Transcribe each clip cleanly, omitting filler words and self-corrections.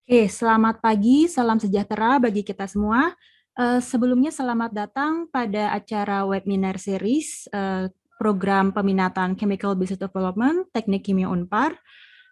Oke, selamat pagi, salam sejahtera bagi kita semua. Sebelumnya selamat datang pada acara webinar series program peminatan Chemical Business Development Teknik Kimia Unpar.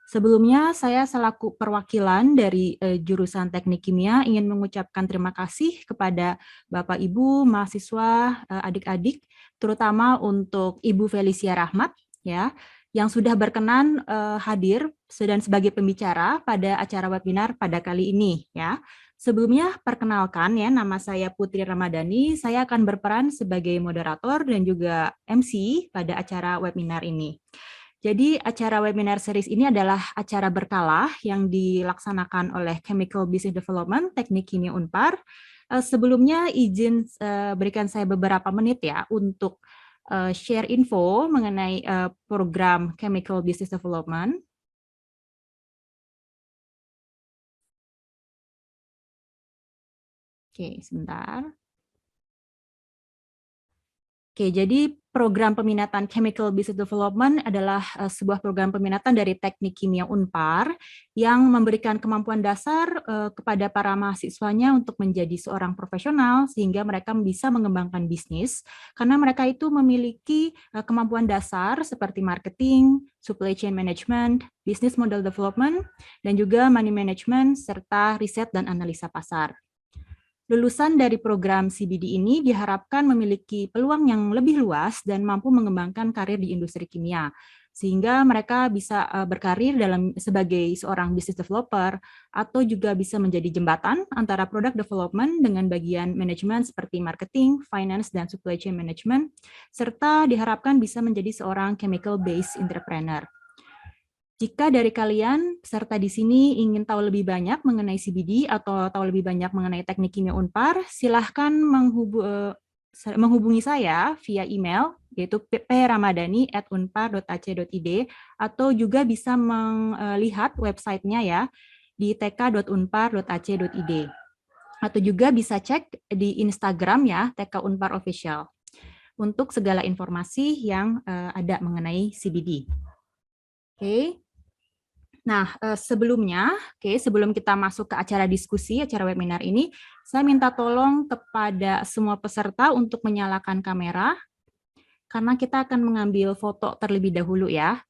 Sebelumnya saya selaku perwakilan dari jurusan Teknik Kimia ingin mengucapkan terima kasih kepada Bapak Ibu, mahasiswa, adik-adik, terutama untuk Ibu Felicia Rahmat ya, yang sudah berkenan hadir dan sebagai pembicara pada acara webinar pada kali ini ya. Sebelumnya perkenalkan ya, nama saya Putri Ramadhani, saya akan berperan sebagai moderator dan juga MC pada acara webinar ini. Jadi acara webinar series ini adalah acara berkala yang dilaksanakan oleh Chemical Business Development Teknik Kimia Unpar. Sebelumnya izin berikan saya beberapa menit ya untuk share info mengenai program Chemical Business Development. Oke, sebentar. Oke, jadi program peminatan Chemical Business Development adalah sebuah program peminatan dari Teknik Kimia Unpar yang memberikan kemampuan dasar kepada para mahasiswanya untuk menjadi seorang profesional sehingga mereka bisa mengembangkan bisnis karena mereka itu memiliki kemampuan dasar seperti marketing, supply chain management, business model development, dan juga money management serta riset dan analisa pasar. Lulusan dari program CBD ini diharapkan memiliki peluang yang lebih luas dan mampu mengembangkan karir di industri kimia, sehingga mereka bisa berkarir sebagai seorang business developer atau juga bisa menjadi jembatan antara product development dengan bagian manajemen seperti marketing, finance, dan supply chain management, serta diharapkan bisa menjadi seorang chemical-based entrepreneur. Jika dari kalian peserta di sini ingin tahu lebih banyak mengenai CBD atau tahu lebih banyak mengenai Teknik Kimia Unpar, silahkan menghubungi saya via email yaitu pramadhani@unpar.ac.id atau juga bisa melihat websitenya ya di tk.unpar.ac.id atau juga bisa cek di Instagram ya TK Unpar Official untuk segala informasi yang ada mengenai CBD. Oke. Nah, sebelum kita masuk ke acara diskusi, acara webinar ini, saya minta tolong kepada semua peserta untuk menyalakan kamera, karena kita akan mengambil foto terlebih dahulu ya.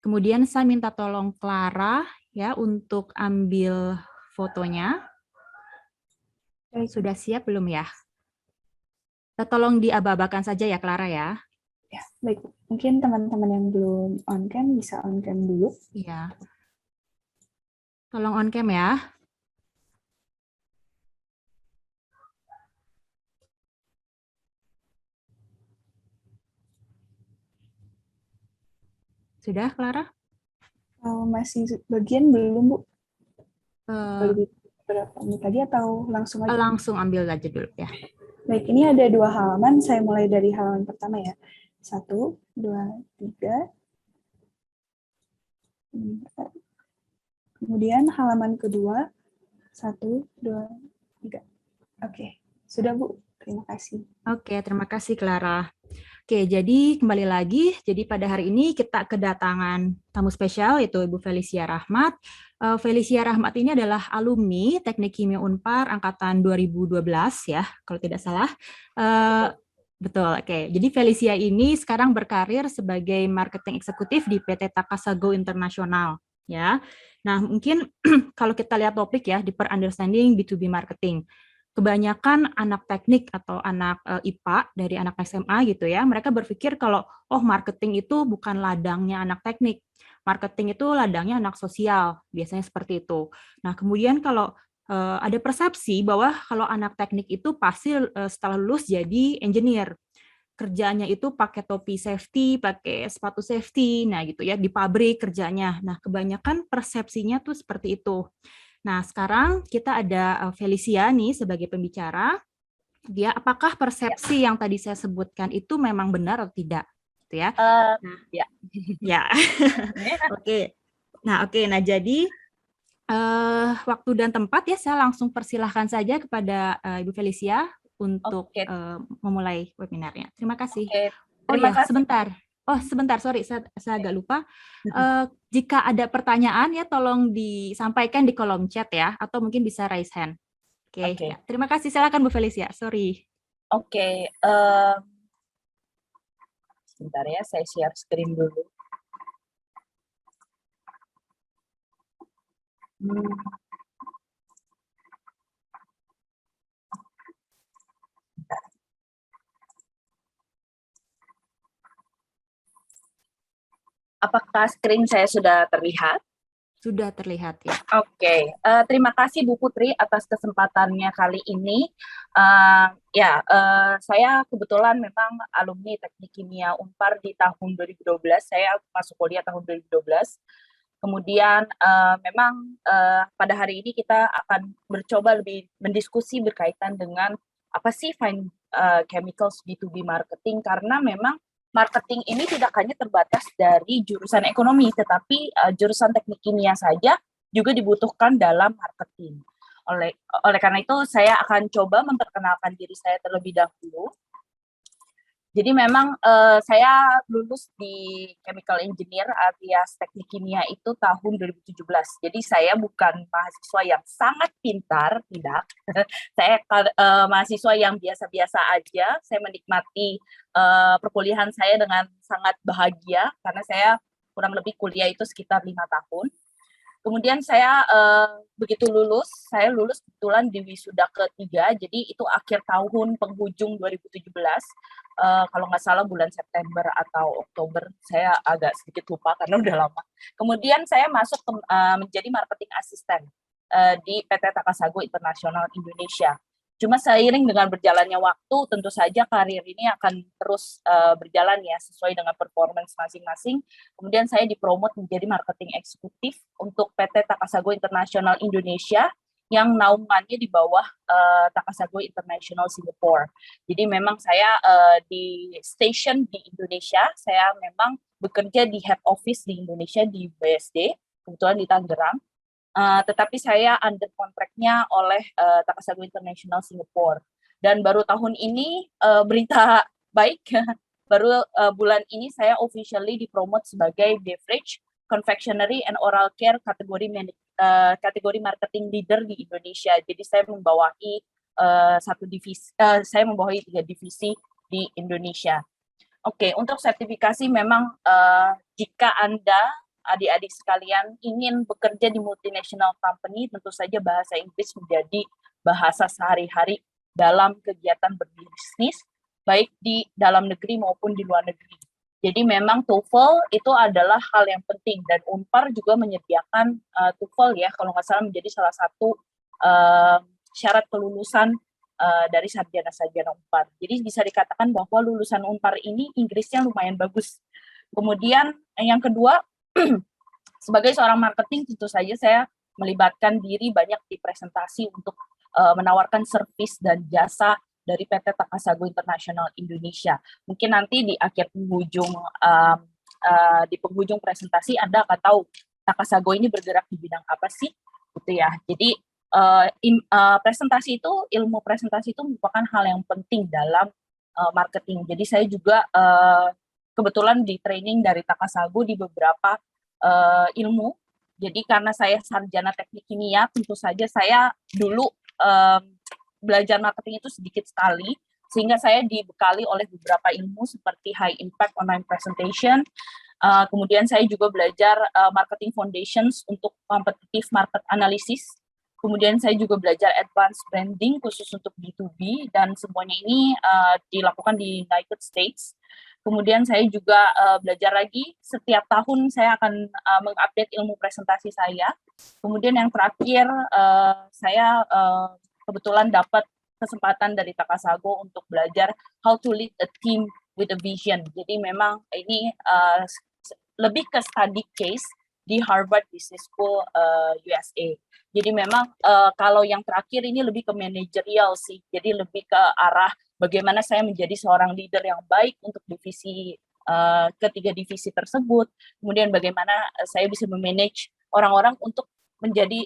Kemudian saya minta tolong Clara ya untuk ambil fotonya. Sudah siap belum ya? Tolong diaba-abakan saja ya Clara ya. Ya, baik. Mungkin teman-teman yang belum on cam bisa on cam dulu. Iya. Tolong on cam ya. Sudah, Clara? Masih bagian belum, Bu? Uh, Berapa menit lagi atau langsung aja? Langsung ambil aja dulu ya. Baik, ini ada 2 halaman. Saya mulai dari halaman pertama ya. 1, 2, 3. Kemudian halaman kedua. 1, 2, 3. Oke, sudah Bu. Terima kasih. Oke, terima kasih Clara. Oke, jadi kembali lagi. Jadi pada hari ini kita kedatangan tamu spesial yaitu Ibu Felicia Rahmat. Felicia Rahmat ini adalah alumni Teknik Kimia Unpar angkatan 2012 ya, kalau tidak salah. Betul, oke. Jadi Felicia ini sekarang berkarir sebagai marketing eksekutif di PT Takasago Internasional ya. Nah, mungkin kalau kita lihat topik ya di Per Understanding B2B Marketing. Kebanyakan anak teknik atau anak IPA dari anak SMA gitu ya, mereka berpikir kalau marketing itu bukan ladangnya anak teknik, marketing itu ladangnya anak sosial, biasanya seperti itu. Nah kemudian kalau ada persepsi bahwa kalau anak teknik itu pasti setelah lulus jadi engineer, kerjanya itu pakai topi safety, pakai sepatu safety, nah gitu ya, di pabrik kerjanya. Nah kebanyakan persepsinya tuh seperti itu. Nah, sekarang kita ada Felicia nih sebagai pembicara. Dia apakah persepsi yang tadi saya sebutkan itu memang benar atau tidak? Gitu ya. Ya. Ya. Oke. Nah, oke. Nah, jadi waktu dan tempat ya saya langsung persilahkan saja kepada Ibu Felicia untuk memulai webinarnya. Terima kasih. Oke. Oh Terima ya, kasih. sebentar. Oh, sebentar, sorry, saya agak lupa. Jika ada pertanyaan ya, tolong disampaikan di kolom chat ya, atau mungkin bisa raise hand. Oke, Oke, ya. Terima kasih. Silakan Bu Felicia. Sorry. oke. Sebentar ya, saya share screen dulu. Hmm, Apakah screen saya sudah terlihat? Sudah terlihat ya. Oke, terima kasih Bu Putri atas kesempatannya kali ini. Saya kebetulan memang alumni Teknik Kimia Unpar di tahun 2012. Saya masuk kuliah tahun 2012. Kemudian memang pada hari ini kita akan mencoba lebih mendiskusi berkaitan dengan apa sih fine chemicals B2B marketing, karena memang marketing ini tidak hanya terbatas dari jurusan ekonomi, tetapi jurusan teknik kimia saja juga dibutuhkan dalam marketing. Oleh karena itu, saya akan coba memperkenalkan diri saya terlebih dahulu. Jadi memang saya lulus di Chemical Engineer alias Teknik Kimia itu tahun 2017. Jadi saya bukan mahasiswa yang sangat pintar, tidak. Saya mahasiswa yang biasa-biasa aja. Saya menikmati perkuliahan saya dengan sangat bahagia karena saya kurang lebih kuliah itu sekitar 5 tahun. Kemudian saya begitu lulus, saya lulus kebetulan di wisuda ketiga, jadi itu akhir tahun penghujung 2017, kalau nggak salah bulan September atau Oktober, saya agak sedikit lupa karena udah lama. Kemudian saya masuk menjadi marketing asisten di PT Takasago International Indonesia. Cuma seiring dengan berjalannya waktu, tentu saja karir ini akan terus berjalan ya sesuai dengan performance masing-masing. Kemudian saya dipromot menjadi marketing eksekutif untuk PT Takasago International Indonesia yang naungannya di bawah Takasago International Singapore. Jadi memang saya di station di Indonesia, saya memang bekerja di head office di Indonesia di BSD, kebetulan di Tangerang. Tetapi saya under kontraknya oleh Takasago International Singapore. Dan baru tahun ini berita baik, baru bulan ini saya officially dipromot sebagai beverage, confectionery, and oral care kategori marketing leader di Indonesia. Jadi saya membawahi saya membawahi 3 divisi di Indonesia. Oke, untuk sertifikasi memang jika Anda adik-adik sekalian ingin bekerja di multinational company, tentu saja bahasa Inggris menjadi bahasa sehari-hari dalam kegiatan berbisnis, baik di dalam negeri maupun di luar negeri. Jadi memang TOEFL itu adalah hal yang penting, dan Unpar juga menyediakan TOEFL ya, kalau nggak salah menjadi salah satu syarat kelulusan dari sarjana-sarjana Unpar. Jadi bisa dikatakan bahwa lulusan Unpar ini Inggrisnya lumayan bagus. Kemudian yang kedua, sebagai seorang marketing tentu saja saya melibatkan diri banyak di presentasi untuk menawarkan servis dan jasa dari PT Takasago International Indonesia. Mungkin nanti di akhir di penghujung presentasi Anda akan tahu Takasago ini bergerak di bidang apa sih, gitu ya. Jadi ilmu presentasi itu merupakan hal yang penting dalam marketing. Jadi saya juga kebetulan di training dari Takasago di beberapa ilmu. Jadi karena saya sarjana teknik kimia, tentu saja saya dulu belajar marketing itu sedikit sekali, sehingga saya dibekali oleh beberapa ilmu seperti high impact online presentation. Kemudian saya juga belajar marketing foundations untuk competitive market analysis. Kemudian saya juga belajar advanced branding khusus untuk B2B, dan semuanya ini dilakukan di United States. Kemudian saya juga belajar lagi, setiap tahun saya akan mengupdate ilmu presentasi saya. Kemudian yang terakhir, saya kebetulan dapat kesempatan dari Takasago untuk belajar how to lead a team with a vision. Jadi memang ini lebih ke study case di Harvard Business School USA. Jadi memang kalau yang terakhir ini lebih ke manajerial sih. Jadi lebih ke arah bagaimana saya menjadi seorang leader yang baik untuk ketiga divisi tersebut. Kemudian bagaimana saya bisa memanage orang-orang untuk menjadi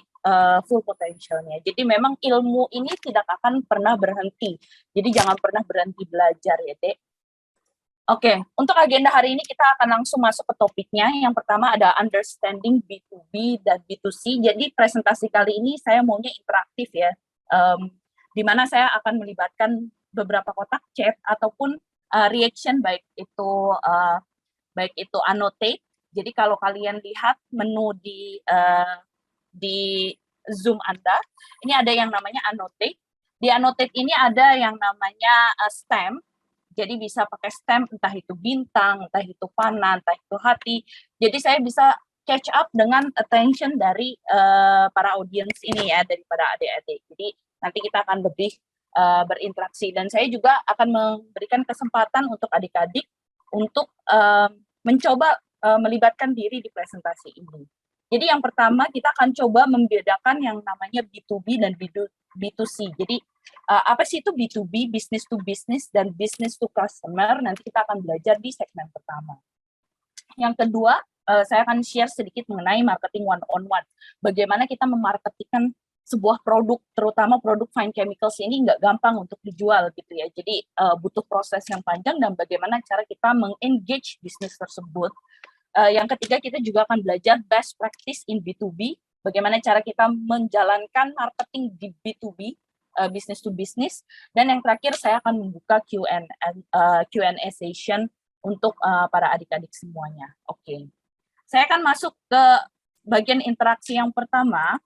full potentialnya. Jadi memang ilmu ini tidak akan pernah berhenti. Jadi jangan pernah berhenti belajar ya, Dek. Oke, untuk agenda hari ini kita akan langsung masuk ke topiknya. Yang pertama ada understanding B2B dan B2C. Jadi presentasi kali ini saya maunya interaktif ya, di mana saya akan melibatkan beberapa kotak chat ataupun reaction, baik itu annotate. Jadi kalau kalian lihat menu di Zoom Anda, ini ada yang namanya annotate. Di annotate ini ada yang namanya stamp. Jadi bisa pakai stamp, entah itu bintang, entah itu panah, entah itu hati. Jadi saya bisa catch up dengan attention dari para audiens ini ya, daripada adik-adik. Jadi nanti kita akan lebih berinteraksi. Dan saya juga akan memberikan kesempatan untuk adik-adik untuk mencoba melibatkan diri di presentasi ini. Jadi yang pertama kita akan coba membedakan yang namanya B2B dan B2C. Jadi apa sih itu B2B, business to business, dan business to customer, nanti kita akan belajar di segmen pertama. Yang kedua, saya akan share sedikit mengenai marketing one-on-one. Bagaimana kita memarketingkan sebuah produk, terutama produk fine chemicals ini nggak gampang untuk dijual gitu ya. Jadi butuh proses yang panjang dan bagaimana cara kita meng-engage bisnis tersebut. Yang ketiga, kita juga akan belajar best practice in B2B, bagaimana cara kita menjalankan marketing di B2B, business to business. Dan yang terakhir saya akan membuka Q&A session untuk para adik-adik semuanya. Oke. Saya akan masuk ke bagian interaksi yang pertama,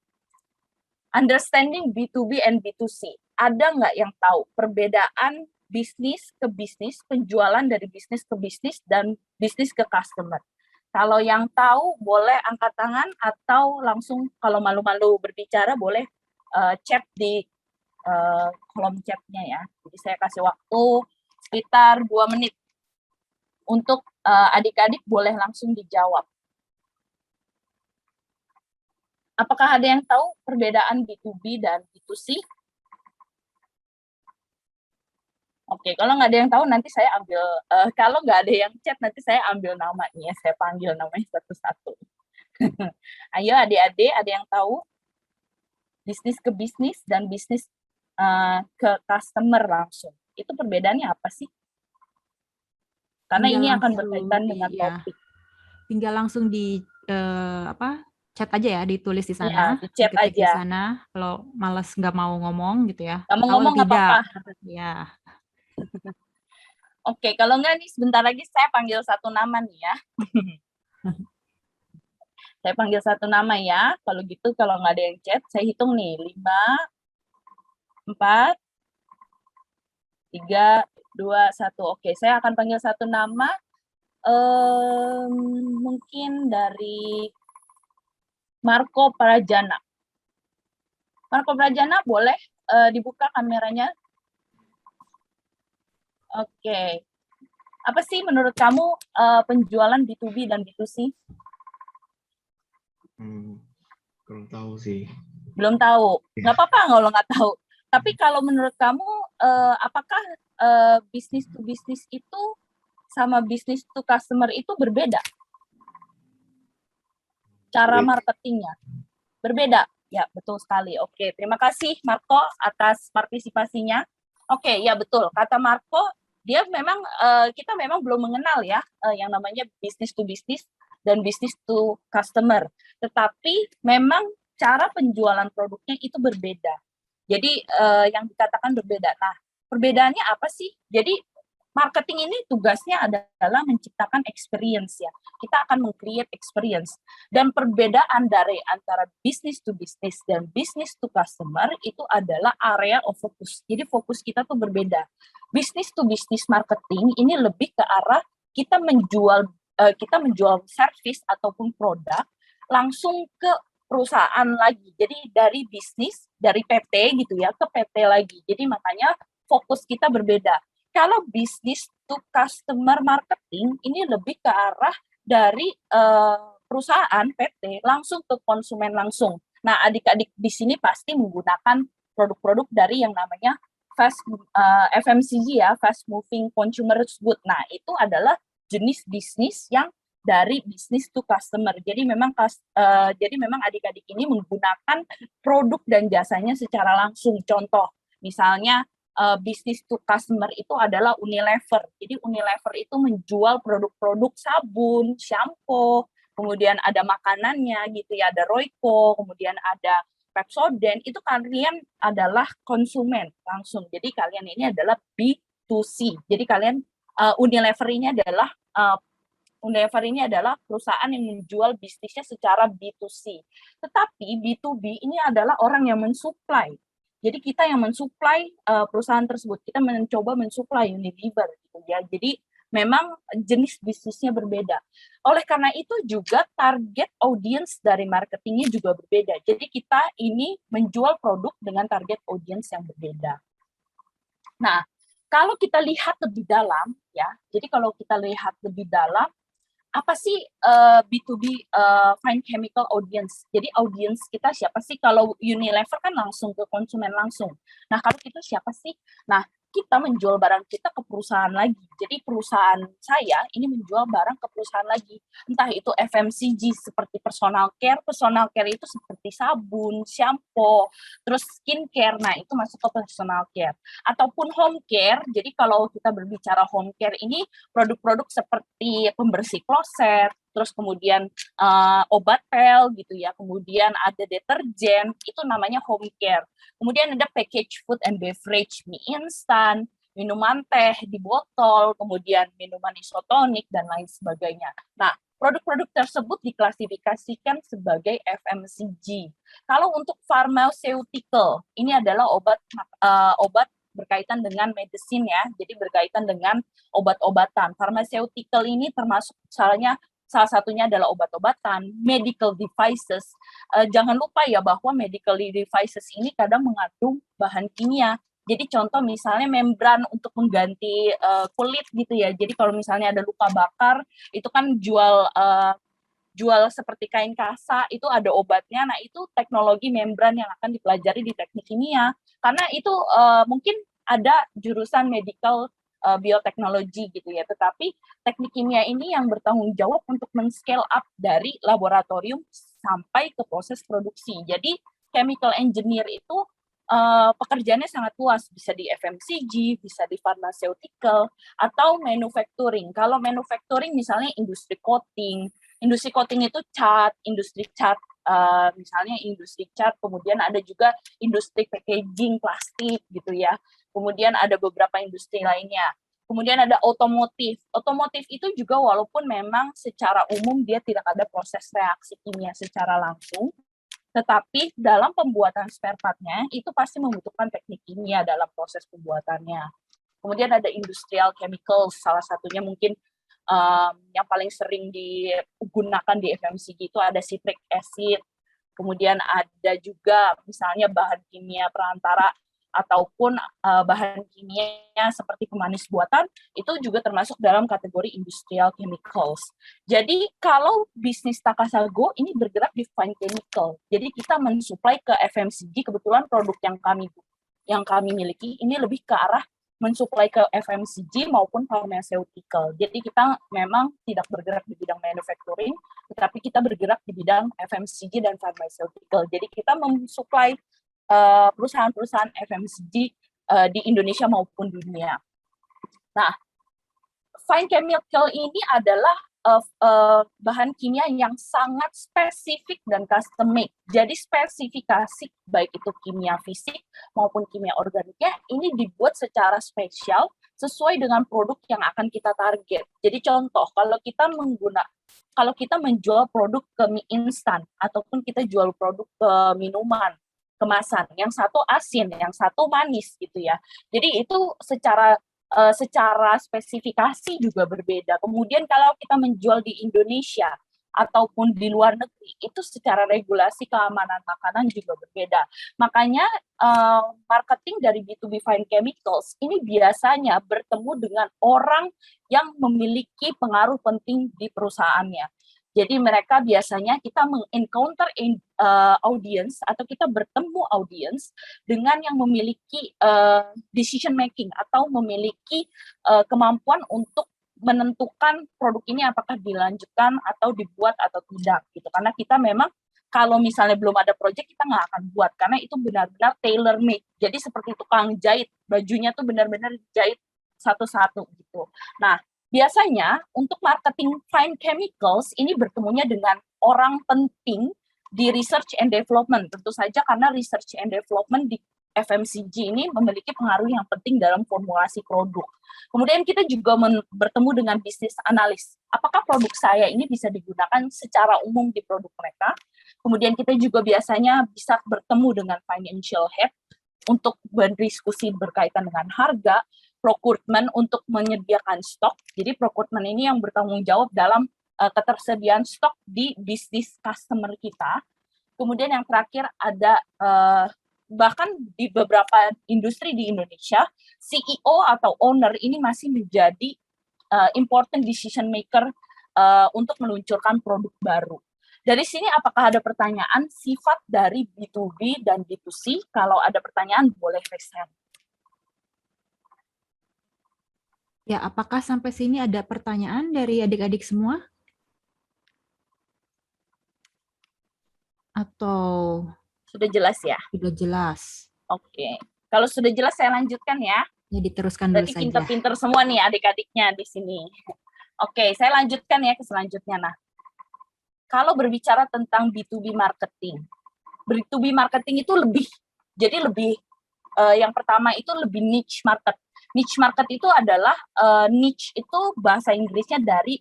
understanding B2B and B2C. Ada nggak yang tahu perbedaan bisnis ke bisnis, penjualan dari bisnis ke bisnis, dan bisnis ke customer? Kalau yang tahu boleh angkat tangan, atau langsung kalau malu-malu berbicara boleh chat di kolom chatnya ya. Jadi saya kasih waktu sekitar 2 menit untuk adik-adik boleh langsung dijawab. Apakah ada yang tahu perbedaan B2B dan B2C? Oke, kalau nggak ada yang tahu nanti saya ambil, kalau nggak ada yang chat nanti saya ambil namanya, saya panggil namanya satu-satu. Ayo adik-adik, ada yang tahu bisnis ke bisnis dan bisnis ke customer langsung. Itu perbedaannya apa sih? Karena Tinggal ini akan langsung berkaitan dengan ya, topik. tinggal langsung di chat aja ya, ditulis di Iya, sana, di chat diketik di aja. sana. Kalau malas nggak mau ngomong gitu ya, Kamu tahu ngomong atau nggak tidak. apa-apa. Ya. Oke, kalau nggak nih sebentar lagi saya panggil satu nama nih ya. Saya panggil satu nama ya. Kalau gitu kalau nggak ada yang chat, saya hitung nih. 5, 4, 3, 2, 1. Oke, saya akan panggil satu nama. Mungkin dari Marco Prajana. Marco Prajana, boleh dibuka kameranya? Oke. Apa sih menurut kamu penjualan B2B dan B2C? Belum tahu sih. Belum tahu. Nggak apa-apa kalau nggak tahu. Tapi kalau menurut kamu, apakah bisnis to bisnis itu sama bisnis to customer itu berbeda? Cara marketingnya berbeda? Ya, betul sekali. Oke, terima kasih Marco atas partisipasinya. Oke, ya betul. Kata Marco, dia memang kita memang belum mengenal ya yang namanya bisnis to bisnis dan bisnis to customer. Tetapi memang cara penjualan produknya itu berbeda. Jadi yang dikatakan berbeda. Nah, perbedaannya apa sih? Jadi marketing ini tugasnya adalah menciptakan experience ya. Kita akan meng-create experience. Dan perbedaan dari antara business to business dan business to customer itu adalah area of focus. Jadi fokus kita tuh berbeda. Business to business marketing ini lebih ke arah kita menjual service ataupun produk langsung ke perusahaan lagi. Jadi dari bisnis, dari PT gitu ya, ke PT lagi. Jadi makanya fokus kita berbeda. Kalau bisnis to customer marketing ini lebih ke arah dari perusahaan PT langsung ke konsumen langsung. Nah, adik-adik di sini pasti menggunakan produk-produk dari yang namanya FMCG ya, fast moving consumer good. Nah, itu adalah jenis bisnis yang dari bisnis to customer. Jadi memang adik-adik ini menggunakan produk dan jasanya secara langsung. Contoh, misalnya bisnis to customer itu adalah Unilever. Jadi Unilever itu menjual produk-produk sabun, shampoo, kemudian ada makanannya gitu ya, ada Royco, kemudian ada Pepsodent. Itu kalian adalah konsumen langsung. Jadi kalian ini adalah B2C. Jadi kalian Unilever ini adalah perusahaan yang menjual bisnisnya secara B2C. Tetapi B2B ini adalah orang yang mensuplai. Jadi kita yang mensuplai perusahaan tersebut, kita mencoba mensuplai Unilever gitu ya. Jadi memang jenis bisnisnya berbeda. Oleh karena itu juga target audience dari marketingnya juga berbeda. Jadi kita ini menjual produk dengan target audience yang berbeda. Nah, kalau kita lihat lebih dalam ya, jadi kalau kita lihat lebih dalam, apa sih B2B fine chemical audience? Jadi audience kita siapa sih? Kalau Unilever kan langsung ke konsumen langsung. Nah, kalau kita siapa sih? Nah, kita menjual barang kita ke perusahaan lagi. Jadi perusahaan saya ini menjual barang ke perusahaan lagi. Entah itu FMCG seperti personal care itu seperti sabun, shampoo, terus skincare, nah itu masuk ke personal care. Ataupun home care, jadi kalau kita berbicara home care ini produk-produk seperti pembersih kloset, terus kemudian obat pel gitu ya, kemudian ada deterjen, itu namanya home care. Kemudian ada package food and beverage, mie instan, minuman teh di botol, kemudian minuman isotonik, dan lain sebagainya. Nah, produk-produk tersebut diklasifikasikan sebagai FMCG. Kalau untuk pharmaceutical, ini adalah obat berkaitan dengan medicine ya, jadi berkaitan dengan obat-obatan. Pharmaceutical ini termasuk salah satunya adalah obat-obatan, medical devices. Jangan lupa ya bahwa medical devices ini kadang mengandung bahan kimia. Jadi contoh misalnya membran untuk mengganti kulit gitu ya. Jadi kalau misalnya ada luka bakar, itu kan jual seperti kain kasa, itu ada obatnya. Nah, itu teknologi membran yang akan dipelajari di teknik kimia. Karena itu mungkin ada jurusan medical bioteknologi gitu ya. Tetapi teknik kimia ini yang bertanggung jawab untuk men-scale up dari laboratorium sampai ke proses produksi. Jadi chemical engineer itu pekerjaannya sangat luas, bisa di FMCG, bisa di pharmaceutical, atau manufacturing. Kalau manufacturing misalnya industri coating itu cat, industri cat, misalnya industri cat, kemudian ada juga industri packaging plastik gitu ya. Kemudian ada beberapa industri lainnya. Kemudian ada otomotif. Otomotif itu juga walaupun memang secara umum dia tidak ada proses reaksi kimia secara langsung, tetapi dalam pembuatan spare part-nya itu pasti membutuhkan teknik kimia dalam proses pembuatannya. Kemudian ada industrial chemicals, salah satunya mungkin yang paling sering digunakan di FMCG itu ada citric acid, kemudian ada juga misalnya bahan kimia perantara ataupun bahan kimia seperti pemanis buatan, itu juga termasuk dalam kategori industrial chemicals. Jadi kalau bisnis Takasago ini bergerak di fine chemical, jadi kita mensuplai ke FMCG, kebetulan produk yang kami miliki ini lebih ke arah mensuplai ke FMCG maupun pharmaceutical. Jadi kita memang tidak bergerak di bidang manufacturing, tetapi kita bergerak di bidang FMCG dan pharmaceutical. Jadi kita mensuplai perusahaan-perusahaan FMCG di Indonesia maupun dunia. Nah, fine chemical ini adalah bahan kimia yang sangat spesifik dan custom made. Jadi spesifikasi baik itu kimia fisik maupun kimia organiknya ini dibuat secara spesial sesuai dengan produk yang akan kita target. Jadi contoh kalau kita menjual produk ke mie instan ataupun kita jual produk ke minuman kemasan, yang satu asin, yang satu manis gitu ya. Jadi itu secara spesifikasi juga berbeda. Kemudian kalau kita menjual di Indonesia ataupun di luar negeri, itu secara regulasi keamanan makanan juga berbeda. Makanya marketing dari B2B Fine Chemicals ini biasanya bertemu dengan orang yang memiliki pengaruh penting di perusahaannya. Jadi mereka biasanya kita mengencounter audience atau kita bertemu audience dengan yang memiliki decision making atau memiliki kemampuan untuk menentukan produk ini apakah dilanjutkan atau dibuat atau tidak gitu. Karena kita memang kalau misalnya belum ada project kita nggak akan buat karena itu benar-benar tailor made. Jadi seperti tukang jahit, bajunya tuh benar-benar jahit satu-satu gitu. Nah, biasanya untuk marketing fine chemicals ini bertemunya dengan orang penting di research and development. Tentu saja karena research and development di FMCG ini memiliki pengaruh yang penting dalam formulasi produk. Kemudian kita juga bertemu dengan bisnis analis. Apakah produk saya ini bisa digunakan secara umum di produk mereka? Kemudian kita juga biasanya bisa bertemu dengan financial head untuk berdiskusi berkaitan dengan harga, procurement untuk menyediakan stok. Jadi procurement ini yang bertanggung jawab dalam ketersediaan stok di bisnis customer kita. Kemudian yang terakhir ada bahkan di beberapa industri di Indonesia, CEO atau owner ini masih menjadi important decision maker untuk meluncurkan produk baru. Dari sini apakah ada pertanyaan sifat dari B2B dan B2C? Kalau ada pertanyaan boleh raise hand. Ya, apakah sampai sini ada pertanyaan dari adik-adik semua? Atau sudah jelas ya? Sudah jelas. Oke. Kalau sudah jelas saya lanjutkan ya. Ya, diteruskan dulu saja. Berarti pinter-pinter semua nih adik-adiknya di sini. Oke, saya lanjutkan ya ke selanjutnya. Nah, kalau berbicara tentang B2B marketing itu lebih, jadi lebih, yang pertama itu lebih niche market. Niche market itu adalah, niche itu bahasa Inggrisnya dari,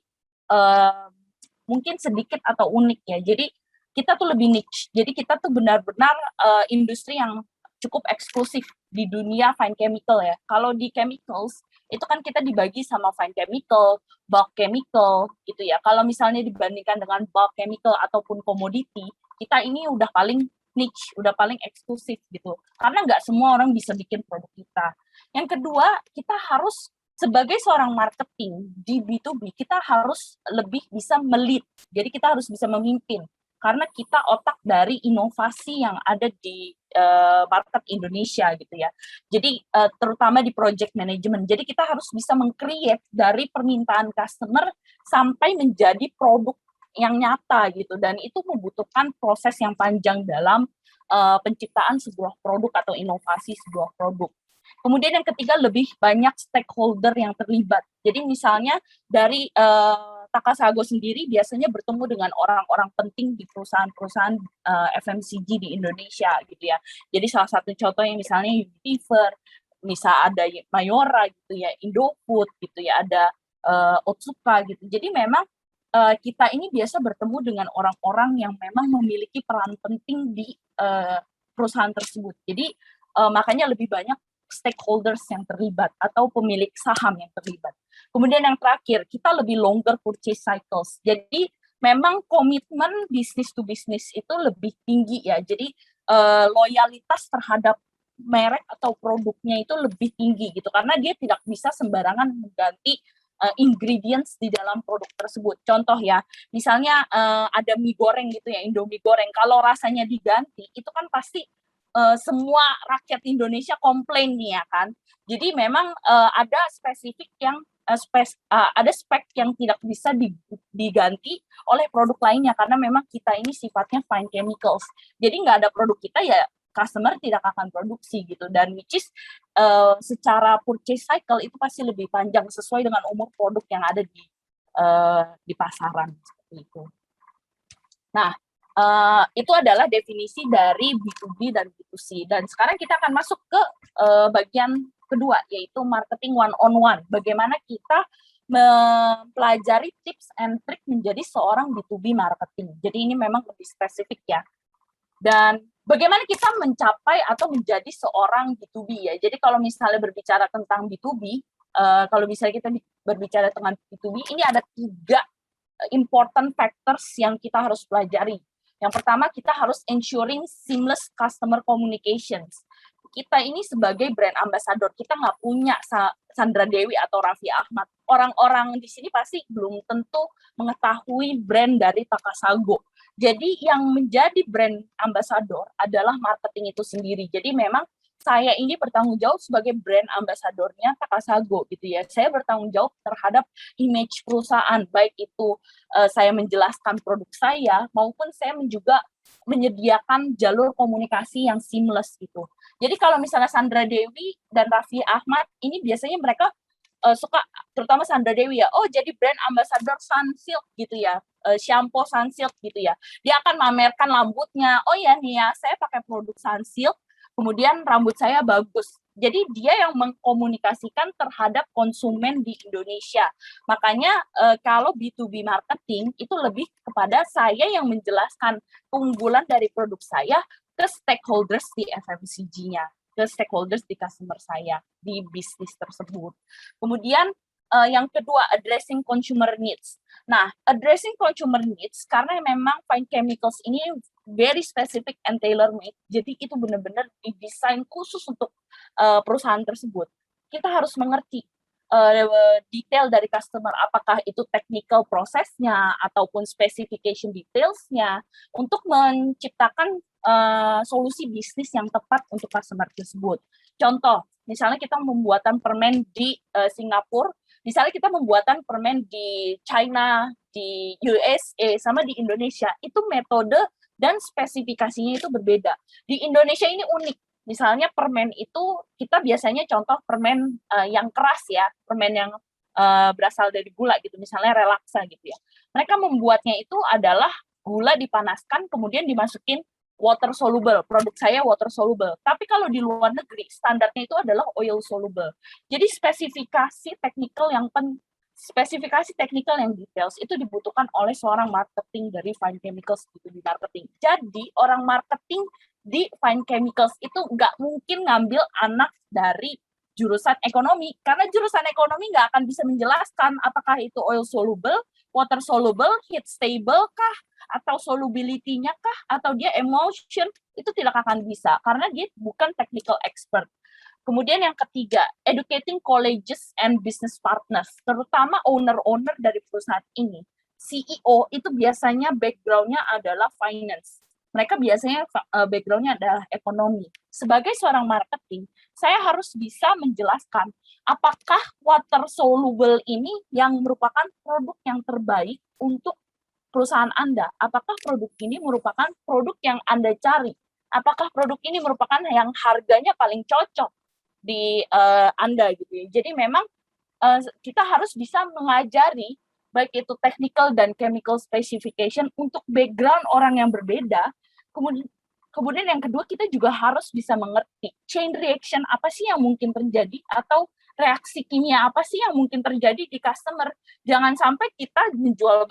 mungkin sedikit atau unik ya. Jadi kita tuh lebih niche. Jadi kita tuh benar-benar industri yang cukup eksklusif di dunia fine chemical ya. Kalau di chemicals itu kan kita dibagi sama fine chemical, bulk chemical gitu ya. Kalau misalnya dibandingkan dengan bulk chemical ataupun komoditi, kita ini udah paling niche, udah paling eksklusif gitu. Karena nggak semua orang bisa bikin produk kita. Yang kedua, kita harus sebagai seorang marketing di B2B, kita harus lebih bisa melead. Jadi kita harus bisa memimpin. Karena kita otak dari inovasi yang ada di market Indonesia gitu ya. Jadi terutama di project management. Jadi kita harus bisa meng-create dari permintaan customer sampai menjadi produk yang nyata gitu. Dan itu membutuhkan proses yang panjang dalam penciptaan sebuah produk atau inovasi sebuah produk. Kemudian yang ketiga, lebih banyak stakeholder yang terlibat. Jadi misalnya dari Takasago sendiri biasanya bertemu dengan orang-orang penting di perusahaan-perusahaan FMCG di Indonesia gitu ya. Jadi salah satu contohnya misalnya Unilever, misal ada Mayora gitu ya, Indofood gitu ya, ada Otsuka gitu. Jadi memang kita ini biasa bertemu dengan orang-orang yang memang memiliki peran penting di perusahaan tersebut. Jadi makanya lebih banyak stakeholders yang terlibat atau pemilik saham yang terlibat. Kemudian yang terakhir, kita lebih longer purchase cycles. Jadi memang komitmen bisnis to bisnis itu lebih tinggi ya. Jadi loyalitas terhadap merek atau produknya itu lebih tinggi gitu. Karena dia tidak bisa sembarangan mengganti ingredients di dalam produk tersebut. Contoh ya, misalnya ada mie goreng gitu ya, Indomie goreng. Kalau rasanya diganti, itu kan pasti semua rakyat Indonesia komplain nih ya kan. Jadi memang ada spesifik yang ada spek yang tidak bisa diganti oleh produk lainnya karena memang kita ini sifatnya fine chemicals. Jadi nggak ada produk kita ya customer tidak akan produksi gitu. Dan which is secara purchase cycle itu pasti lebih panjang sesuai dengan umur produk yang ada di pasaran seperti itu. Nah, itu adalah definisi dari B2B dan B2C. Dan sekarang kita akan masuk ke bagian kedua, yaitu marketing one-on-one. Bagaimana kita mempelajari tips and trick menjadi seorang B2B marketing. Jadi ini memang lebih spesifik ya. Dan bagaimana kita mencapai atau menjadi seorang B2B ya. Jadi kalau misalnya berbicara tentang B2B, kalau misalnya kita berbicara tentang B2B, ini ada 3 important factors yang kita harus pelajari. Yang pertama, kita harus ensuring seamless customer communications. Kita ini sebagai brand ambassador, kita nggak punya Sandra Dewi atau Raffi Ahmad. Orang-orang di sini pasti belum tentu mengetahui brand dari Takasago. Jadi yang menjadi brand ambassador adalah marketing itu sendiri. Jadi memang saya ini bertanggung jawab sebagai brand ambasadornya Takasago gitu ya. Saya bertanggung jawab terhadap image perusahaan, baik itu saya menjelaskan produk saya maupun saya juga menyediakan jalur komunikasi yang seamless gitu. Jadi kalau misalnya Sandra Dewi dan Raffi Ahmad ini biasanya mereka suka, terutama Sandra Dewi ya, oh jadi brand ambassador Sunsilk gitu ya, shampoo Sunsilk gitu ya. Dia akan mamerkan rambutnya, oh ya nih ya, saya pakai produk Sunsilk, kemudian rambut saya bagus. Jadi dia yang mengkomunikasikan terhadap konsumen di Indonesia. Makanya kalau B2B marketing itu lebih kepada saya yang menjelaskan keunggulan dari produk saya ke stakeholders di FMCG-nya, ke stakeholders di customer saya, di bisnis tersebut. Kemudian yang kedua, addressing consumer needs. Nah, addressing consumer needs, karena memang fine chemicals ini very specific and tailor-made, jadi itu benar-benar didesain khusus untuk perusahaan tersebut. Kita harus mengerti detail dari customer, apakah itu technical prosesnya, ataupun specification detailsnya, untuk menciptakan solusi bisnis yang tepat untuk customer tersebut. Contoh, misalnya kita membuatan permen di Singapura, misalnya kita membuatan permen di China, di USA, sama di Indonesia, itu metode dan spesifikasinya itu berbeda. Di Indonesia ini unik. Misalnya permen itu kita biasanya contoh permen yang keras ya, permen yang berasal dari gula gitu, misalnya relaksa gitu ya. Mereka membuatnya itu adalah gula dipanaskan kemudian dimasukin water soluble, produk saya water soluble. Tapi kalau di luar negeri standarnya itu adalah oil soluble. Jadi spesifikasi teknikal yang details itu dibutuhkan oleh seorang marketing dari fine chemicals gitu di marketing. Jadi orang marketing di fine chemicals itu nggak mungkin ngambil anak dari jurusan ekonomi, karena jurusan ekonomi nggak akan bisa menjelaskan apakah itu oil soluble, water soluble, heat stable kah, atau solubility-nya kah, atau dia emulsion, itu tidak akan bisa, karena dia bukan technical expert. Kemudian yang ketiga, educating colleges and business partners, terutama owner-owner dari perusahaan ini. CEO itu biasanya background-nya adalah finance. Mereka biasanya background-nya adalah ekonomi. Sebagai seorang marketing, saya harus bisa menjelaskan apakah water soluble ini yang merupakan produk yang terbaik untuk perusahaan Anda. Apakah produk ini merupakan produk yang Anda cari? Apakah produk ini merupakan yang harganya paling cocok di Anda gitu ya. Jadi memang kita harus bisa mengajari baik itu technical dan chemical specification untuk background orang yang berbeda. Kemudian yang kedua, kita juga harus bisa mengerti chain reaction apa sih yang mungkin terjadi, atau reaksi kimia apa sih yang mungkin terjadi di customer. Jangan sampai kita menjual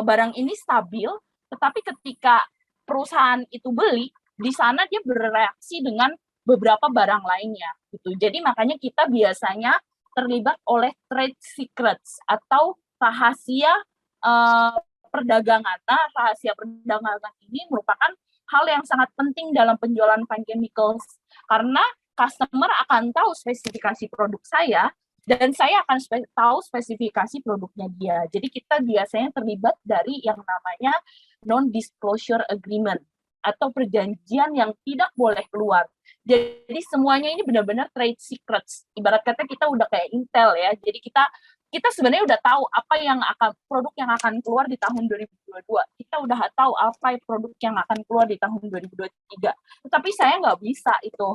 barang ini stabil, tetapi ketika perusahaan itu beli, di sana dia bereaksi dengan beberapa barang lainnya gitu. Jadi makanya kita biasanya terlibat oleh trade secrets atau rahasia perdagangan. Nah, rahasia perdagangan ini merupakan hal yang sangat penting dalam penjualan fine chemicals, karena customer akan tahu spesifikasi produk saya dan saya akan tahu spesifikasi produknya dia. Jadi kita biasanya terlibat dari yang namanya non-disclosure agreement atau perjanjian yang tidak boleh keluar. Jadi semuanya ini benar-benar trade secrets. Ibarat kata kita udah kayak Intel ya. Jadi kita sebenarnya udah tahu apa yang produk yang akan keluar di tahun 2022. Kita udah tahu apa produk yang akan keluar di tahun 2023. Tetapi saya nggak bisa itu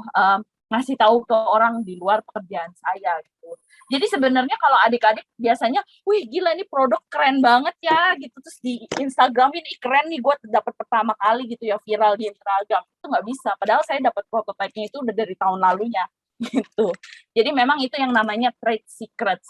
ngasih tahu ke orang di luar pekerjaan saya gitu. Jadi sebenarnya kalau adik-adik biasanya, wih gila ini produk keren banget ya gitu, terus di Instagram ini keren nih, gue dapat pertama kali gitu ya, viral di Instagram. Itu nggak bisa, padahal saya dapat prototipe-nya itu udah dari tahun lalunya gitu. Jadi memang itu yang namanya trade secrets.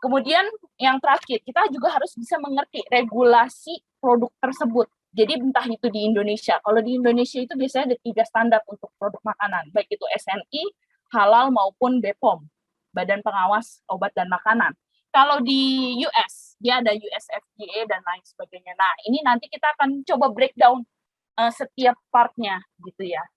Kemudian yang terakhir, kita juga harus bisa mengerti regulasi produk tersebut. Jadi entah itu di Indonesia, kalau di Indonesia itu biasanya ada 3 standar untuk produk makanan, baik itu SNI, halal maupun BPOM, Badan Pengawas Obat dan Makanan. Kalau di US, dia ada US FDA dan lain sebagainya. Nah, ini nanti kita akan coba breakdown setiap partnya gitu ya.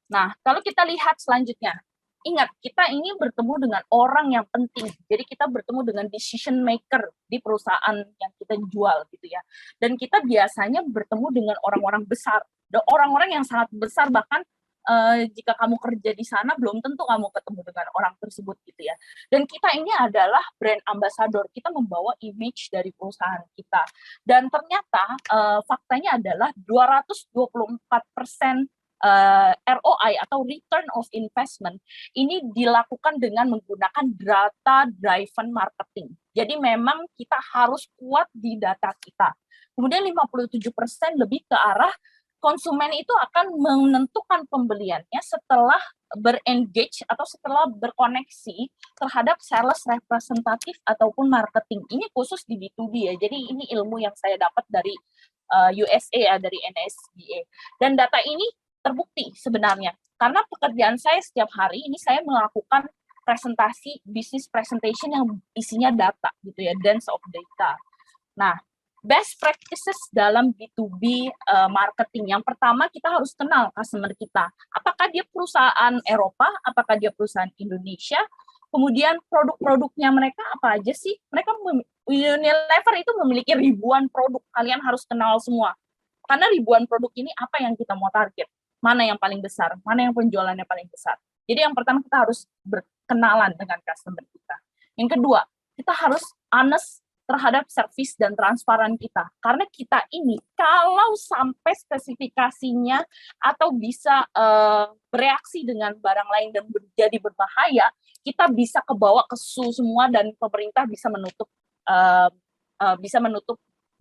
Nah, kalau kita lihat selanjutnya, ingat, kita ini bertemu dengan orang yang penting. Jadi kita bertemu dengan decision maker di perusahaan yang kita jual gitu ya. Dan kita biasanya bertemu dengan orang-orang besar. Orang-orang yang sangat besar, bahkan jika kamu kerja di sana belum tentu kamu ketemu dengan orang tersebut gitu ya. Dan kita ini adalah brand ambassador, kita membawa image dari perusahaan kita. Dan ternyata faktanya adalah 224% ROI atau return of investment ini dilakukan dengan menggunakan data driven marketing. Jadi memang kita harus kuat di data kita. Kemudian 57% lebih ke arah konsumen itu akan menentukan pembeliannya setelah berengage atau setelah berkoneksi terhadap sales representatif ataupun marketing. Ini khusus di B2B ya. Jadi ini ilmu yang saya dapat dari USA ya, dari NSBA. Dan data ini terbukti sebenarnya. Karena pekerjaan saya setiap hari ini saya melakukan presentasi, business presentation yang isinya data gitu ya, dance of data. Nah, best practices dalam B2B marketing. Yang pertama, kita harus kenal customer kita. Apakah dia perusahaan Eropa, apakah dia perusahaan Indonesia, kemudian produk-produknya mereka apa aja sih? Mereka Unilever itu memiliki ribuan produk, kalian harus kenal semua. Karena ribuan produk ini apa yang kita mau target? Mana yang paling besar? Mana yang penjualannya paling besar? Jadi yang pertama kita harus berkenalan dengan customer kita. Yang kedua, kita harus honest terhadap service dan transparan kita. Karena kita ini kalau sampai spesifikasinya atau bisa bereaksi dengan barang lain dan menjadi berbahaya, kita bisa kebawa ke SU semua dan pemerintah bisa menutup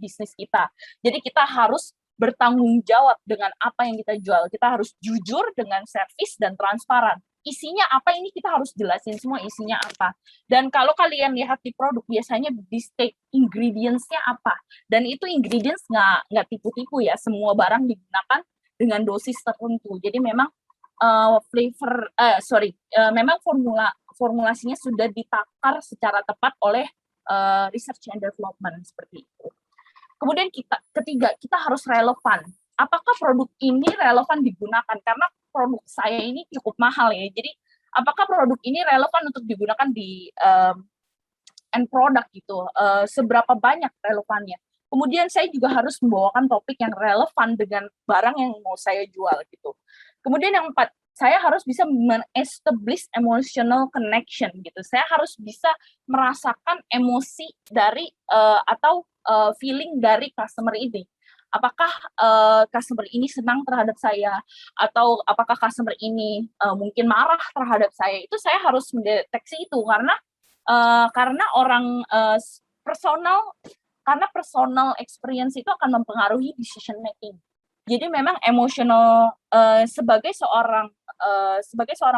bisnis kita. Jadi kita harus bertanggung jawab dengan apa yang kita jual. Kita harus jujur dengan service dan transparan. Isinya apa ini kita harus jelasin semua isinya apa. Dan kalau kalian lihat di produk biasanya di state ingredients-nya apa. Dan itu ingredients nggak tipu-tipu ya. Semua barang digunakan dengan dosis tertentu. Jadi memang memang formulasinya sudah ditakar secara tepat oleh research and development seperti itu. Kemudian ketiga, kita harus relevan. Apakah produk ini relevan digunakan? Karena produk saya ini cukup mahal ya. Jadi apakah produk ini relevan untuk digunakan di end product gitu? Seberapa banyak relevannya? Kemudian saya juga harus membawakan topik yang relevan dengan barang yang mau saya jual gitu. Kemudian yang keempat, saya harus bisa men-establish emotional connection gitu. Saya harus bisa merasakan emosi dari atau feeling dari customer ini. Apakah customer ini senang terhadap saya atau apakah customer ini mungkin marah terhadap saya? Itu saya harus mendeteksi itu karena orang personal experience itu akan mempengaruhi decision making. Jadi memang emotional sebagai seorang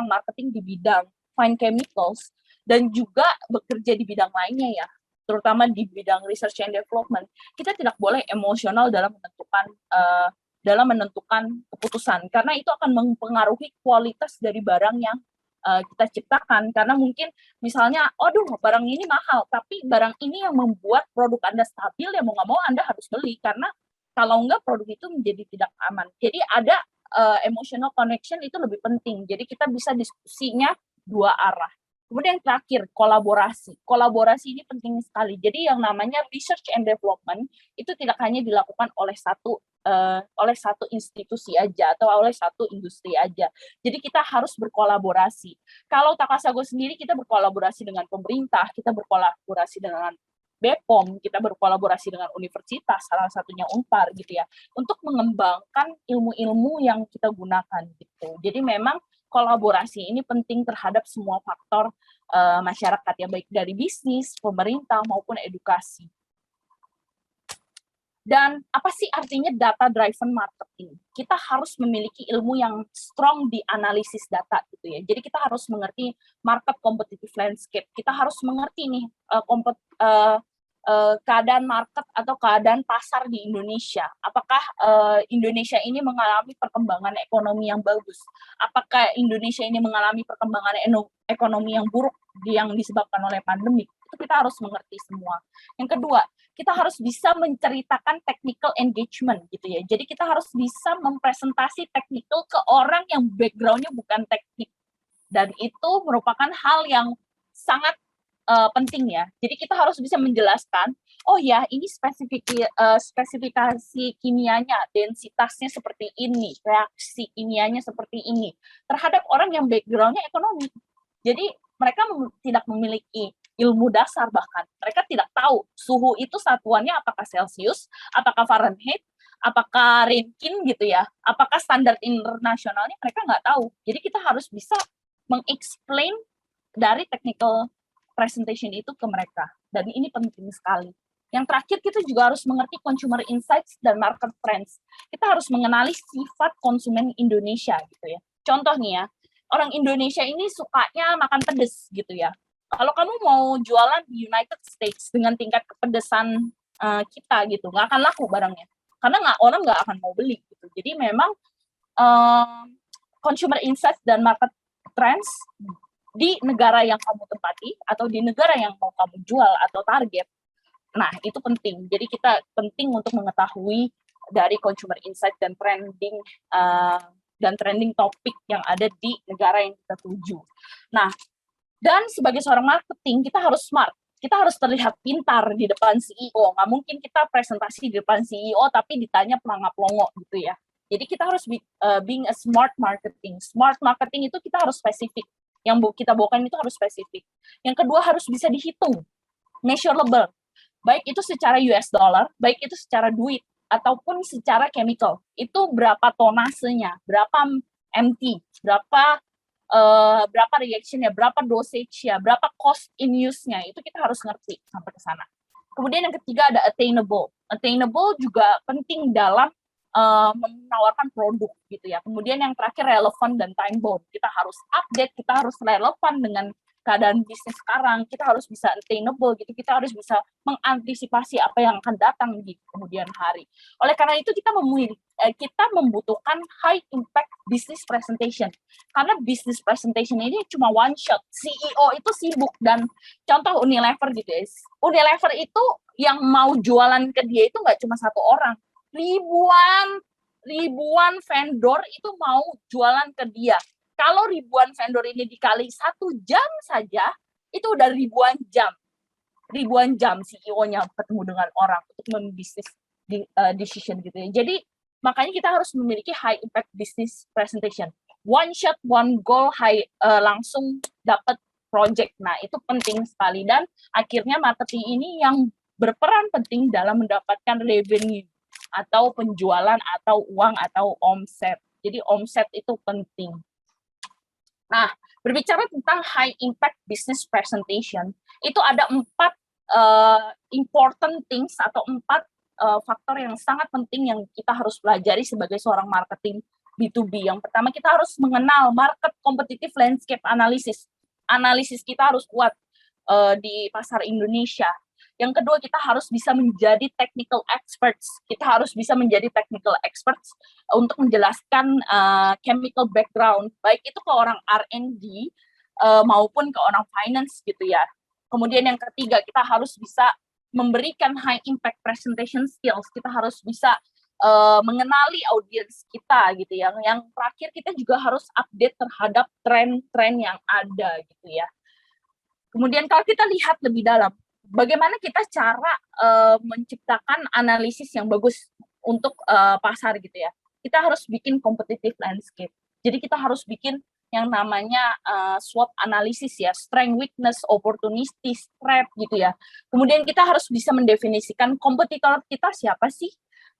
marketing di bidang fine chemicals dan juga bekerja di bidang lainnya ya, terutama di bidang research and development, kita tidak boleh emosional dalam menentukan keputusan karena itu akan mempengaruhi kualitas dari barang yang kita ciptakan. Karena mungkin misalnya, barang ini mahal, tapi barang ini yang membuat produk Anda stabil, ya mau nggak mau Anda harus beli karena kalau enggak produk itu menjadi tidak aman. Jadi ada emotional connection itu lebih penting. Jadi kita bisa diskusinya dua arah. Kemudian yang terakhir, kolaborasi. Kolaborasi ini penting sekali. Jadi yang namanya research and development itu tidak hanya dilakukan oleh satu institusi aja atau oleh satu industri aja. Jadi kita harus berkolaborasi. Kalau Takasago sendiri kita berkolaborasi dengan pemerintah, kita berkolaborasi dengan BPOM, kita berkolaborasi dengan universitas, salah satunya Unpar gitu ya, untuk mengembangkan ilmu-ilmu yang kita gunakan gitu. Jadi memang kolaborasi ini penting terhadap semua faktor masyarakat ya, baik dari bisnis, pemerintah maupun edukasi. Dan apa sih artinya data driven marketing? Kita harus memiliki ilmu yang strong di analisis data gitu ya. Jadi kita harus mengerti market competitive landscape. Kita harus mengerti nih keadaan market atau keadaan pasar di Indonesia. Apakah Indonesia ini mengalami perkembangan ekonomi yang bagus? Apakah Indonesia ini mengalami perkembangan ekonomi yang buruk yang disebabkan oleh pandemi? Itu kita harus mengerti semua. Yang kedua, kita harus bisa menceritakan technical engagement gitu ya. Jadi kita harus bisa mempresentasi technical ke orang yang background-nya bukan teknik. Dan itu merupakan hal yang sangat penting ya. Jadi kita harus bisa menjelaskan, oh ya ini spesifikasi kimianya, densitasnya seperti ini, reaksi kimianya seperti ini, terhadap orang yang background-nya ekonomi. Jadi mereka tidak memiliki ilmu dasar, bahkan mereka tidak tahu suhu itu satuannya apakah Celsius, apakah Fahrenheit, apakah Rentgen gitu ya, apakah standar internasionalnya, mereka nggak tahu. Jadi kita harus bisa mengexplain dari technical presentation itu ke mereka, dan ini penting sekali. Yang terakhir, kita juga harus mengerti consumer insights dan market trends. Kita harus mengenali sifat konsumen Indonesia gitu ya. Contoh nih ya, orang Indonesia ini sukanya makan pedes gitu ya. Kalau kamu mau jualan di United States dengan tingkat kepedesan kita gitu, nggak akan laku barangnya, karena orang nggak akan mau beli gitu. Jadi memang consumer insights dan market trends di negara yang kamu tempati atau di negara yang mau kamu jual atau target, nah itu penting. Jadi kita penting untuk mengetahui dari consumer insight dan trending topik yang ada di negara yang kita tuju. Nah, dan sebagai seorang marketing kita harus smart. Kita harus terlihat pintar di depan CEO. Nggak mungkin kita presentasi di depan CEO tapi ditanya pelangap-longo gitu ya. Jadi kita harus being a smart marketing. Smart marketing itu kita harus spesifik. Yang kita bawakan itu harus spesifik. Yang kedua harus bisa dihitung, measurable. Baik itu secara US dollar, baik itu secara duit, ataupun secara chemical. Itu berapa tonasenya, berapa MT, berapa reaction-nya, berapa dosage-nya, berapa cost in use-nya, itu kita harus ngerti sampai ke sana. Kemudian yang ketiga ada attainable. Attainable juga penting dalam menawarkan produk gitu ya. Kemudian yang terakhir relevan dan time bound. Kita harus update, kita harus relevan dengan keadaan bisnis sekarang, kita harus bisa attainable gitu, kita harus bisa mengantisipasi apa yang akan datang di kemudian hari. Oleh karena itu kita membutuhkan high impact business presentation. Karena business presentation ini cuma one shot. CEO itu sibuk, dan contoh Unilever gitu ya. Unilever itu yang mau jualan ke dia itu nggak cuma satu orang. Ribuan vendor itu mau jualan ke dia. Kalau ribuan vendor ini dikali 1 jam saja, itu udah ribuan jam CEO-nya ketemu dengan orang untuk membisnis decision gitu ya. Jadi makanya kita harus memiliki high impact business presentation. One shot, one goal, langsung dapat project. Nah itu penting sekali, dan akhirnya marketing ini yang berperan penting dalam mendapatkan revenue atau penjualan atau uang atau omset. Jadi omset itu penting. Nah, berbicara tentang high impact business presentation, itu ada 4 important things atau 4 faktor yang sangat penting yang kita harus pelajari sebagai seorang marketing B2B. Yang pertama, kita harus mengenal market competitive landscape analysis. Analisis kita harus kuat di pasar Indonesia. Yang kedua, kita harus bisa menjadi technical experts. Kita harus bisa menjadi technical experts untuk menjelaskan chemical background, baik itu ke orang R&D maupun ke orang finance gitu ya. Kemudian yang ketiga, kita harus bisa memberikan high impact presentation skills. Kita harus bisa mengenali audiens kita gitu ya. Yang terakhir, kita juga harus update terhadap tren-tren yang ada gitu ya. Kemudian kalau kita lihat lebih dalam, bagaimana kita cara menciptakan analisis yang bagus untuk pasar gitu ya. Kita harus bikin competitive landscape. Jadi kita harus bikin yang namanya SWOT analisis ya, strength, weakness, opportunity, threat gitu ya. Kemudian kita harus bisa mendefinisikan kompetitor kita siapa sih.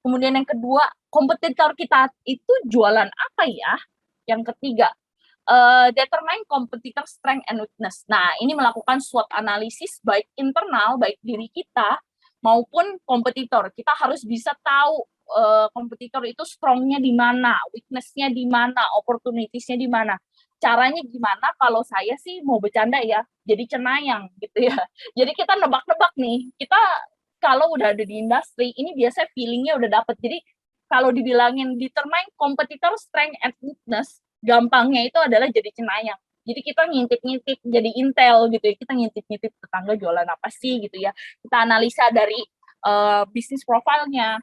Kemudian yang kedua, kompetitor kita itu jualan apa ya. Yang ketiga, determine competitor strength and weakness. Nah, ini melakukan SWOT analisis baik internal, baik diri kita maupun kompetitor. Kita harus bisa tahu kompetitor itu strong-nya di mana, weakness-nya di mana, opportunities-nya di mana. Caranya gimana? Kalau saya sih mau bercanda ya, jadi cenayang gitu ya. Jadi kita nebak-nebak nih. Kita kalau udah ada di industri, ini biasanya feeling-nya udah dapet. Jadi kalau dibilangin determine competitor strength and weakness, gampangnya itu adalah jadi cenayang. Jadi kita ngintip-ngintip jadi intel gitu ya. Kita ngintip-ngintip tetangga jualan apa sih gitu ya. Kita analisa dari bisnis profilnya.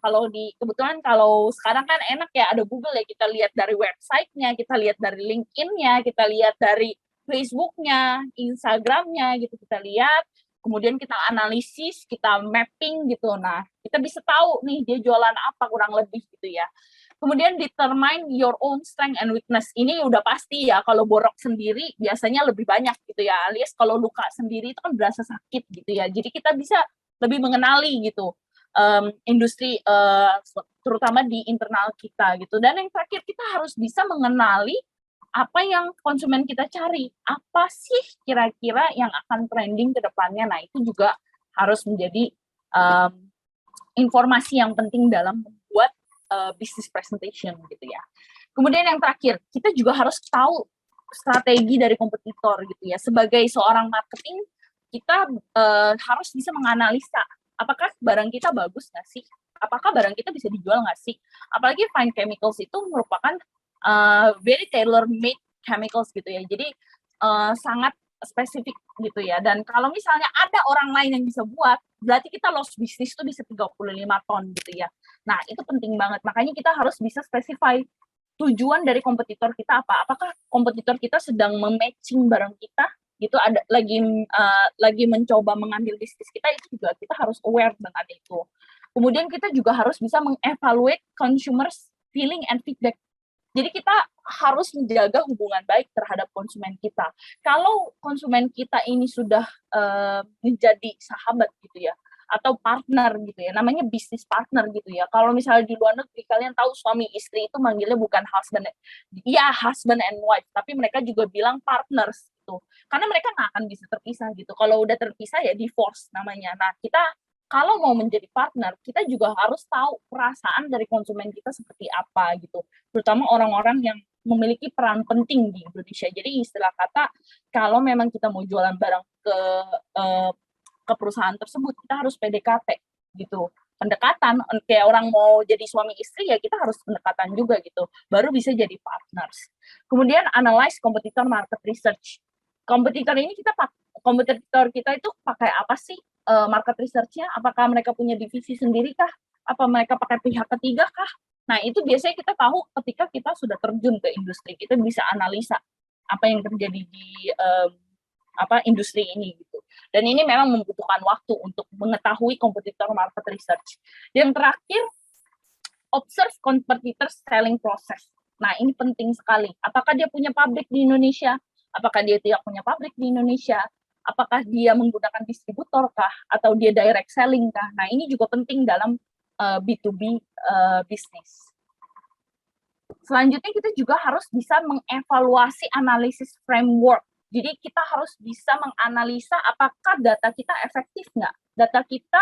Kebetulan kalau sekarang kan enak ya, ada Google ya, kita lihat dari website-nya, kita lihat dari LinkedIn-nya, kita lihat dari Facebook-nya, Instagram-nya gitu kita lihat, kemudian kita analisis, kita mapping gitu. Nah, kita bisa tahu nih dia jualan apa kurang lebih gitu ya. Kemudian determine your own strength and weakness. Ini udah pasti ya, kalau borok sendiri biasanya lebih banyak gitu ya. Alias kalau luka sendiri itu kan berasa sakit gitu ya. Jadi kita bisa lebih mengenali gitu industri terutama di internal kita gitu. Dan yang terakhir kita harus bisa mengenali apa yang konsumen kita cari. Apa sih kira-kira yang akan trending ke depannya. Nah, itu juga harus menjadi informasi yang penting dalam membuat business presentation gitu ya. Kemudian yang terakhir, kita juga harus tahu strategi dari kompetitor gitu ya. Sebagai seorang marketing, kita harus bisa menganalisa apakah barang kita bagus nggak sih? Apakah barang kita bisa dijual nggak sih? Apalagi fine chemicals itu merupakan very tailor-made chemicals gitu ya. Jadi sangat spesifik gitu ya. Dan kalau misalnya ada orang lain yang bisa buat, berarti kita loss bisnis tuh bisa 35 ton gitu ya. Nah, itu penting banget. Makanya kita harus bisa specify tujuan dari kompetitor kita apa. Apakah kompetitor kita sedang mematching barang kita gitu, ada lagi mencoba mengambil bisnis kita, itu juga kita harus aware dengan itu. Kemudian kita juga harus bisa mengevaluate consumers feeling and feedback. Jadi kita harus menjaga hubungan baik terhadap konsumen kita. Kalau konsumen kita ini sudah menjadi sahabat gitu ya, atau partner gitu ya, namanya bisnis partner gitu ya. Kalau misalnya di luar negeri, kalian tahu suami istri itu manggilnya bukan husband, ya husband and wife, tapi mereka juga bilang partners gitu. Karena mereka nggak akan bisa terpisah gitu. Kalau udah terpisah ya divorce namanya. Nah, kita kalau mau menjadi partner, kita juga harus tahu perasaan dari konsumen kita seperti apa gitu. Terutama orang-orang yang memiliki peran penting di Indonesia. Jadi istilah kata, kalau memang kita mau jualan barang ke perusahaan tersebut, kita harus PDKT gitu. Pendekatan, kayak orang mau jadi suami istri ya kita harus pendekatan juga gitu. Baru bisa jadi partners. Kemudian analyze competitor market research. Kompetitor kita itu pakai apa sih market research-nya? Apakah mereka punya divisi sendiri kah? Apa mereka pakai pihak ketiga kah? Nah, itu biasanya kita tahu ketika kita sudah terjun ke industri. Kita bisa analisa apa yang terjadi di industri ini gitu. Dan ini memang membutuhkan waktu untuk mengetahui kompetitor market research. Yang terakhir, observe competitor selling process. Nah, ini penting sekali. Apakah dia punya pabrik di Indonesia? Apakah dia tidak punya pabrik di Indonesia? Apakah dia menggunakan distributor kah? Atau dia direct selling kah? Nah, ini juga penting dalam B2B bisnis. Selanjutnya kita juga harus bisa mengevaluasi analisis framework. Jadi kita harus bisa menganalisa apakah data kita efektif nggak? Data kita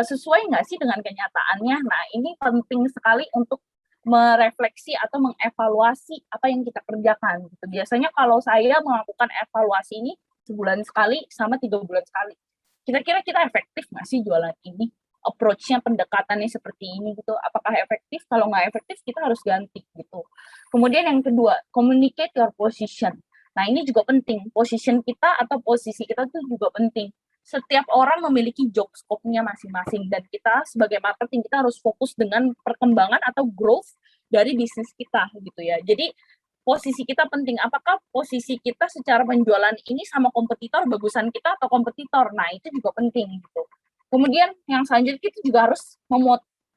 sesuai nggak sih dengan kenyataannya? Nah, ini penting sekali untuk merefleksi atau mengevaluasi apa yang kita kerjakan. Gitu. Biasanya kalau saya melakukan evaluasi ini sebulan sekali sama 3 bulan sekali. Kira-kira kita efektif nggak sih jualan ini? Approach-nya, pendekatannya seperti ini gitu. Apakah efektif? Kalau nggak efektif, kita harus ganti gitu. Kemudian yang kedua, communicate your position. Nah, ini juga penting. Position kita atau posisi kita itu juga penting. Setiap orang memiliki job scope-nya masing-masing, dan kita sebagai marketing kita harus fokus dengan perkembangan atau growth dari bisnis kita gitu ya. Jadi posisi kita penting. Apakah posisi kita secara penjualan ini sama kompetitor, bagusan kita atau kompetitor? Nah, itu juga penting gitu. Kemudian yang selanjutnya kita juga harus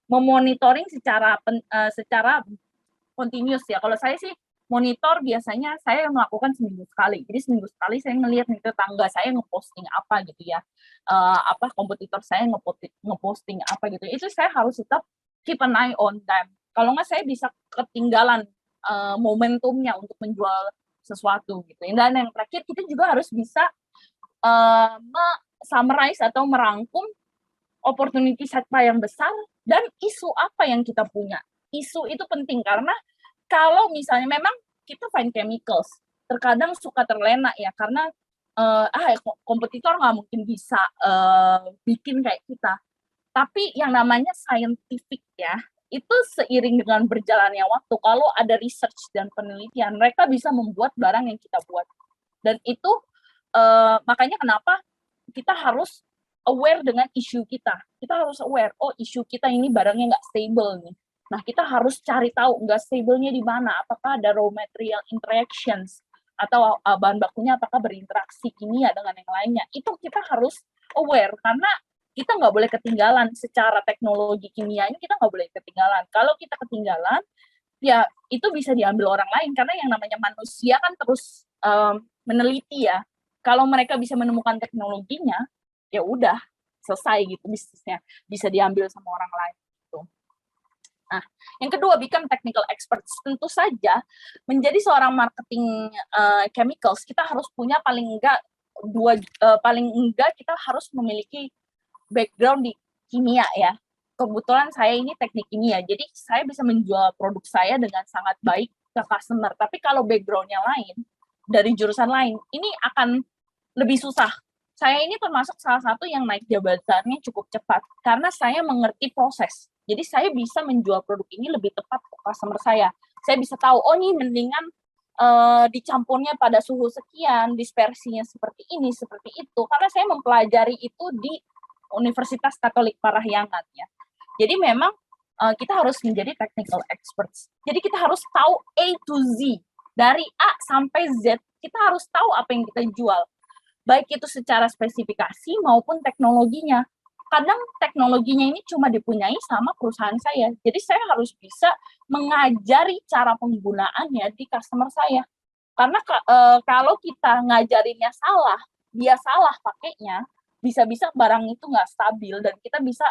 memonitoring secara continuous ya. Kalau saya sih monitor biasanya saya melakukan seminggu sekali. Jadi seminggu sekali saya ngelihat nih tetangga saya ngeposting apa gitu ya. Kompetitor saya ngeposting apa gitu. Itu saya harus tetap keep an eye on them. Kalau nggak saya bisa ketinggalan momentumnya untuk menjual sesuatu gitu. Dan yang terakhir kita juga harus bisa summarize atau merangkum opportunity apa yang besar dan isu apa yang kita punya. Isu itu penting karena kalau misalnya memang kita fine chemicals, terkadang suka terlena ya karena kompetitor nggak mungkin bisa bikin kayak kita. Tapi yang namanya scientific ya, itu seiring dengan berjalannya waktu, kalau ada research dan penelitian, mereka bisa membuat barang yang kita buat. Dan itu makanya kenapa kita harus aware dengan isu kita. Kita harus aware, oh isu kita ini barangnya nggak stable nih. Nah, kita harus cari tahu nggak stable-nya di mana. Apakah ada raw material interactions? atau bahan bakunya apakah berinteraksi kimia dengan yang lainnya. Itu kita harus aware, karena kita nggak boleh ketinggalan secara teknologi kimia ini, kita nggak boleh ketinggalan. Kalau kita ketinggalan, ya itu bisa diambil orang lain, karena yang namanya manusia kan terus meneliti ya. Kalau mereka bisa menemukan teknologinya, ya udah selesai gitu bisnisnya, bisa diambil sama orang lain. Gitu. Nah, yang kedua, become technical experts. Tentu saja menjadi seorang marketing chemicals, kita harus punya paling enggak kita harus memiliki background di kimia ya. Kebetulan saya ini teknik kimia, jadi saya bisa menjual produk saya dengan sangat baik ke customer. Tapi kalau backgroundnya lain, dari jurusan lain, ini akan lebih susah. Saya ini termasuk salah satu yang naik jabatannya cukup cepat, karena saya mengerti proses. Jadi saya bisa menjual produk ini lebih tepat ke customer saya. Saya bisa tahu, oh nih mendingan dicampurnya pada suhu sekian, dispersinya seperti ini, seperti itu. Karena saya mempelajari itu di Universitas Katolik Parahyangan ya. Jadi memang kita harus menjadi technical experts. Jadi kita harus tahu A to Z, dari A sampai Z, kita harus tahu apa yang kita jual. Baik itu secara spesifikasi maupun teknologinya. Kadang teknologinya ini cuma dipunyai sama perusahaan saya. Jadi saya harus bisa mengajari cara penggunaannya di customer saya. Karena kalau kita ngajarinnya salah, dia salah pakainya, bisa-bisa barang itu nggak stabil dan kita bisa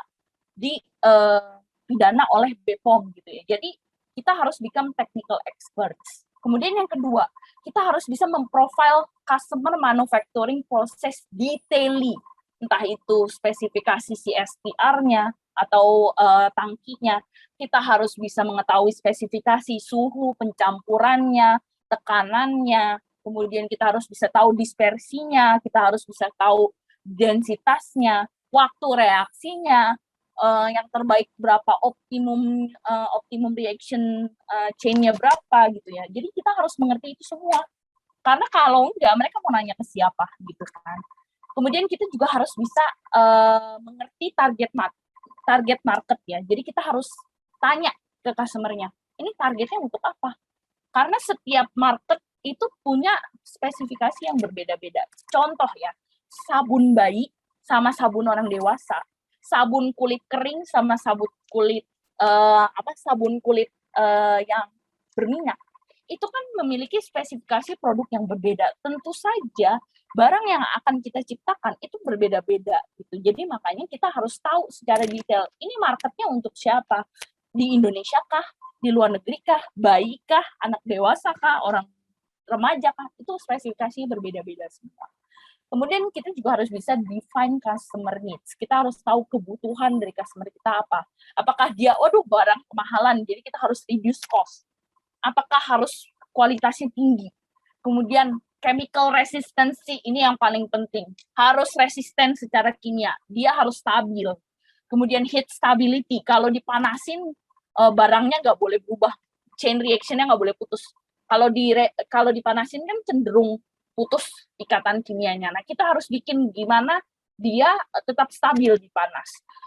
dipidana oleh BPOM gitu ya. Jadi kita harus become technical experts. Kemudian yang kedua, kita harus bisa memprofile customer manufacturing process detailly. Entah itu spesifikasi CSTR-nya atau tangkinya. Kita harus bisa mengetahui spesifikasi suhu, pencampurannya, tekanannya, kemudian kita harus bisa tahu dispersinya, kita harus bisa tahu densitasnya, waktu reaksinya, yang terbaik berapa, optimum reaction chain-nya berapa gitu ya. Jadi kita harus mengerti itu semua. Karena kalau enggak, mereka mau nanya ke siapa gitu kan. Kemudian kita juga harus bisa mengerti target market ya. Jadi kita harus tanya ke customer-nya, ini targetnya untuk apa? Karena setiap market itu punya spesifikasi yang berbeda-beda. Contoh ya, sabun bayi sama sabun orang dewasa, sabun kulit kering sama sabun kulit yang berminyak. Itu kan memiliki spesifikasi produk yang berbeda. Tentu saja barang yang akan kita ciptakan itu berbeda-beda gitu. Jadi makanya kita harus tahu secara detail, ini marketnya untuk siapa? Di Indonesia kah? Di luar negeri kah? Bayi kah? Anak dewasa kah? Orang remaja kah? Itu spesifikasinya berbeda-beda semua. Kemudian kita juga harus bisa define customer needs. Kita harus tahu kebutuhan dari customer kita apa. Apakah dia, waduh barang kemahalan, jadi kita harus reduce cost. Apakah harus kualitasnya tinggi? Kemudian chemical resistance, ini yang paling penting. Harus resisten secara kimia, dia harus stabil. Kemudian heat stability, kalau dipanasin barangnya nggak boleh berubah, chain reaction-nya nggak boleh putus. Kalau dipanasin kan cenderung putus ikatan kimianya. Nah, kita harus bikin gimana dia tetap stabil di panas.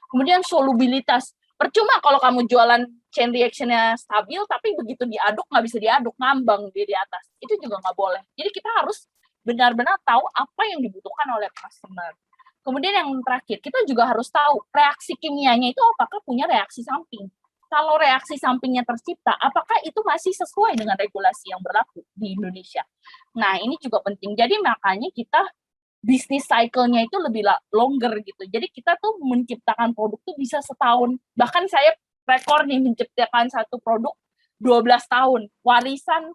Kemudian solubilitas. Percuma kalau kamu jualan chain reaction-nya stabil, tapi begitu diaduk nggak bisa diaduk, ngambang dia di atas. Itu juga nggak boleh. Jadi kita harus benar-benar tahu apa yang dibutuhkan oleh customer. Kemudian yang terakhir, kita juga harus tahu reaksi kimianya itu apakah punya reaksi samping. Kalau reaksi sampingnya tercipta, apakah itu masih sesuai dengan regulasi yang berlaku di Indonesia? Nah, ini juga penting. Jadi makanya kita bisnis cycle-nya itu lebih longer gitu. Jadi kita tuh menciptakan produk tuh bisa setahun. Bahkan saya rekor nih menciptakan satu produk 12 tahun. Warisan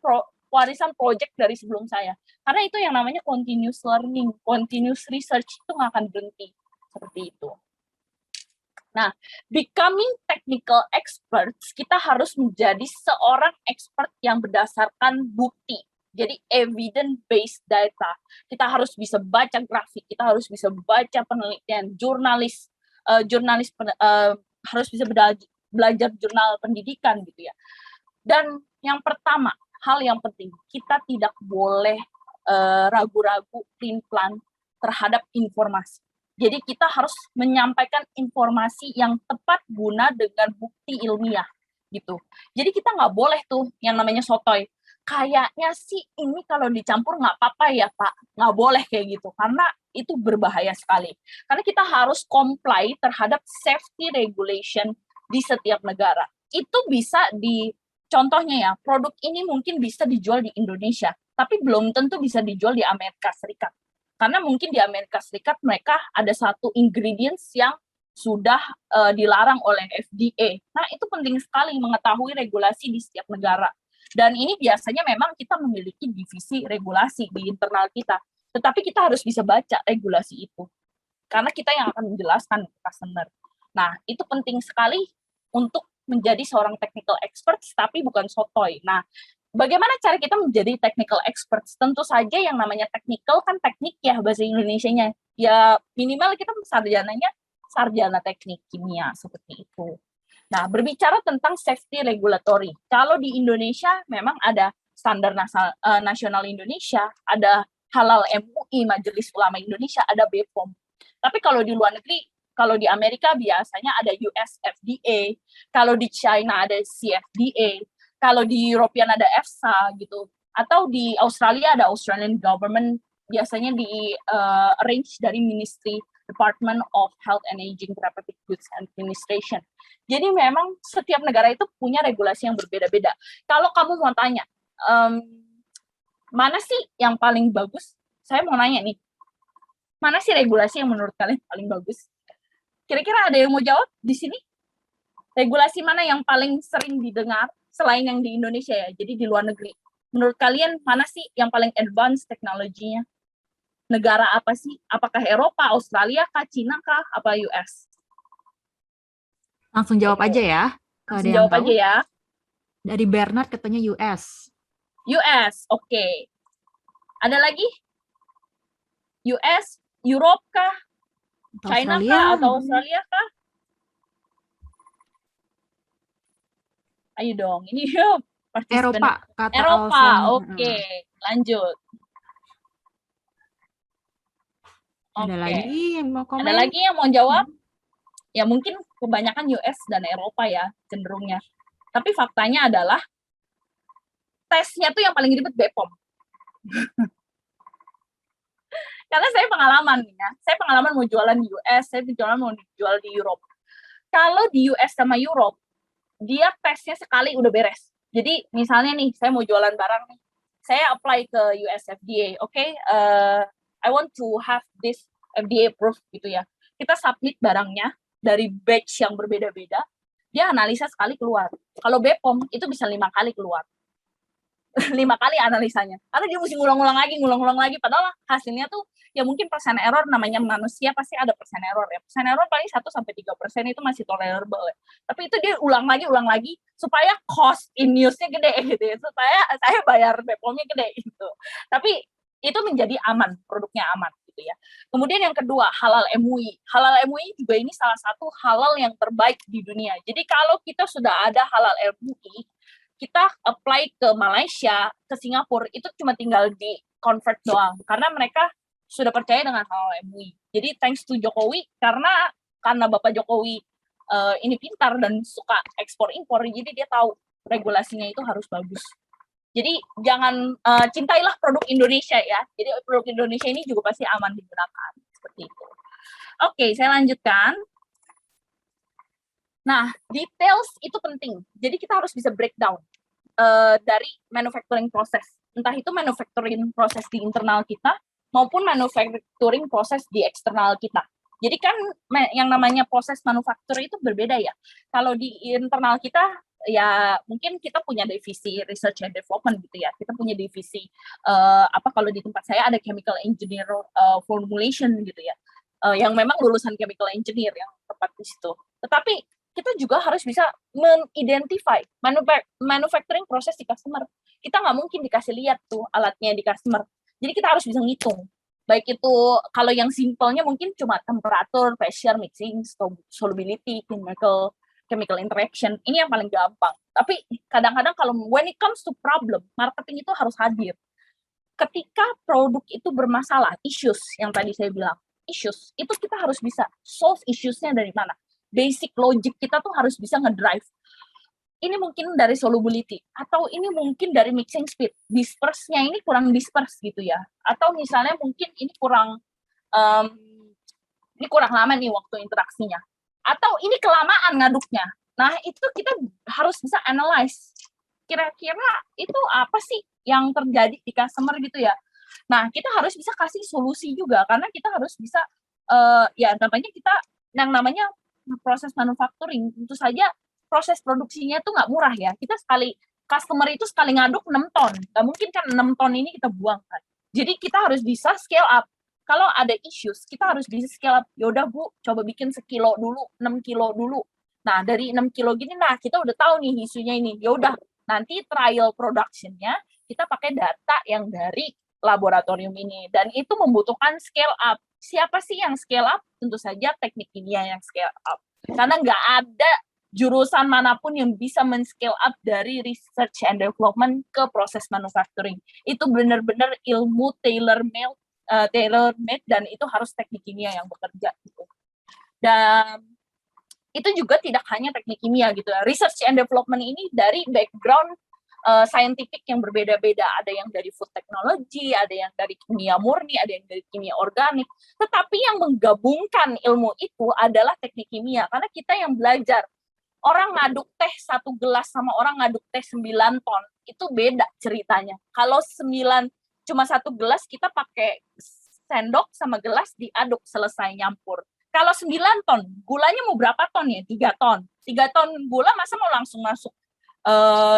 project dari sebelum saya. Karena itu yang namanya continuous learning, continuous research itu nggak akan berhenti. Seperti itu. Nah, becoming technical experts, kita harus menjadi seorang expert yang berdasarkan bukti. Jadi evidence-based data. Kita harus bisa baca grafik, kita harus bisa baca penelitian, jurnalis harus bisa belajar jurnal pendidikan gitu ya. Dan yang pertama, hal yang penting, kita tidak boleh ragu-ragu, plan terhadap informasi. Jadi kita harus menyampaikan informasi yang tepat guna dengan bukti ilmiah gitu. Jadi kita nggak boleh tuh yang namanya sotoy. kayaknya sih ini kalau dicampur nggak apa-apa ya Pak, nggak boleh kayak gitu, karena itu berbahaya sekali. Karena kita harus comply terhadap safety regulation di setiap negara. Itu bisa contohnya ya, produk ini mungkin bisa dijual di Indonesia, tapi belum tentu bisa dijual di Amerika Serikat. Karena mungkin di Amerika Serikat mereka ada satu ingredients yang sudah dilarang oleh FDA. Nah, itu penting sekali mengetahui regulasi di setiap negara. Dan ini biasanya memang kita memiliki divisi regulasi di internal kita. Tetapi kita harus bisa baca regulasi itu. Karena kita yang akan menjelaskan ke customer. Nah, itu penting sekali untuk menjadi seorang technical expert, tapi bukan sotoy. Nah, bagaimana cara kita menjadi technical expert? Tentu saja yang namanya technical kan teknik ya bahasa Indonesianya. Ya minimal kita sarjananya sarjana teknik kimia seperti itu. Nah, berbicara tentang safety regulatory, kalau di Indonesia memang ada standar nasional Indonesia, ada halal MUI, Majelis Ulama Indonesia, ada BPOM. Tapi kalau di luar negeri, kalau di Amerika biasanya ada US FDA, kalau di China ada CFDA, kalau di European ada EFSA gitu, atau di Australia ada Australian Government, biasanya di arrange dari Ministry Department of Health and Aging Therapeutic Goods Administration. Jadi memang setiap negara itu punya regulasi yang berbeda-beda. Kalau kamu mau tanya, mana sih yang paling bagus? Saya mau nanya nih, mana sih regulasi yang menurut kalian paling bagus? Kira-kira ada yang mau jawab di sini? Regulasi mana yang paling sering didengar selain yang di Indonesia ya? Jadi di luar negeri. Menurut kalian mana sih yang paling advance teknologinya? Negara apa sih? Apakah Eropa, Australia kah, Cina kah, apa US? Langsung jawab aja ya. Langsung jawab aja ya. Dari Bernard katanya US. US, oke. Ada lagi? US, Europe kah? China kah? Atau Australia kah? Ayo dong, ini Eropa, kata Eropa, oke. Lanjut. Ada lagi yang mau komen? Ada lagi yang mau jawab? Ya mungkin kebanyakan US dan Eropa ya cenderungnya. Tapi faktanya adalah tesnya tuh yang paling ribet BPOM. Karena saya pengalaman ya, saya pengalaman mau jualan di US, saya mau jual di Europe. Kalau di US sama Europe, dia tesnya sekali udah beres. Jadi misalnya nih, saya mau jualan barang nih, saya apply ke US FDA, oke, I want to have this FDA approved gitu ya. Kita submit barangnya dari batch yang berbeda-beda, dia analisa sekali keluar. Kalau BPOM itu bisa 5 kali keluar. 5 kali analisanya. Karena dia mesti ngulang-ngulang lagi. Padahal hasilnya tuh ya mungkin persen error, namanya manusia pasti ada persen error ya. Persen error paling 1-3% itu masih tolerable ya. Tapi itu dia ulang lagi supaya cost in use-nya gede gitu ya. Supaya saya bayar BPOM-nya gede gitu. Tapi itu menjadi aman, produknya aman gitu ya. Kemudian yang kedua, halal MUI. Halal MUI juga ini salah satu halal yang terbaik di dunia. Jadi kalau kita sudah ada halal MUI, kita apply ke Malaysia, ke Singapura, itu cuma tinggal di convert doang. Karena mereka sudah percaya dengan halal MUI. Jadi thanks to Jokowi, karena Bapak Jokowi ini pintar dan suka ekspor-impor, jadi dia tahu regulasinya itu harus bagus. Jadi jangan cintailah produk Indonesia ya. Jadi produk Indonesia ini juga pasti aman digunakan. Seperti itu. Oke, saya lanjutkan. Nah, details itu penting. Jadi kita harus bisa breakdown dari manufacturing proses. Entah itu manufacturing proses di internal kita maupun manufacturing proses di eksternal kita. Jadi kan yang namanya proses manufaktur itu berbeda ya. Kalau di internal kita ya mungkin kita punya divisi research and development gitu ya. Kita punya divisi kalau di tempat saya ada chemical engineer formulation gitu ya. Yang memang lulusan chemical engineer yang tepat di situ. Tetapi kita juga harus bisa mengidentify manufacturing proses di customer. Kita nggak mungkin dikasih lihat tuh alatnya di customer. Jadi kita harus bisa ngitung. Baik itu kalau yang simpelnya mungkin cuma temperatur, pressure, mixing, solubility, chemical interaction. Ini yang paling gampang. Tapi kadang-kadang kalau when it comes to problem, marketing itu harus hadir. Ketika produk itu bermasalah, issues yang tadi saya bilang, issues, itu kita harus bisa solve issues-nya dari mana. Basic logic kita tuh harus bisa ngedrive. ini mungkin dari solubility, atau ini mungkin dari mixing speed, disperse-nya ini kurang disperse gitu ya, atau misalnya mungkin ini kurang lama nih waktu interaksinya, atau ini kelamaan ngaduknya. Nah, itu kita harus bisa analyze. Kira-kira itu apa sih yang terjadi di customer gitu ya. Nah, kita harus bisa kasih solusi juga, karena kita harus bisa, ya namanya kita, yang namanya proses manufacturing, tentu saja proses produksinya tuh nggak murah ya. Kita customer itu sekali ngaduk 6 ton. Nggak mungkin kan 6 ton ini kita buang kan. Jadi kita harus bisa scale up. Kalau ada issues, kita harus bisa scale up. Yaudah Bu, coba bikin sekilo dulu, 6 kilo dulu. Nah, dari 6 kilo gini, nah kita udah tahu nih isunya ini. Yaudah, nanti trial production-nya kita pakai data yang dari laboratorium ini. Dan itu membutuhkan scale up. Siapa sih yang scale up? Tentu saja teknik kimia yang scale up. Karena nggak ada jurusan manapun yang bisa men-scale up dari research and development ke proses manufacturing. Itu benar-benar ilmu tailor-made, dan itu harus teknik kimia yang bekerja gitu. Dan itu juga tidak hanya teknik kimia gitu. Research and development ini dari background scientific yang berbeda-beda. Ada yang dari food technology, ada yang dari kimia murni, ada yang dari kimia organik. Tetapi yang menggabungkan ilmu itu adalah teknik kimia. Karena kita yang belajar. Orang ngaduk teh 1 gelas sama orang ngaduk teh 9 ton, itu beda ceritanya. Kalau cuma 1 gelas, kita pakai sendok sama gelas diaduk, selesai nyampur. Kalau 9 ton, gulanya mau berapa ton ya? 3 ton. 3 ton gula masa mau langsung masuk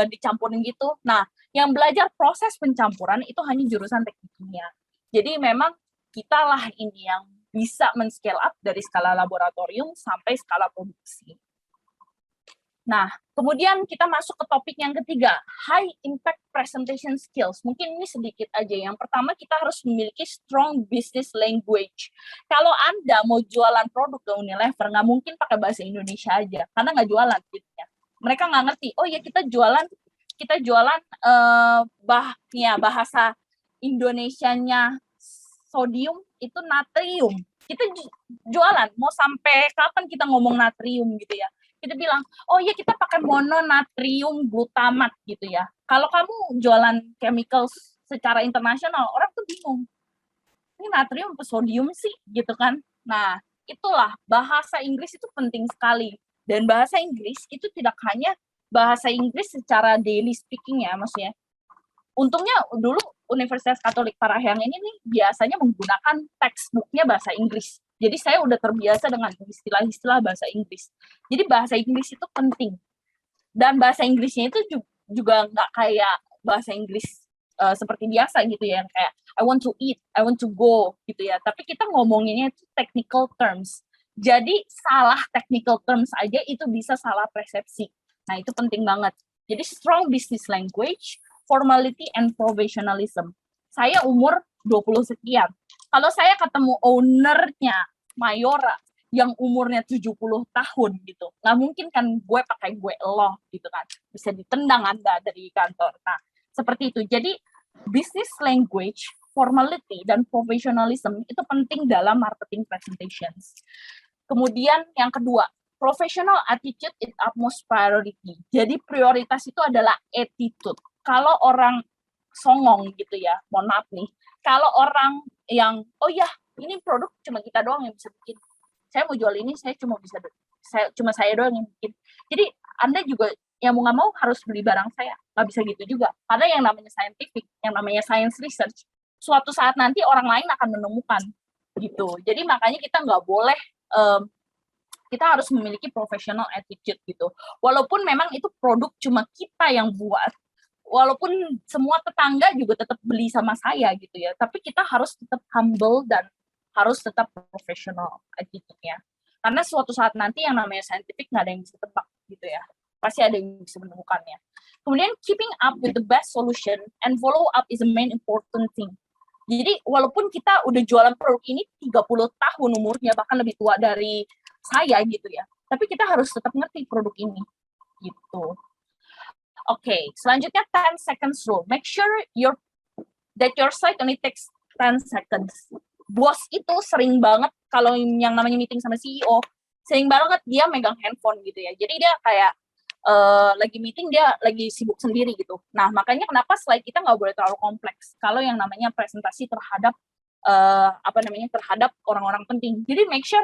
dicampurin gitu. Nah, yang belajar proses pencampuran itu hanya jurusan teknik kimia. Jadi memang kita lah ini yang bisa men-scale up dari skala laboratorium sampai skala produksi. Nah, kemudian kita masuk ke topik yang ketiga, high impact presentation skills. Mungkin ini sedikit aja. Yang pertama, kita harus memiliki strong business language. Kalau Anda mau jualan produk ke Unilever, nggak mungkin pakai bahasa Indonesia aja, karena nggak jualan gitu ya. Mereka nggak ngerti, oh ya kita jualan bahasa Indonesianya sodium itu natrium. Kita jualan, mau sampai kapan kita ngomong natrium gitu ya. Kita bilang, oh iya kita pakai mononatrium glutamat gitu ya. Kalau kamu jualan chemical secara internasional, orang tuh bingung. Ini natrium atau sodium sih gitu kan. Nah, itulah bahasa Inggris itu penting sekali. Dan bahasa Inggris itu tidak hanya bahasa Inggris secara daily speaking ya, maksudnya. Untungnya dulu Universitas Katolik Parahyangan ini nih biasanya menggunakan textbook-nya bahasa Inggris. Jadi saya udah terbiasa dengan istilah-istilah bahasa Inggris. Jadi bahasa Inggris itu penting. Dan bahasa Inggrisnya itu juga nggak kayak bahasa Inggris seperti biasa gitu ya, yang kayak I want to eat, I want to go gitu ya. Tapi kita ngomonginnya itu technical terms. Jadi salah technical terms aja itu bisa salah persepsi. Nah, itu penting banget. Jadi strong business language, formality and professionalism. Saya umur 20 sekian. Kalau saya ketemu ownernya Mayora yang umurnya 70 tahun gitu, nggak mungkin kan gue pakai gue lo gitu kan, bisa ditendang Anda dari kantor. Nah, seperti itu. Jadi business language, formality, dan professionalism itu penting dalam marketing presentations. Kemudian yang kedua, professional attitude is utmost priority. Jadi prioritas itu adalah attitude. Kalau orang songong gitu ya, mohon maaf nih, kalau orang yang, oh ya, ini produk cuma kita doang yang bisa bikin. Saya mau jual ini, cuma saya doang yang bikin. Jadi Anda juga yang mau nggak mau harus beli barang saya. Nggak bisa gitu juga. Karena yang namanya scientific, yang namanya science research, suatu saat nanti orang lain akan menemukan gitu. Jadi makanya kita nggak boleh, kita harus memiliki professional attitude gitu. Walaupun memang itu produk cuma kita yang buat, walaupun semua tetangga juga tetap beli sama saya gitu ya, tapi kita harus tetap humble dan harus tetap profesional attitude-nya. Karena suatu saat nanti yang namanya scientific nggak ada yang bisa tebak gitu ya. Pasti ada yang bisa menemukannya. Kemudian keeping up with the best solution and follow up is the main important thing. Jadi walaupun kita udah jualan produk ini 30 tahun umurnya, bahkan lebih tua dari saya gitu ya, tapi kita harus tetap ngerti produk ini gitu. Oke, selanjutnya 10 seconds rule. Make sure that your slide only takes 10 seconds. Bos itu sering banget kalau yang namanya meeting sama CEO, sering banget dia megang handphone gitu ya. Jadi dia kayak lagi meeting dia lagi sibuk sendiri gitu. Nah, makanya kenapa slide kita nggak boleh terlalu kompleks kalau yang namanya presentasi terhadap terhadap orang-orang penting. Jadi make sure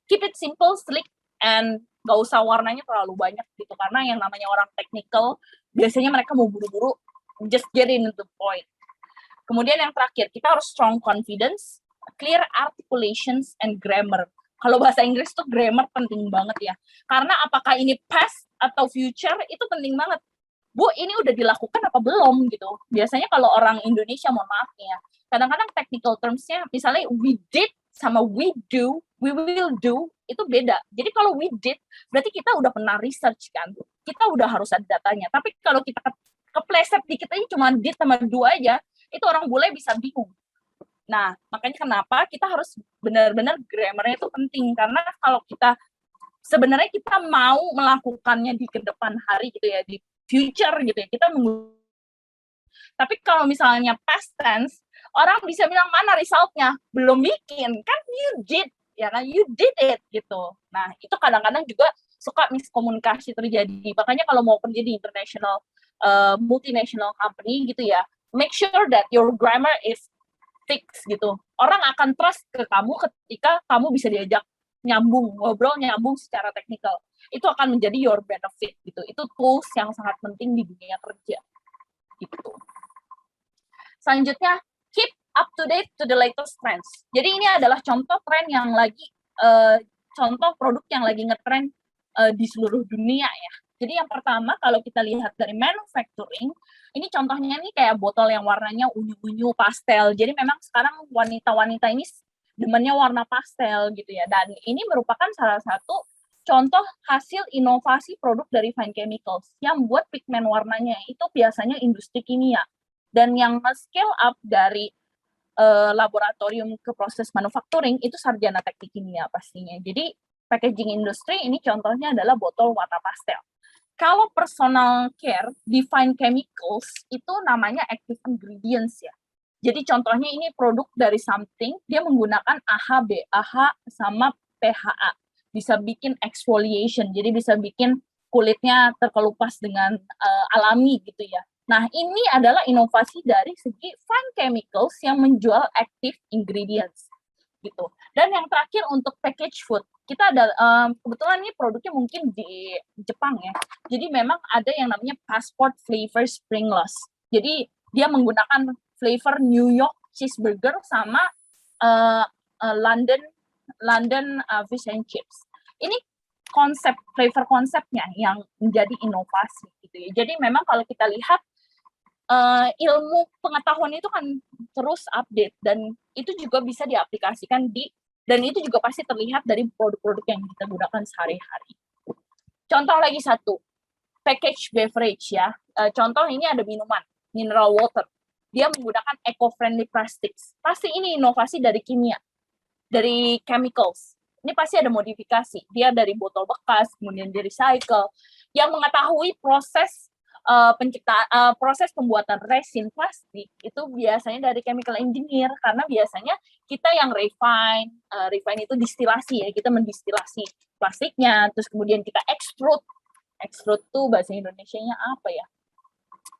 keep it simple, slick, and nggak usah warnanya terlalu banyak gitu, karena yang namanya orang technical biasanya mereka mau buru-buru, just get in to the point. Kemudian yang terakhir, kita harus strong confidence, clear articulations, and grammar. Kalau bahasa Inggris tuh grammar penting banget ya, karena apakah ini past atau future itu penting banget. Bu, ini udah dilakukan apa belum gitu. Biasanya kalau orang Indonesia, mohon maaf ya, kadang-kadang technical terms-nya, misalnya we did sama we do, we will do, itu beda. Jadi kalau we did, berarti kita udah pernah research kan, kita udah harus ada datanya. Tapi kalau kita kepleset dikit aja cuma did sama do aja, itu orang bule bisa bingung. Nah, makanya kenapa kita harus benar-benar grammar-nya itu penting, karena kalau kita sebenarnya kita mau melakukannya di ke depan hari gitu ya, di future gitu ya, kita tapi kalau misalnya past tense, orang bisa bilang mana resultnya, belum bikin, kan you did, ya kan, you did it gitu. Nah, itu kadang-kadang juga suka miskomunikasi terjadi. Makanya kalau mau kerja di international, multinational company gitu ya, make sure that your grammar is fix gitu. Orang akan trust ke kamu ketika kamu bisa diajak ngobrol nyambung secara teknikal. Itu akan menjadi your benefit gitu. Itu tools yang sangat penting di dunia kerja gitu. Selanjutnya, keep up to date to the latest trends. Jadi ini adalah contoh tren yang lagi contoh produk yang lagi ngetren di seluruh dunia ya. Jadi yang pertama kalau kita lihat dari manufacturing, ini contohnya nih kayak botol yang warnanya unyu-unyu pastel. Jadi memang sekarang wanita-wanita ini demennya warna pastel gitu ya. Dan ini merupakan salah satu contoh hasil inovasi produk dari Fine Chemicals yang buat pigmen warnanya itu biasanya industri kimia. Dan yang scale up dari laboratorium ke proses manufacturing itu sarjana teknik kimia pastinya. Jadi packaging industry ini contohnya adalah botol warna pastel. Kalau personal care, di Fine Chemicals itu namanya active ingredients ya. Jadi contohnya ini produk dari something, dia menggunakan AHA, BAH, sama PHA. Bisa bikin exfoliation, jadi bisa bikin kulitnya terkelupas dengan alami gitu ya. Nah, ini adalah inovasi dari segi Fine Chemicals yang menjual active ingredients gitu. Dan yang terakhir untuk package food, kita ada kebetulan ini produknya mungkin di Jepang ya. Jadi memang ada yang namanya passport flavor springless. Jadi dia menggunakan flavor New York cheeseburger sama London fish and chips. Ini flavor konsepnya yang menjadi inovasi gitu ya. Jadi memang kalau kita lihat ilmu pengetahuan itu kan terus update dan itu juga bisa diaplikasikan dan itu juga pasti terlihat dari produk-produk yang kita gunakan sehari-hari. Contoh lagi satu, package beverage ya. Contoh ini ada minuman, mineral water. Dia menggunakan eco-friendly plastics. Pasti ini inovasi dari kimia, dari chemicals. Ini pasti ada modifikasi. Dia dari botol bekas, kemudian di recycle. Yang mengetahui proses proses pembuatan resin plastik itu biasanya dari chemical engineer, karena biasanya kita yang refine itu distilasi ya, kita mendistilasi plastiknya, terus kemudian kita extrude tuh bahasa Indonesianya apa ya,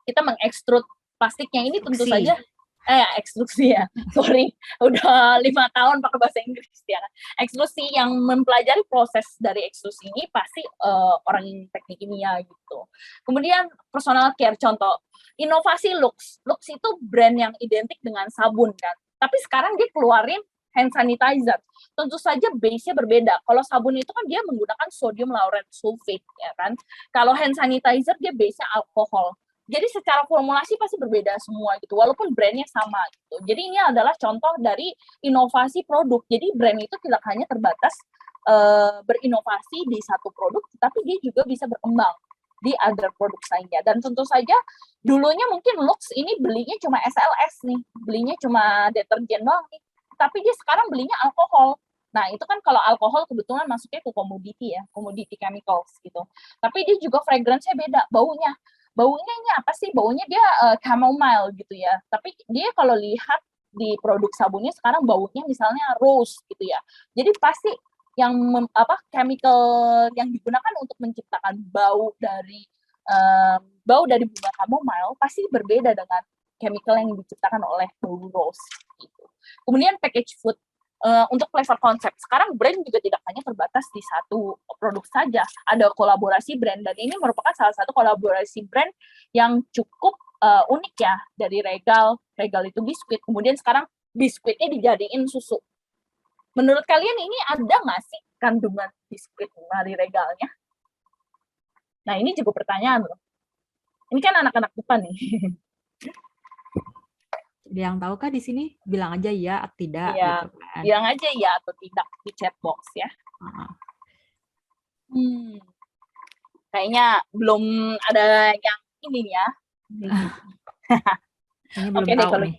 kita mengekstrud plastiknya ini tentu saja ekstruksi ya, sorry, udah 5 tahun pakai bahasa Inggris ya. Ekstrusi yang mempelajari proses dari ekstrusi ini pasti orang teknik kimia gitu. Kemudian personal care, contoh inovasi Lux. Lux itu brand yang identik dengan sabun kan, tapi sekarang dia keluarin hand sanitizer. Tentu saja base-nya berbeda. Kalau sabun itu kan dia menggunakan sodium lauryl sulfate ya kan. Kalau hand sanitizer dia base-nya alkohol. Jadi secara formulasi pasti berbeda semua gitu, walaupun brandnya sama gitu. Jadi ini adalah contoh dari inovasi produk. Jadi brand itu tidak hanya terbatas berinovasi di satu produk, tapi dia juga bisa berkembang di other produk lainnya. Dan tentu saja dulunya mungkin Lux ini belinya cuma SLS nih, belinya cuma deterjen doang nih, tapi dia sekarang belinya alkohol. Nah itu kan kalau alkohol kebetulan masuknya ke komoditi ya, komoditi chemicals gitu. Tapi dia juga fragrance-nya beda, baunya ini apa sih? Baunya dia chamomile gitu ya. Tapi dia kalau lihat di produk sabunnya sekarang baunya misalnya rose gitu ya. Jadi pasti chemical yang digunakan untuk menciptakan bau dari bunga chamomile pasti berbeda dengan chemical yang diciptakan oleh bau rose gitu. Kemudian package food untuk flavor konsep. Sekarang brand juga tidak hanya terbatas di satu produk saja. Ada kolaborasi brand dan ini merupakan salah satu kolaborasi brand yang cukup unik ya dari Regal. Regal itu biskuit. Kemudian sekarang biskuitnya dijadiin susu. Menurut kalian ini ada nggak sih kandungan biskuit dari Regalnya? Nah ini juga pertanyaan loh. Ini kan anak-anak IPA nih. Ada yang tahu kah di sini? Bilang aja ya atau tidak Iya, gitu kan. bilang aja ya atau tidak di chat box ya. Kayaknya belum ada yang ini ya. Kayaknya belum Oke deh tahu kalau nih.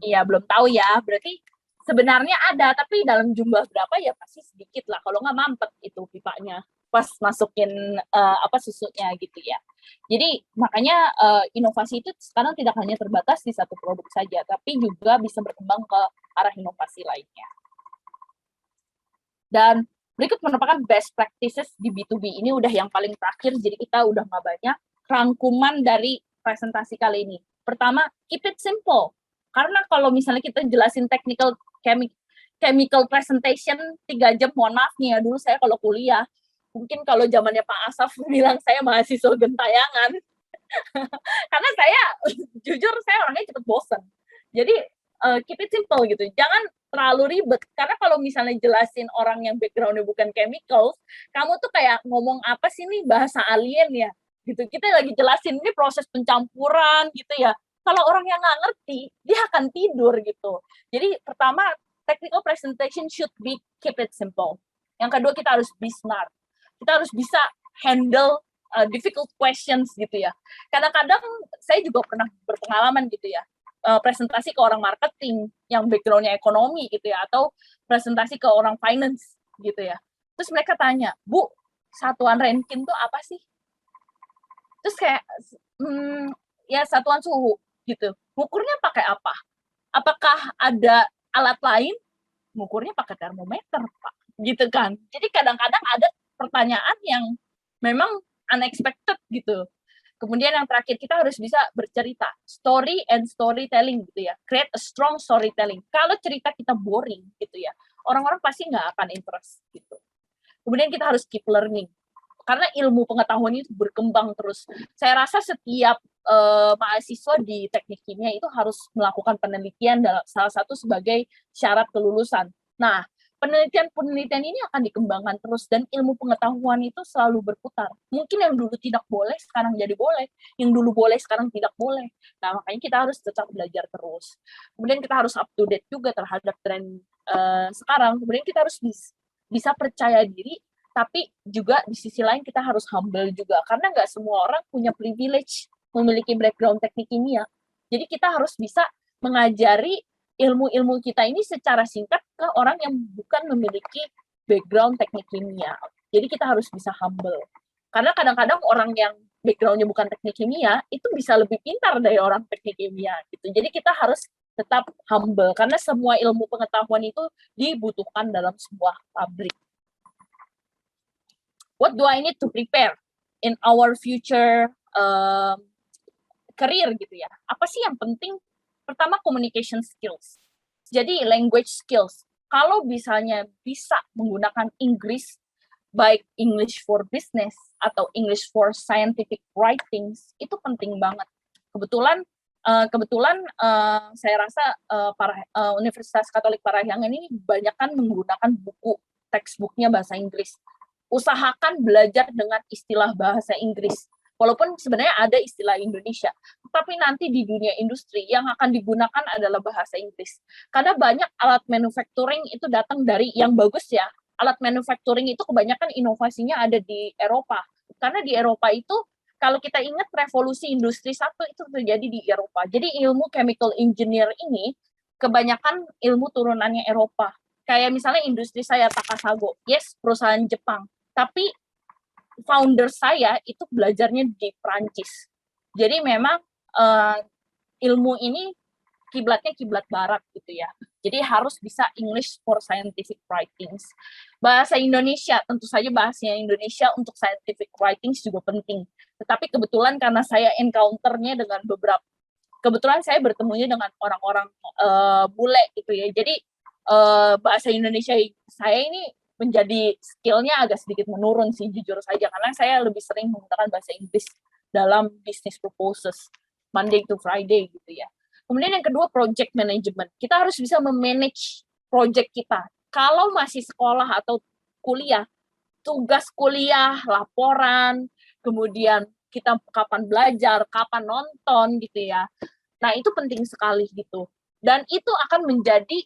iya belum tahu ya. Berarti sebenarnya ada tapi dalam jumlah berapa ya pasti sedikit lah. Kalau nggak mampet itu pipanya pas masukin susunya gitu ya. Jadi makanya inovasi itu sekarang tidak hanya terbatas di satu produk saja, tapi juga bisa berkembang ke arah inovasi lainnya. Dan berikut merupakan best practices di B2B. Ini udah yang paling terakhir, jadi kita udah nggak banyak. Rangkuman dari presentasi kali ini. Pertama, keep it simple. Karena kalau misalnya kita jelasin technical chemical presentation 3 jam, mohon maaf nih ya, dulu saya kalau kuliah, mungkin kalau zamannya Pak Asaf bilang saya mahasiswa gentayangan. Karena saya, jujur saya orangnya cepet bosen. Jadi, keep it simple gitu. Jangan terlalu ribet. Karena kalau misalnya jelasin orang yang background-nya bukan chemicals, kamu tuh kayak ngomong apa sih nih bahasa alien ya? Gitu. Kita lagi jelasin ini proses pencampuran gitu ya. Kalau orang yang nggak ngerti, dia akan tidur gitu. Jadi pertama, technical presentation should be keep it simple. Yang kedua, kita harus be smart. Kita harus bisa handle difficult questions gitu ya. Kadang-kadang saya juga pernah berpengalaman gitu ya, presentasi ke orang marketing yang background-nya ekonomi gitu ya, atau presentasi ke orang finance gitu ya. Terus mereka tanya, Bu, satuan Rankine tuh apa sih? Terus kayak, ya satuan suhu gitu. Ngukurnya pakai apa? Apakah ada alat lain? Ngukurnya pakai termometer, Pak. Gitu kan. Jadi kadang-kadang ada pertanyaan yang memang unexpected gitu. Kemudian yang terakhir, kita harus bisa bercerita. Story and storytelling gitu ya. Create a strong storytelling. Kalau cerita kita boring gitu ya, orang-orang pasti nggak akan interest gitu. Kemudian kita harus keep learning. Karena ilmu pengetahuan itu berkembang terus. Saya rasa setiap mahasiswa di teknik kimia itu harus melakukan penelitian dalam salah satu sebagai syarat kelulusan. Nah, penelitian ini akan dikembangkan terus dan ilmu pengetahuan itu selalu berputar. Mungkin yang dulu tidak boleh sekarang jadi boleh, yang dulu boleh sekarang tidak boleh. Nah, makanya kita harus tetap belajar terus. Kemudian kita harus up to date juga terhadap tren sekarang. Kemudian kita harus bisa percaya diri, tapi juga di sisi lain kita harus humble juga karena nggak semua orang punya privilege memiliki background teknik kimia. Jadi kita harus bisa mengajari ilmu-ilmu kita ini secara singkat ke orang yang bukan memiliki background teknik kimia. Jadi kita harus bisa humble. Karena kadang-kadang orang yang background-nya bukan teknik kimia itu bisa lebih pintar dari orang teknik kimia gitu. Jadi kita harus tetap humble karena semua ilmu pengetahuan itu dibutuhkan dalam sebuah pabrik. What do I need to prepare in our future career gitu ya? Apa sih yang penting? Pertama, communication skills. Jadi language skills. Kalau misalnya bisa menggunakan Inggris, baik English for business atau English for scientific writings, itu penting banget. Kebetulan saya rasa Universitas Katolik Parahyangan ini kebanyakan menggunakan buku textbooknya bahasa Inggris. Usahakan belajar dengan istilah bahasa Inggris. Walaupun sebenarnya ada istilah Indonesia, tapi nanti di dunia industri yang akan digunakan adalah bahasa Inggris. Karena banyak alat manufacturing itu datang dari yang bagus ya. Alat manufacturing itu kebanyakan inovasinya ada di Eropa. Karena di Eropa itu, kalau kita ingat revolusi industri 1 itu terjadi di Eropa. Jadi ilmu chemical engineer ini kebanyakan ilmu turunannya Eropa. Kayak misalnya industri saya Takasago, yes, perusahaan Jepang. Tapi founder saya itu belajarnya di Prancis. Jadi memang ilmu ini kiblatnya kiblat barat gitu ya. Jadi harus bisa English for scientific writings. Bahasa Indonesia, tentu saja bahasa Indonesia untuk scientific writings juga penting. Tetapi kebetulan karena saya encounter-nya dengan kebetulan saya bertemunya dengan orang-orang bule gitu ya. Jadi bahasa Indonesia saya ini menjadi skill-nya agak sedikit menurun sih, jujur saja. Karena saya lebih sering menggunakan bahasa Inggris dalam business proposals, Monday to Friday gitu ya. Kemudian yang kedua, project management. Kita harus bisa memanage project kita. Kalau masih sekolah atau kuliah, tugas kuliah, laporan, kemudian kita kapan belajar, kapan nonton gitu ya. Nah, itu penting sekali gitu. Dan itu akan menjadi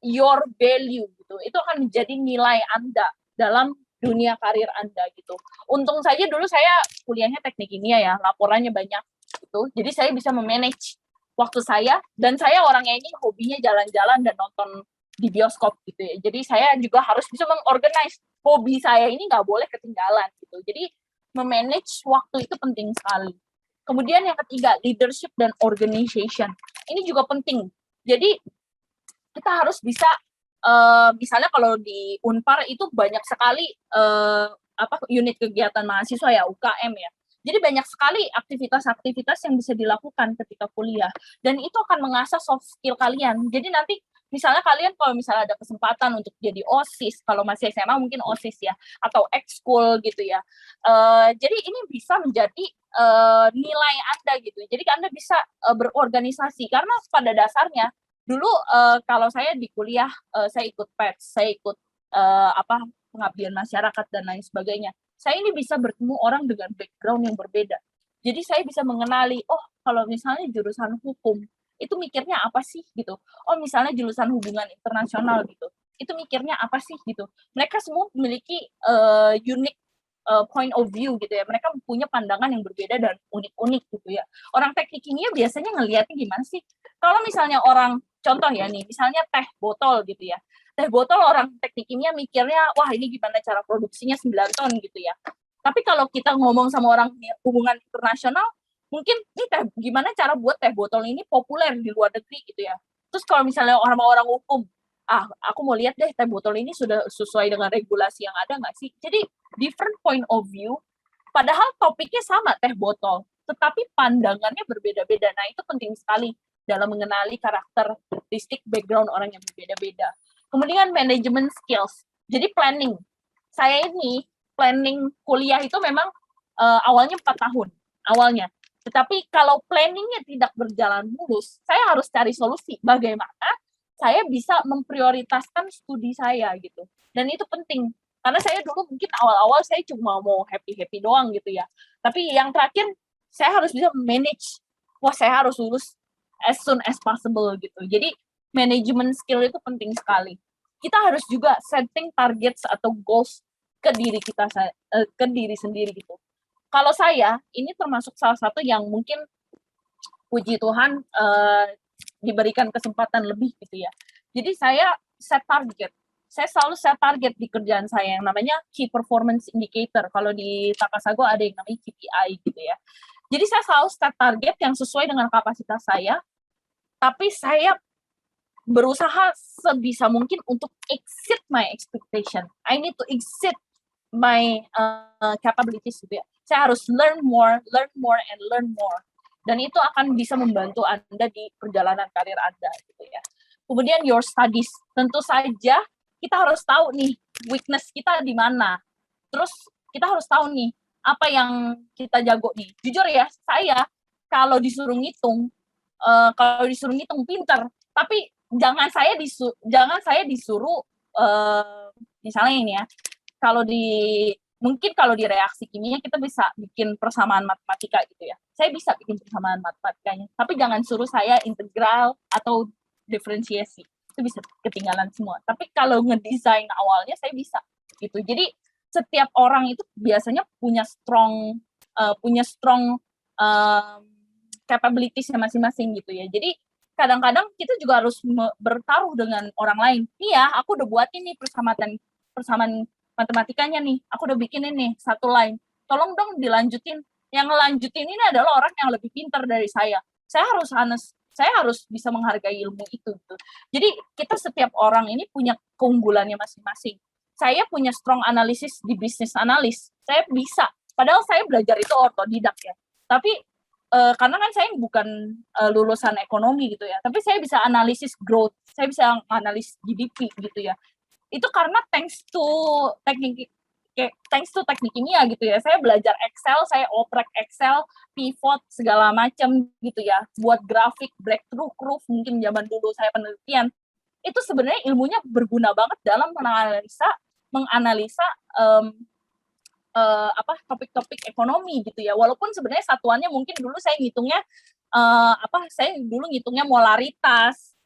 your value gitu. Itu akan menjadi nilai Anda dalam dunia karir Anda gitu. Untung saja dulu saya kuliahnya teknik kimia ya, laporannya banyak gitu. Jadi saya bisa memanage waktu saya, dan saya orangnya ini hobinya jalan-jalan dan nonton di bioskop gitu ya. Jadi saya juga harus bisa mengorganize hobi saya ini, nggak boleh ketinggalan gitu. Jadi memanage waktu itu penting sekali. Kemudian yang ketiga, leadership dan organization. Ini juga penting. Jadi kita harus bisa, misalnya kalau di Unpar itu banyak sekali unit kegiatan mahasiswa ya, UKM ya. Jadi banyak sekali aktivitas-aktivitas yang bisa dilakukan ketika kuliah, dan itu akan mengasah soft skill kalian. Jadi nanti misalnya kalian kalau misalnya ada kesempatan untuk jadi OSIS, kalau masih SMA mungkin OSIS ya, atau ekskul gitu ya. Jadi ini bisa menjadi nilai Anda gitu. Jadi Anda bisa berorganisasi, karena pada dasarnya dulu kalau saya di kuliah saya ikut PETS, saya ikut pengabdian masyarakat dan lain sebagainya. Saya ini bisa bertemu orang dengan background yang berbeda. Jadi saya bisa mengenali, oh kalau misalnya jurusan hukum, itu mikirnya apa sih gitu. Oh misalnya jurusan hubungan internasional gitu, itu mikirnya apa sih gitu. Mereka semua memiliki unique point of view gitu ya. Mereka punya pandangan yang berbeda dan unik-unik gitu ya. Orang teknik kimia biasanya ngelihatnya gimana sih? Kalau misalnya orang, contoh ya nih, misalnya teh botol gitu ya. Teh botol orang teknik kimia mikirnya, wah ini gimana cara produksinya 9 ton gitu ya. Tapi kalau kita ngomong sama orang hubungan internasional, mungkin ini gimana cara buat teh botol ini populer di luar negeri gitu ya. Terus kalau misalnya orang-orang hukum, aku mau lihat deh teh botol ini sudah sesuai dengan regulasi yang ada nggak sih. Jadi different point of view, padahal topiknya sama teh botol, tetapi pandangannya berbeda-beda. Nah itu penting sekali dalam mengenali karakteristik background orang yang berbeda-beda. Kemudian manajemen skills. Jadi planning. Saya ini planning kuliah itu memang awalnya 4 tahun. Awalnya. Tetapi kalau planningnya tidak berjalan mulus, saya harus cari solusi. Bagaimana saya bisa memprioritaskan studi saya gitu. Dan itu penting. Karena saya dulu mungkin awal-awal saya cuma mau happy-happy doang gitu ya. Tapi yang terakhir, saya harus bisa manage. Wah, saya harus lulus as soon as possible gitu. Jadi management skill itu penting sekali. Kita harus juga setting targets atau goals ke diri kita, ke diri sendiri gitu. Kalau saya, ini termasuk salah satu yang mungkin puji Tuhan diberikan kesempatan lebih gitu ya. Jadi saya set target. Saya selalu set target di kerjaan saya yang namanya Key Performance Indicator. Kalau di Takasago ada yang namanya KPI gitu ya. Jadi saya selalu set target yang sesuai dengan kapasitas saya, tapi saya berusaha sebisa mungkin untuk exceed my expectation. I need to exceed my capabilities gitu ya. Saya harus learn more, and learn more. Dan itu akan bisa membantu Anda di perjalanan karir Anda gitu ya. Kemudian your studies. Tentu saja kita harus tahu nih weakness kita di mana. Terus kita harus tahu nih apa yang kita jago nih. Jujur ya, saya kalau disuruh ngitung pinter, tapi jangan saya disuruh misalnya ini ya, mungkin kalau di reaksi kimia kita bisa bikin persamaan matematika gitu ya. Saya bisa bikin persamaan matematikanya, tapi jangan suruh saya integral atau diferensiasi. Itu bisa ketinggalan semua. Tapi kalau ngedesain awalnya saya bisa gitu. Jadi setiap orang itu biasanya punya strong capabilities-nya masing-masing gitu ya. Jadi kadang-kadang kita juga harus bertaruh dengan orang lain. Nih ya, aku udah buat ini persamaan matematikanya nih. Aku udah bikin ini satu line. Tolong dong dilanjutin. Yang ngelanjutin ini adalah orang yang lebih pintar dari saya. Saya harus honest. saya harus bisa menghargai ilmu itu gitu. Jadi kita setiap orang ini punya keunggulannya masing-masing. Saya punya strong analisis di bisnis analis. Saya bisa. Padahal saya belajar itu otodidak ya. Tapi karena kan saya bukan lulusan ekonomi gitu ya. Tapi saya bisa analisis growth. Saya bisa analisis GDP gitu ya. Itu karena thanks to teknik kimia gitu ya. Saya belajar Excel, saya oprek Excel, pivot segala macam gitu ya. Buat grafik, breakthrough curve mungkin zaman dulu saya penelitian. Itu sebenarnya ilmunya berguna banget dalam menganalisa topik-topik ekonomi gitu ya. Walaupun sebenarnya satuannya mungkin dulu saya ngitungnya molaritas,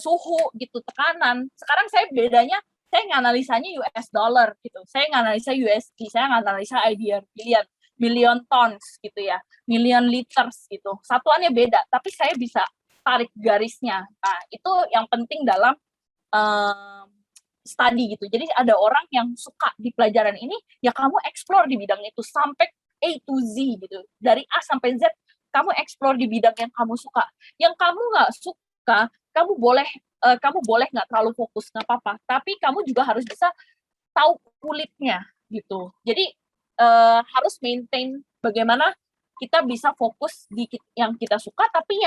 suhu gitu, tekanan. Sekarang saya bedanya saya nganalisanya US dollar gitu. Saya nganalisa USD, saya nganalisa IDR million tons gitu ya, million liters gitu. Satuannya beda, tapi saya bisa tarik garisnya. Nah, itu yang penting dalam study gitu. Jadi ada orang yang suka di pelajaran ini, ya kamu explore di bidang itu sampai A to Z gitu. Dari A sampai Z, kamu explore di bidang yang kamu suka. Yang kamu nggak suka, kamu boleh nggak terlalu fokus, nggak apa-apa. Tapi kamu juga harus bisa tahu kulitnya gitu. Jadi harus maintain bagaimana kita bisa fokus di yang kita suka, tapi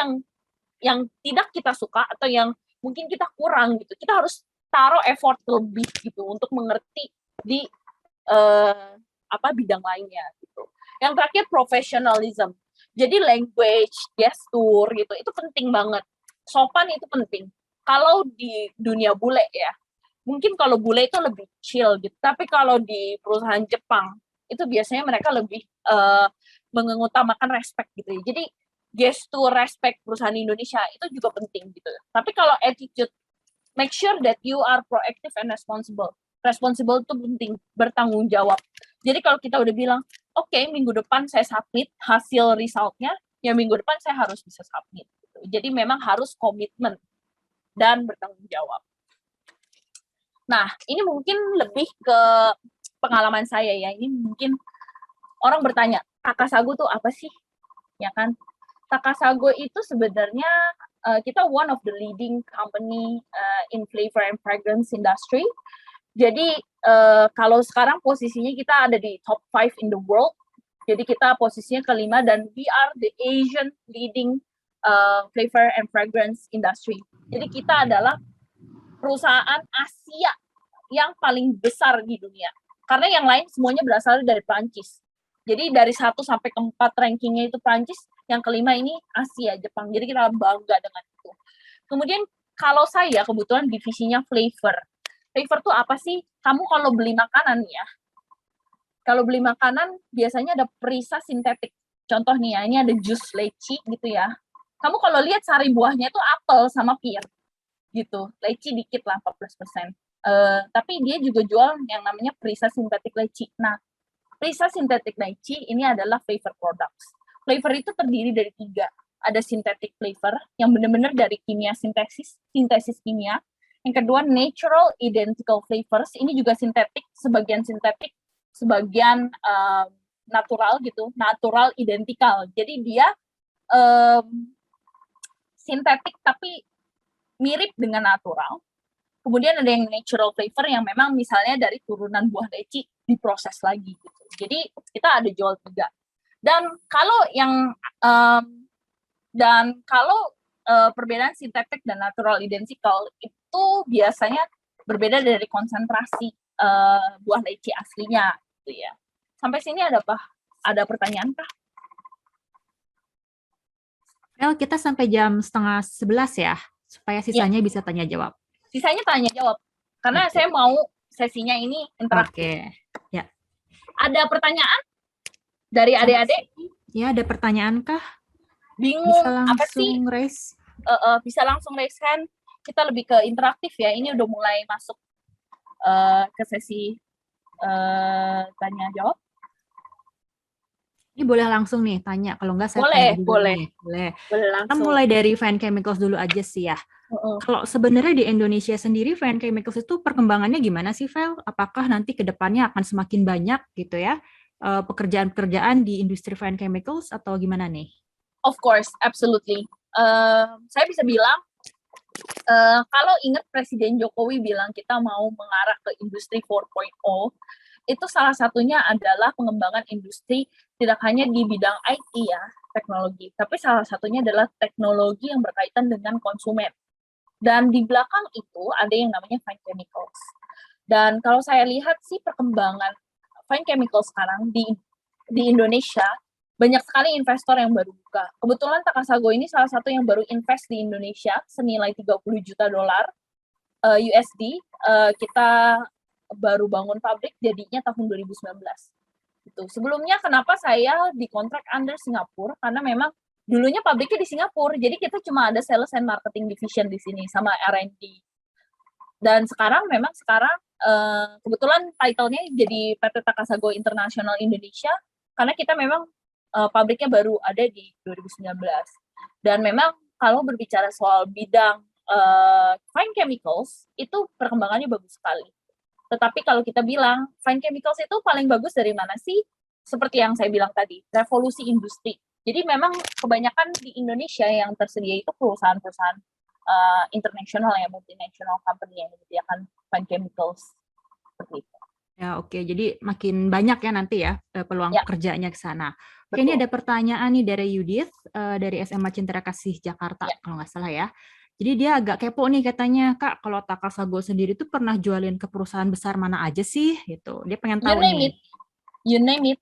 yang tidak kita suka atau yang mungkin kita kurang gitu. Kita harus taruh effort lebih gitu untuk mengerti di bidang lainnya gitu. Yang terakhir professionalism. Jadi language, gesture gitu itu penting banget. Sopan itu penting. Kalau di dunia bule ya, mungkin kalau bule itu lebih chill gitu. Tapi kalau di perusahaan Jepang itu biasanya mereka lebih mengutamakan respect gitu. Jadi gesture respect perusahaan Indonesia itu juga penting gitu. Tapi kalau attitude, make sure that you are proactive and responsible. Responsible itu penting, bertanggung jawab. Jadi kalau kita udah bilang, oke, minggu depan saya submit hasil resultnya, ya minggu depan saya harus bisa submit. Gitu. Jadi memang harus komitmen dan bertanggung jawab. Nah, ini mungkin lebih ke pengalaman saya ya. Ini mungkin orang bertanya, Takasago tuh apa sih? Ya kan? Takasago itu sebenarnya kita one of the leading company in flavor and fragrance industry. Jadi kalau sekarang posisinya kita ada di top 5 in the world. Jadi kita posisinya kelima dan we are the Asian leading flavor and fragrance industry. Jadi kita adalah perusahaan Asia yang paling besar di dunia. Karena yang lain semuanya berasal dari Prancis. Jadi dari 1 sampai ke 4 rankingnya itu Prancis, yang kelima ini Asia, Jepang. Jadi kita bangga dengan itu. Kemudian kalau saya kebetulan divisinya flavor. Flavor tuh apa sih? Kamu kalau beli makanan ya, kalau beli makanan biasanya ada perisa sintetik. Contoh nih ya, ini ada jus leci gitu ya. Kamu kalau lihat sari buahnya itu apel sama pir gitu. Leci dikit lah, 14%. Tapi dia juga jual yang namanya perisa sintetik leci. Nah, perisa sintetik leci ini adalah flavor products. Flavor itu terdiri dari 3. Ada synthetic flavor yang benar-benar dari kimia sintesis kimia. Yang kedua natural identical flavors, ini juga sintetik, sebagian natural gitu, natural identical. Jadi dia sintetik tapi mirip dengan natural. Kemudian ada yang natural flavor yang memang misalnya dari turunan buah leci diproses lagi gitu. Jadi kita ada jual 3. Dan kalau perbedaan sintetik dan natural identical itu biasanya berbeda dari konsentrasi buah leci aslinya gitu ya. Sampai sini ada pertanyaan kah? Well, kita sampai jam 10:30 ya, supaya sisanya bisa tanya jawab. Sisanya tanya jawab, karena saya mau sesinya ini interaktif. Ya. Ada pertanyaan dari adik-adik? Ya, ada pertanyaan kah? Bingung apa sih? Raise. Bisa langsung raise hand. Kita lebih ke interaktif ya. Ini udah mulai masuk ke sesi tanya jawab. Ini boleh langsung nih tanya, kalau enggak saya boleh. Boleh langsung. Kita mulai dari Fine Chemicals dulu aja sih ya. Kalau sebenarnya di Indonesia sendiri Fine Chemicals itu perkembangannya gimana sih, Vel? Apakah nanti ke depannya akan semakin banyak gitu ya pekerjaan-pekerjaan di industri Fine Chemicals atau gimana nih? Of course, absolutely. saya bisa bilang kalau ingat Presiden Jokowi bilang kita mau mengarah ke industri 4.0, itu salah satunya adalah pengembangan industri tidak hanya di bidang IT ya, teknologi, tapi salah satunya adalah teknologi yang berkaitan dengan konsumen. Dan di belakang itu ada yang namanya fine chemicals. Dan kalau saya lihat sih perkembangan fine chemicals sekarang di Indonesia, banyak sekali investor yang baru buka. Kebetulan Takasago ini salah satu yang baru invest di Indonesia senilai 30 juta dolar USD. Kita baru bangun pabrik jadinya tahun 2019. Gitu. Sebelumnya kenapa saya dikontrak under Singapura? Karena memang dulunya pabriknya di Singapura, jadi kita cuma ada sales and marketing division di sini sama R&D. Dan sekarang kebetulan title-nya jadi PT Takasago International Indonesia, karena kita memang pabriknya baru ada di 2019. Dan memang kalau berbicara soal bidang fine chemicals, itu perkembangannya bagus sekali. Tetapi kalau kita bilang fine chemicals itu paling bagus dari mana sih? Seperti yang saya bilang tadi, revolusi industri. Jadi memang kebanyakan di Indonesia yang tersedia itu perusahaan-perusahaan internasional ya, multinational company yang menyediakan fine chemicals seperti itu. Ya, oke. Jadi makin banyak ya nanti ya peluang kerjanya ke sana. Oke, ini ada pertanyaan nih dari Yudith dari SMA Cintara Kasih Jakarta kalau nggak salah ya. Jadi dia agak kepo nih katanya, Kak, kalau Takasago sendiri tuh pernah jualin ke perusahaan besar mana aja sih? Gitu. Dia pengen tahu nih. You name it.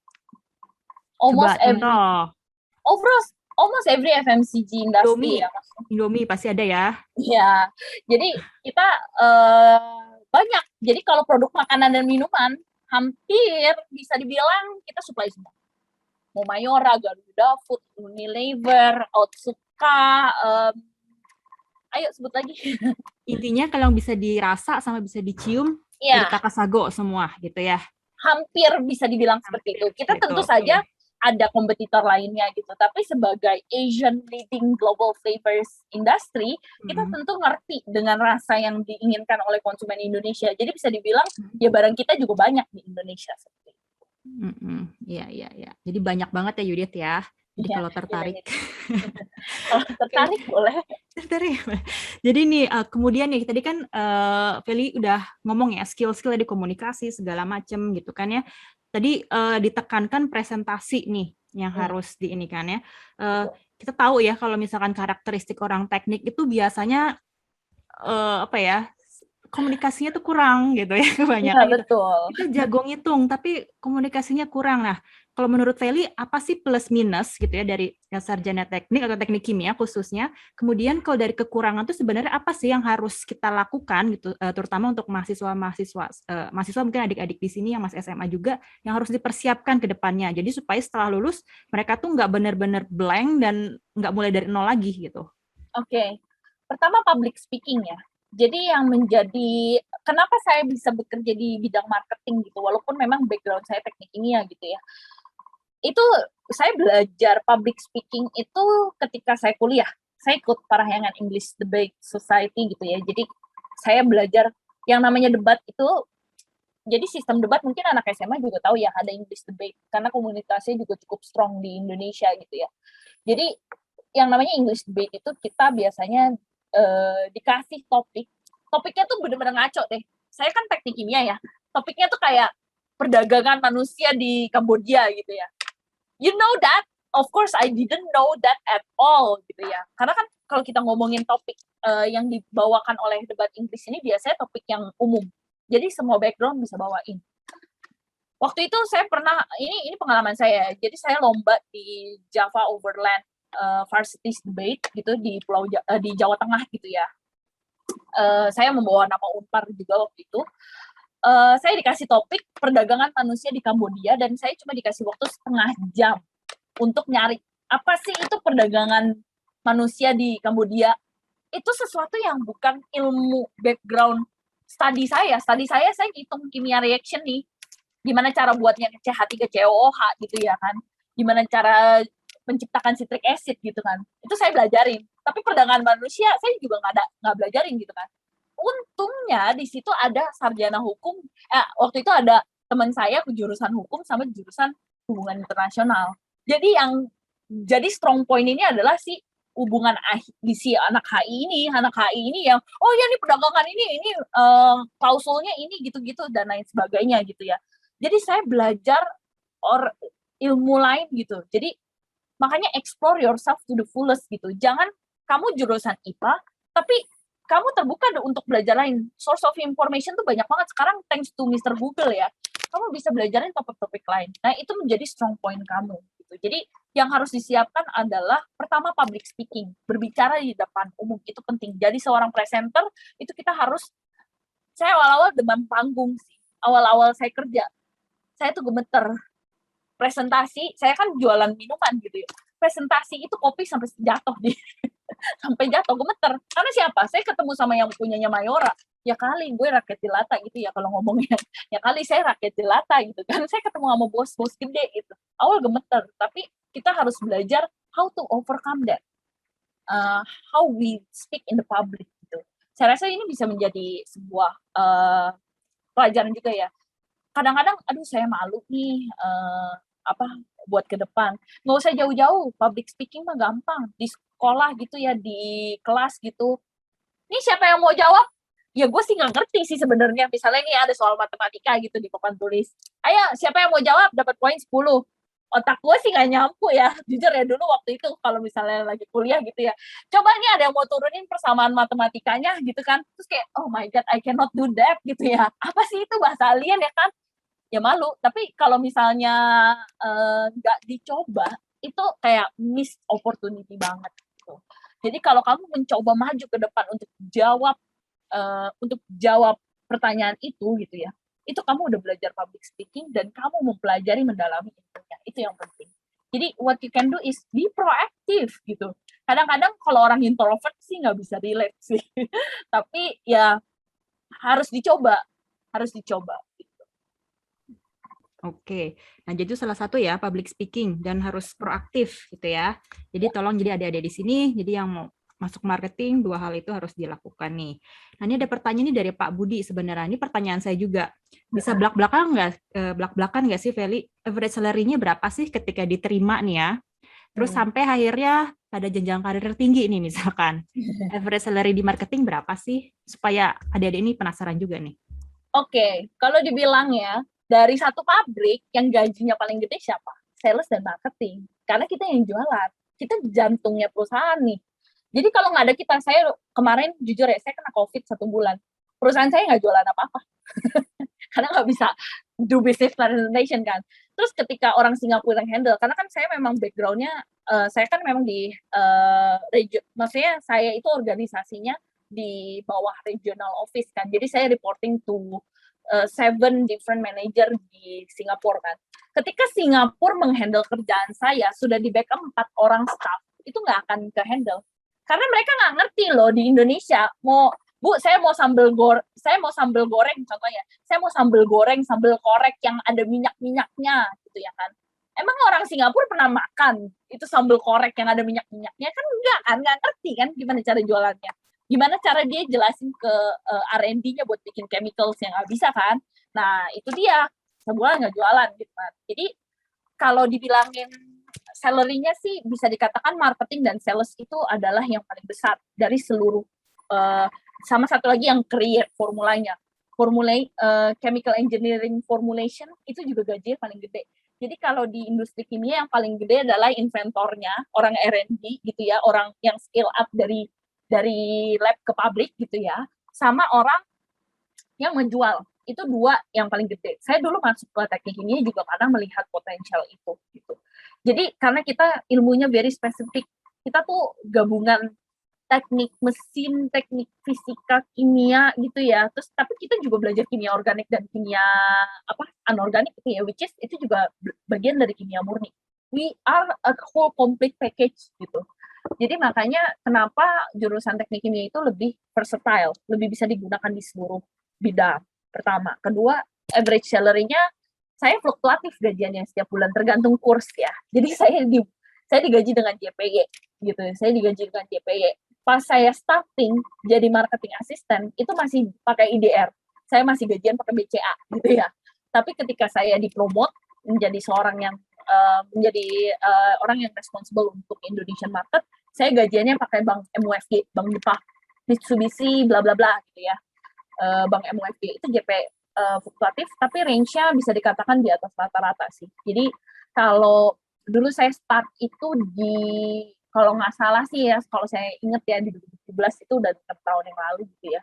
Almost every FMCG industry ya. Indomie pasti ada ya. Iya. Jadi kita banyak. Jadi kalau produk makanan dan minuman hampir bisa dibilang kita supply semua. Mau Mayora, Garuda Food, Unilever, Otsuka, ayo sebut lagi. Intinya kalau bisa dirasa sama bisa dicium, dari Takasago semua gitu ya. Hampir bisa dibilang seperti itu. Kita tentu saja ada kompetitor lainnya gitu, tapi sebagai Asian leading global flavors industry, kita tentu ngerti dengan rasa yang diinginkan oleh konsumen Indonesia. Jadi bisa dibilang ya barang kita juga banyak di Indonesia seperti itu. Iya. Jadi banyak banget ya Yudith ya. Jadi kalau tertarik, boleh. Tertarik. Jadi nih kemudian nih tadi kan Feli udah ngomong ya skill-skill di komunikasi segala macem gitu kan ya. Tadi ditekankan presentasi nih yang harus diinikan ya. Kita tahu ya kalau misalkan karakteristik orang teknik itu biasanya komunikasinya tuh kurang gitu ya kebanyakan. Ya, betul. Kita jago ngitung tapi komunikasinya kurang. Nah, kalau menurut Feli apa sih plus minus gitu ya dari sarjana teknik atau teknik kimia khususnya? Kemudian kalau dari kekurangan tuh sebenarnya apa sih yang harus kita lakukan gitu, terutama untuk mahasiswa mungkin adik-adik di sini yang masih SMA juga yang harus dipersiapkan ke depannya. Jadi supaya setelah lulus mereka tuh nggak benar-benar blank dan nggak mulai dari nol lagi gitu. Oke. Pertama public speaking ya. Jadi yang menjadi kenapa saya bisa bekerja di bidang marketing gitu, walaupun memang background saya teknik kimia gitu ya. Itu saya belajar public speaking itu ketika saya kuliah. Saya ikut Parahyangan English Debate Society gitu ya. Jadi saya belajar yang namanya debat itu. Jadi sistem debat mungkin anak SMA juga tahu ya, ada English debate karena komunikasinya juga cukup strong di Indonesia gitu ya. Jadi yang namanya English debate itu kita biasanya dikasih topiknya tuh bener-bener ngaco deh. Saya kan teknik kimia ya, topiknya tuh kayak perdagangan manusia di Kamboja gitu ya. You know that? Of course I didn't know that at all gitu ya. Karena kan kalau kita ngomongin topik yang dibawakan oleh debat Inggris ini biasanya topik yang umum. Jadi semua background bisa bawain. Waktu itu saya pernah, ini pengalaman saya. Jadi saya lomba di Java Overland Varsity Debate gitu di di Jawa Tengah gitu ya. Saya membawa nama Unpar juga waktu itu. Saya dikasih topik perdagangan manusia di Kamboja dan saya cuma dikasih waktu setengah jam untuk nyari apa sih itu perdagangan manusia di Kamboja. Itu sesuatu yang bukan ilmu background study saya. Saya ngitung kimia reaction nih. Gimana cara buatnya CH3 COOH gitu ya kan. Gimana cara menciptakan citric acid gitu kan. Itu saya belajarin. Tapi perdagangan manusia saya juga nggak belajarin gitu kan. Untungnya di situ ada sarjana hukum. Waktu itu ada teman saya jurusan hukum sama jurusan hubungan internasional. Jadi strong point ini adalah si hubungan di si anak HI ini yang oh ya nih perdagangan ini klausulnya ini gitu-gitu dan lain sebagainya gitu ya. Jadi saya belajar ilmu lain gitu. Jadi makanya explore yourself to the fullest gitu. Jangan kamu jurusan IPA tapi kamu terbuka untuk belajar lain. Source of information tuh banyak banget sekarang thanks to Mr. Google ya. Kamu bisa belajarin topik-topik lain. Nah, itu menjadi strong point kamu gitu. Jadi yang harus disiapkan adalah pertama public speaking, berbicara di depan umum itu penting. Jadi seorang presenter itu kita harus saya awal-awal demam panggung sih. Awal-awal saya kerja, saya tuh gemeter. Presentasi, saya kan jualan minuman gitu ya. Presentasi itu kopi sampai jatuh di sampai jatuh gemeter. Karena siapa? Saya ketemu sama yang punyanya Mayora. Ya kali gue rakyat jelata gitu ya kalau ngomongnya. Ya kali saya rakyat jelata gitu kan. Saya ketemu sama bos-bos gede gitu. Awal gemeter, tapi kita harus belajar how to overcome that. How we speak in the public gitu. Saya rasa ini bisa menjadi sebuah pelajaran juga ya. Kadang-kadang aduh saya malu nih buat ke depan. Nggak usah jauh-jauh, public speaking mah gampang. Di sekolah gitu ya, di kelas gitu. Ini siapa yang mau jawab? Ya gue sih nggak ngerti sih sebenarnya. Misalnya nih ada soal matematika gitu di papan tulis. Ayo, siapa yang mau jawab dapat poin 10. Otak gue sih nggak nyampu ya. Jujur ya dulu waktu itu kalau misalnya lagi kuliah gitu ya. Coba nih ada yang mau turunin persamaan matematikanya gitu kan. Terus kayak, oh my God, I cannot do that gitu ya. Apa sih itu bahasa alien ya kan? Ya malu. Tapi kalau misalnya nggak dicoba, itu kayak miss opportunity banget. Gitu. Jadi kalau kamu mencoba maju ke depan untuk jawab pertanyaan itu gitu ya, itu kamu udah belajar public speaking dan kamu mempelajari mendalami ilmunya. Itu yang penting. Jadi what you can do is be proactive gitu. Kadang-kadang kalau orang introvert sih nggak bisa relate sih. Tapi ya harus dicoba. Oke, nah jadi itu salah satu ya public speaking dan harus proaktif gitu ya. Jadi tolong jadi adik-adik di sini, jadi yang mau masuk marketing 2 hal itu harus dilakukan nih. Nah ini ada pertanyaan ini dari Pak Budi sebenarnya. Ini pertanyaan saya juga. Bisa belak-belakan nggak sih Feli? Average salary-nya berapa sih ketika diterima nih ya? Terus sampai akhirnya pada jenjang karir tertinggi nih misalkan. Average salary di marketing berapa sih? Supaya adik-adik ini penasaran juga nih. Oke, kalau dibilang ya, dari satu pabrik yang gajinya paling gede siapa? Sales dan marketing. Karena kita yang jualan. Kita jantungnya perusahaan nih. Jadi kalau nggak ada kita, saya kemarin jujur ya, saya kena COVID 1 bulan. Perusahaan saya nggak jualan apa-apa. Karena nggak bisa do business presentation kan. Terus ketika orang Singapura yang handle, karena kan saya memang background-nya, saya kan memang di maksudnya saya itu organisasinya di bawah regional office kan. Jadi saya reporting to 7 different manager di Singapura kan. Ketika Singapura menghandle kerjaan saya, sudah di backup 4 orang staff, itu nggak akan ke-handle. Karena mereka nggak ngerti loh di Indonesia, saya mau sambal goreng contohnya. Saya mau sambal goreng, sambal korek yang ada minyak-minyaknya gitu ya kan. Emang orang Singapura pernah makan itu sambal korek yang ada minyak-minyaknya? Kan nggak ngerti kan gimana cara jualannya. Gimana cara dia jelasin ke R&D-nya buat bikin chemicals yang nggak bisa kan. Nah, itu dia. Sebulan nggak jualan gitu kan. Jadi, kalau dibilangin salary-nya sih bisa dikatakan marketing dan sales itu adalah yang paling besar dari seluruh, sama satu lagi yang create formulanya. Chemical engineering formulation itu juga gajinya paling gede. Jadi kalau di industri kimia yang paling gede adalah inventornya, orang R&D gitu ya, orang yang scale up dari lab ke pabrik gitu ya, sama orang yang menjual. Itu 2 yang paling gede. Saya dulu masuk ke teknik kimia juga karena melihat potensial itu gitu. Jadi karena kita ilmunya very spesifik, kita tuh gabungan teknik mesin, teknik fisika, kimia gitu ya. Terus tapi kita juga belajar kimia organik dan kimia anorganik gitu ya, which is itu juga bagian dari kimia murni. We are a whole complete package gitu. Jadi makanya kenapa jurusan teknik kimia itu lebih versatile, lebih bisa digunakan di seluruh bidang. Pertama, kedua, average salary-nya saya fluktuatif gajiannya setiap bulan tergantung kurs ya. Jadi saya digaji dengan JPY gitu. Saya digaji dengan JPY. Pas saya starting jadi marketing assistant itu masih pakai IDR. Saya masih gajian pakai BCA gitu ya. Tapi ketika saya dipromote menjadi seorang yang menjadi orang yang responsible untuk Indonesian market, saya gajiannya pakai bank MUFG, bank Jepang, Mitsubishi, bla bla bla gitu ya. Bank MUFG itu JP fluktuatif, tapi range-nya bisa dikatakan di atas rata-rata sih. Jadi kalau dulu saya start itu di, kalau nggak salah sih ya, kalau saya inget ya di 2017 itu udah 6 tahun yang lalu gitu ya.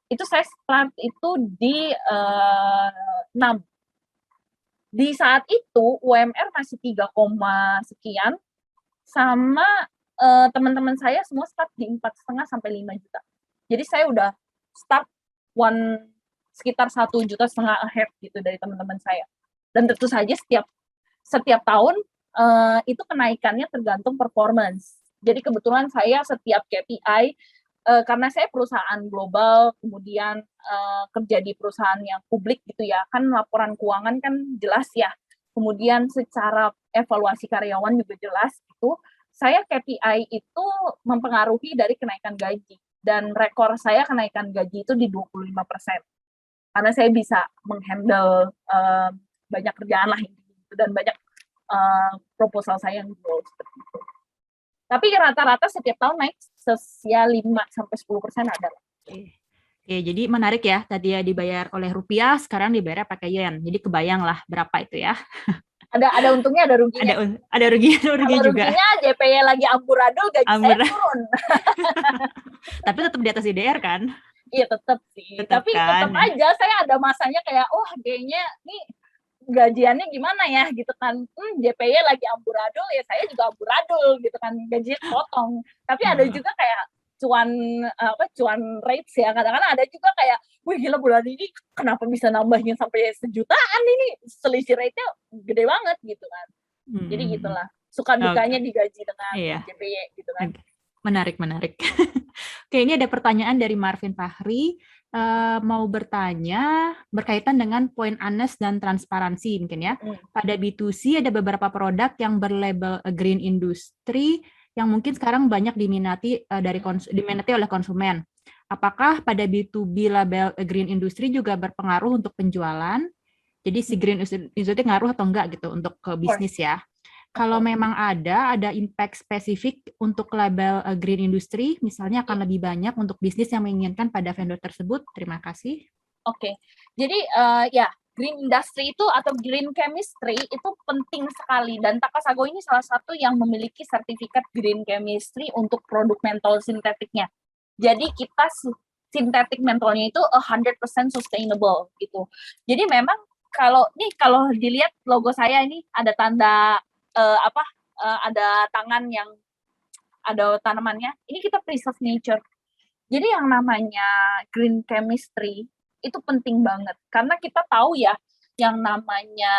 Itu saya start itu di 6. Di saat itu UMR masih 3, sekian, sama teman-teman saya semua start di 4,5 sampai 5 juta. Jadi saya udah start sekitar 1,5 juta ahead gitu dari teman-teman saya. Dan tentu saja setiap tahun itu kenaikannya tergantung performance. Jadi kebetulan saya setiap KPI, karena saya perusahaan global, kemudian kerja di perusahaan yang publik gitu ya, kan laporan keuangan kan jelas ya. Kemudian secara evaluasi karyawan juga jelas gitu. Saya KPI itu mempengaruhi dari kenaikan gaji. Dan rekor saya kenaikan gaji itu di 25%. Karena saya bisa menghandle banyak kerjaan lah gitu, dan banyak proposal saya yang grow seperti itu. Tapi rata-rata setiap tahun naik 5-10% ada. Oke, jadi menarik ya, tadi ya dibayar oleh rupiah, sekarang dibayar pakai yen. Jadi kebayang lah berapa itu ya. Ada untungnya, ada ruginya. Ada ruginya Kalau juga. Ruginya JP-nya lagi amburadul, gaji saya turun. Tapi tetap di atas IDR kan? Iya, tetap sih. Tapi kan? tetap aja saya ada masanya kayak, kayaknya nih gajiannya gimana ya gitu kan. JP-nya lagi amburadul, ya saya juga amburadul gitu kan, gajinya potong. Tapi ada juga kayak cuan rates ya, kadang-kadang ada juga kayak, wih gila bulan ini kenapa bisa nambahin sampai 1 jutaan, ini selisih rate-nya gede banget gitu kan. Jadi gitulah, suka dukanya digaji dengan JPY gitu kan. Menarik. Oke, ini ada pertanyaan dari Marvin Fahri, mau bertanya berkaitan dengan point honest dan transparansi mungkin ya. Pada B2C ada beberapa produk yang berlabel green industry yang mungkin sekarang banyak diminati oleh konsumen. Apakah pada B2B label green industry juga berpengaruh untuk penjualan? Jadi si green industry ngaruh atau enggak gitu untuk ke bisnis ya? Kalau memang ada impact spesifik untuk label green industry, misalnya akan lebih banyak untuk bisnis yang menginginkan pada vendor tersebut. Terima kasih. Oke, jadi green industry itu atau green chemistry itu penting sekali, dan Takasago ini salah satu yang memiliki sertifikat green chemistry untuk produk mentol sintetiknya. Jadi kita sintetik mentolnya itu 100% sustainable gitu. Jadi memang kalau dilihat logo saya ini ada tanda ada tangan yang ada tanamannya. Ini kita preserve nature. Jadi yang namanya green chemistry itu penting banget, karena kita tahu ya yang namanya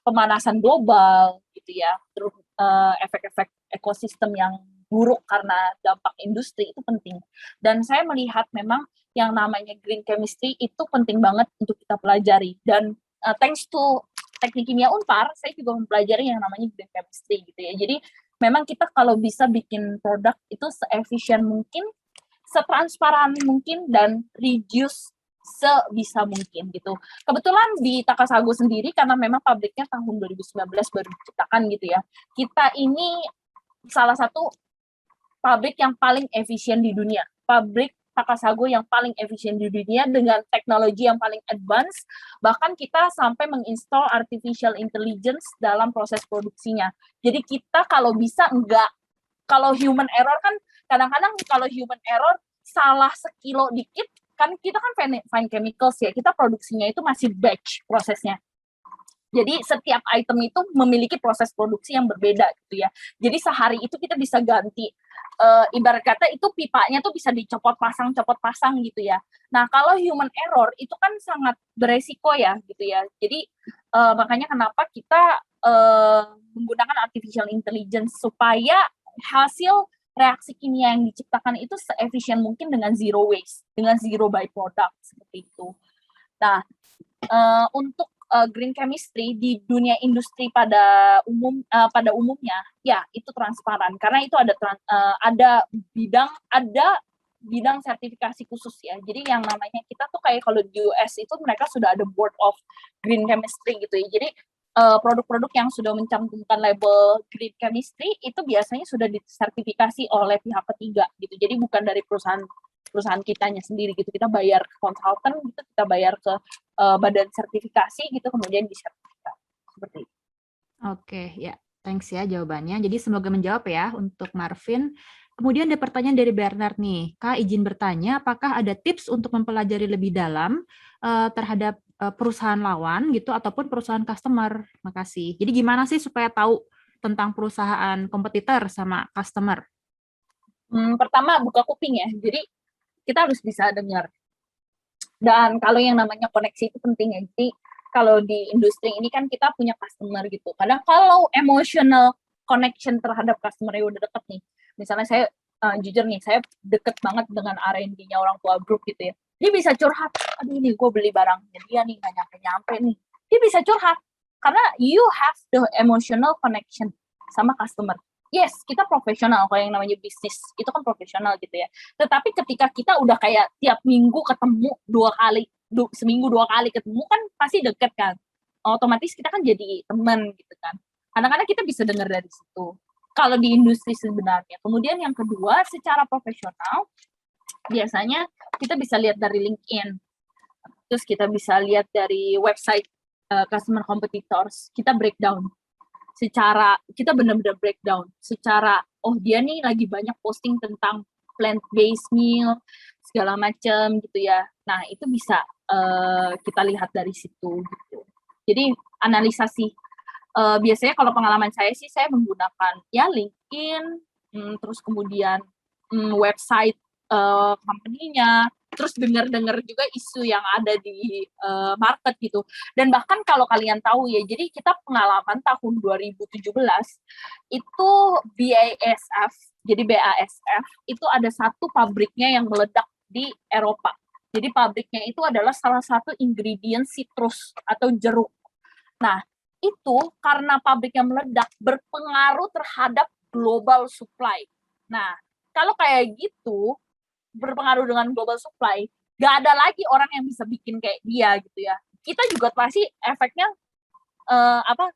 pemanasan global gitu ya, terus efek-efek ekosistem yang buruk karena dampak industri itu penting. Dan saya melihat memang yang namanya green chemistry itu penting banget untuk kita pelajari. Dan thanks to Teknik Kimia Unpar, saya juga mempelajari yang namanya green chemistry gitu ya. Jadi memang kita kalau bisa bikin produk itu se-efisien mungkin, setransparan mungkin, dan reduce sebisa mungkin gitu. Kebetulan di Takasago sendiri, karena memang pabriknya tahun 2019 baru diciptakan gitu ya, kita ini salah satu pabrik yang paling efisien di dunia. Pabrik Takasago yang paling efisien di dunia dengan teknologi yang paling advance. Bahkan kita sampai menginstall artificial intelligence dalam proses produksinya. Jadi kita kalau bisa kalau human error kan kadang-kadang kalau human error salah sekilo dikit, kan kita kan fine chemicals ya, kita produksinya itu masih batch prosesnya. Jadi setiap item itu memiliki proses produksi yang berbeda gitu ya. Jadi sehari itu kita bisa ganti, ibarat kata itu pipanya tuh bisa dicopot pasang gitu ya. Nah kalau human error itu kan sangat beresiko ya gitu ya. Jadi makanya kenapa kita menggunakan artificial intelligence supaya hasil reaksi kimia yang diciptakan itu seefisien mungkin dengan zero waste, dengan zero byproduct seperti itu. Nah untuk green chemistry di dunia industri pada umumnya ya itu transparan, karena itu ada bidang sertifikasi khusus ya. Jadi yang namanya kita tuh kayak kalau di US itu mereka sudah ada board of green chemistry gitu ya. Jadi produk-produk yang sudah mencantumkan label green chemistry itu biasanya sudah disertifikasi oleh pihak ketiga gitu. Jadi bukan dari perusahaan kitanya sendiri gitu. Kita bayar ke konsultan gitu, kita bayar ke badan sertifikasi gitu, kemudian disertifikasi seperti itu. Oke, ya. Thanks ya jawabannya. Jadi semoga menjawab ya untuk Marvin. Kemudian ada pertanyaan dari Bernard nih. Kak, izin bertanya, apakah ada tips untuk mempelajari lebih dalam terhadap perusahaan lawan gitu ataupun perusahaan customer? Makasih. Jadi gimana sih supaya tahu tentang perusahaan kompetitor sama customer? Pertama buka kuping ya. Jadi kita harus bisa dengar. Dan kalau yang namanya koneksi itu penting ya. Jadi kalau di industri ini kan kita punya customer gitu. Kadang kalau emotional connection terhadap customer yang udah deket nih. Misalnya saya jujur nih, saya deket banget dengan R&D-nya orang tua grup gitu ya. Dia bisa curhat, aduh nih gue beli barangnya dia nih gak nyampe-nyampe nih. Dia bisa curhat karena you have the emotional connection sama customer. Yes, kita profesional kalau yang namanya bisnis itu kan profesional gitu ya. Tetapi ketika kita udah kayak tiap minggu ketemu 2 kali, seminggu 2 kali ketemu kan pasti deket kan. Otomatis kita kan jadi teman gitu kan. Kadang-kadang kita bisa dengar dari situ. Kalau di industri sebenarnya. Kemudian yang kedua, secara profesional biasanya kita bisa lihat dari LinkedIn. Terus kita bisa lihat dari website customer competitors. Kita breakdown. Kita benar-benar breakdown. Secara, oh dia nih lagi banyak posting tentang plant-based meal, segala macam gitu ya. Nah, itu bisa kita lihat dari situ gitu. Jadi analisa sih. Biasanya kalau pengalaman saya sih saya menggunakan ya LinkedIn, terus kemudian website company-nya, terus dengar-dengar juga isu yang ada di market gitu. Dan bahkan kalau kalian tahu ya, jadi kita pengalaman tahun 2017 itu BASF, jadi BASF itu ada satu pabriknya yang meledak di Eropa. Jadi pabriknya itu adalah salah satu ingredient citrus atau jeruk. Nah, itu karena pabriknya meledak berpengaruh terhadap global supply. Nah, kalau kayak gitu, berpengaruh dengan global supply, gak ada lagi orang yang bisa bikin kayak dia gitu ya. Kita juga pasti efeknya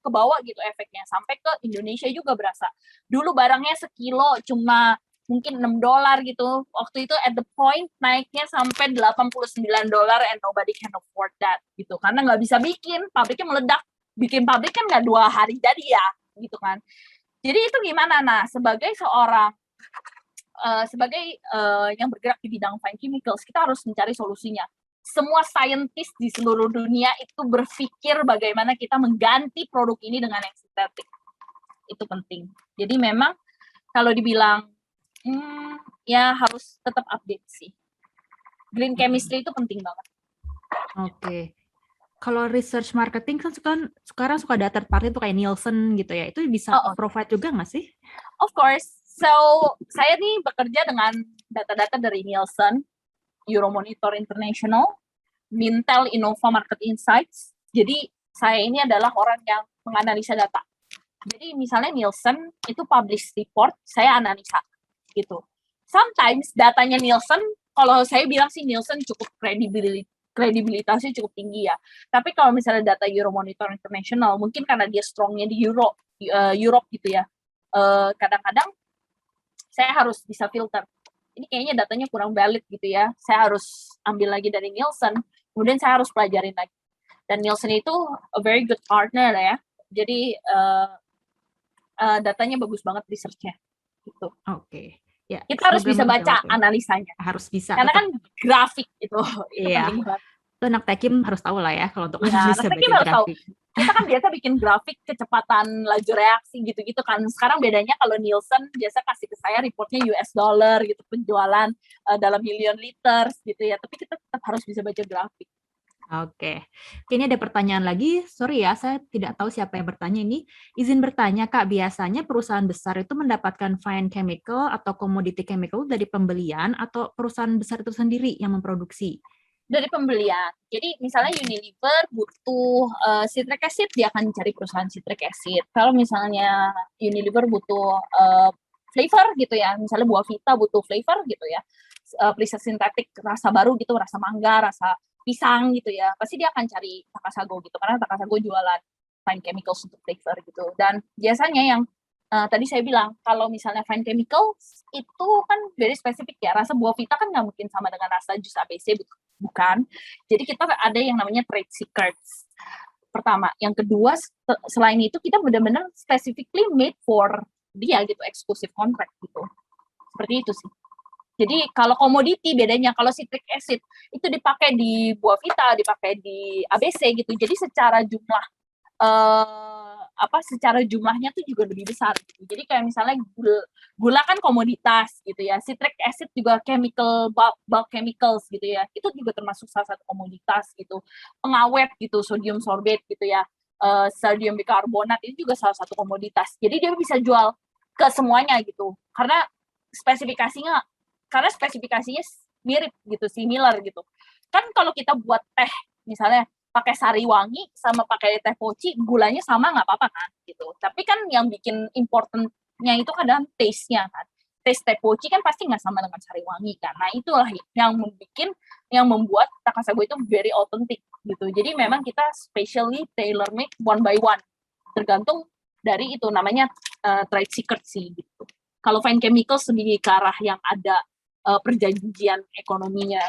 ke bawah gitu efeknya, sampai ke Indonesia juga berasa. Dulu barangnya sekilo cuma mungkin $6 gitu. Waktu itu at the point naiknya sampai $89 and nobody can afford that gitu. Karena nggak bisa bikin, pabriknya meledak. Bikin pabrik kan nggak 2 hari jadi ya, gitu kan. Jadi itu gimana? Nah, sebagai seorang yang bergerak di bidang fine chemicals, kita harus mencari solusinya. Semua saintis di seluruh dunia itu berpikir bagaimana kita mengganti produk ini dengan yang sintetik. Itu penting. Jadi memang kalau dibilang ya harus tetap update sih. Green chemistry itu penting banget. Oke. Kalau research marketing kan sekarang suka ada third party tuh kayak Nielsen gitu ya. Itu bisa provide juga nggak sih? Of course. So, saya nih bekerja dengan data-data dari Nielsen, Euromonitor International, Mintel Innova Market Insights. Jadi, saya ini adalah orang yang menganalisa data. Jadi, misalnya Nielsen itu publish report, saya analisa gitu. Sometimes datanya Nielsen, kalau saya bilang sih Nielsen cukup kredibilitasnya cukup tinggi ya. Tapi kalau misalnya data Euromonitor International, mungkin karena dia strongnya di Europe gitu ya. Kadang-kadang saya harus bisa filter. Ini kayaknya datanya kurang valid gitu ya. Saya harus ambil lagi dari Nielsen, kemudian saya harus pelajarin lagi. Dan Nielsen itu a very good partner ya. Jadi datanya bagus banget research-nya. Gitu. Oke. Ya, kita harus bisa baca analisanya. Harus bisa. Karena kan grafik itu penting banget. Itu anak tekim harus tahu lah ya kalau untuk analisa baca grafik. Kita kan biasa bikin grafik kecepatan laju reaksi gitu-gitu kan. Sekarang bedanya kalau Nielsen biasa kasih ke saya reportnya US dollar gitu, penjualan dalam million liters gitu ya. Tapi kita tetap harus bisa baca grafik. Oke. Ini ada pertanyaan lagi. Sorry ya, saya tidak tahu siapa yang bertanya ini. Izin bertanya, Kak, biasanya perusahaan besar itu mendapatkan fine chemical atau commodity chemical dari pembelian atau perusahaan besar itu sendiri yang memproduksi? Dari pembelian. Jadi misalnya Unilever butuh citric acid, dia akan cari perusahaan citric acid. Kalau misalnya Unilever butuh flavor gitu ya, misalnya Buah Vita butuh flavor gitu ya, preset sintetik rasa baru gitu, rasa mangga, rasa pisang gitu ya, pasti dia akan cari Takasago gitu, karena Takasago jualan. fine chemicals untuk flavor gitu. Dan biasanya yang tadi saya bilang, kalau misalnya fine chemicals itu kan very spesifik ya, rasa buah vita kan nggak mungkin sama dengan rasa jus ABC, bukan. Jadi kita ada yang namanya trade secrets. Pertama, yang kedua selain itu kita benar-benar specifically made for dia gitu, exclusive contract gitu. Seperti itu sih. Jadi kalau komoditi bedanya, kalau citric acid itu dipakai di buah vita, dipakai di ABC gitu. Jadi secara jumlah secara jumlahnya tuh juga lebih besar gitu. Jadi kayak misalnya gula kan komoditas gitu ya. Citric acid juga chemical bulk chemicals gitu ya. Itu juga termasuk salah satu komoditas gitu. Pengawet gitu, sodium sorbate gitu ya. Sodium bikarbonat itu juga salah satu komoditas. Jadi dia bisa jual ke semuanya gitu. Karena spesifikasinya mirip gitu, similar gitu. Kan kalau kita buat teh misalnya pakai sari wangi sama pakai teh poci, gulanya sama nggak apa-apa kan gitu. Tapi kan yang bikin importantnya itu kadang taste-nya kan. Taste teh poci kan pasti nggak sama dengan sari wangi kan. Nah itulah yang membuat Takasago itu very authentic gitu. Jadi memang kita specially tailor make one by one. Tergantung dari itu namanya trade secret sih gitu. Kalau fine chemicals lebih ke arah yang ada perjanjian ekonominya.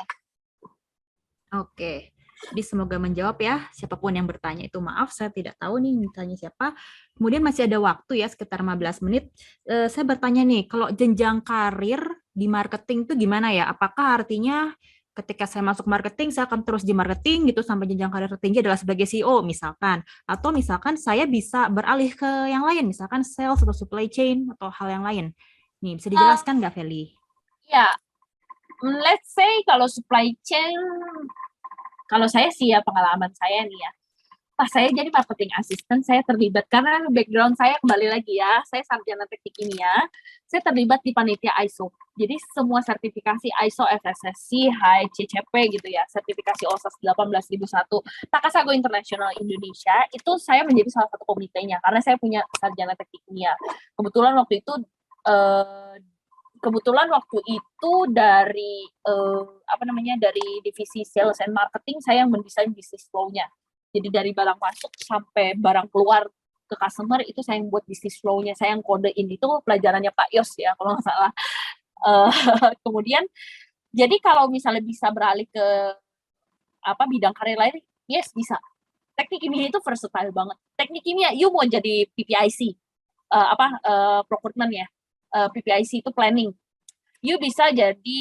Oke. Jadi semoga menjawab ya, siapapun yang bertanya itu. Maaf, saya tidak tahu nih ditanya siapa. Kemudian masih ada waktu ya, sekitar 15 menit. Saya bertanya nih, kalau jenjang karir di marketing itu gimana ya? Apakah artinya ketika saya masuk marketing, saya akan terus di marketing gitu sampai jenjang karir tertinggi adalah sebagai CEO misalkan. Atau misalkan saya bisa beralih ke yang lain, misalkan sales atau supply chain atau hal yang lain. Nih, bisa dijelaskan nggak, Feli? Ya, let's say kalau supply chain, kalau saya sih ya pengalaman saya nih ya, pas saya jadi marketing assistant, saya terlibat karena background saya kembali lagi ya, saya sarjana teknik kimia, saya terlibat di panitia ISO. Jadi semua sertifikasi ISO, FSSC, HACCP gitu ya, sertifikasi OSAS 18001, Takasago International Indonesia, itu saya menjadi salah satu komitenya karena saya punya sarjana teknik kimia. Kebetulan waktu itu dari dari divisi sales and marketing saya yang mendesain bisnis flow-nya. Jadi dari barang masuk sampai barang keluar ke customer itu saya yang buat bisnis flow-nya, saya yang kodein. Itu pelajarannya Pak Yos ya kalau nggak salah. Kemudian jadi kalau misalnya bisa beralih ke bidang karir lain, yes bisa. Teknik kimia itu versatile banget. Teknik kimia, you mau jadi PPIC, procurement ya. PPIC itu planning. You bisa jadi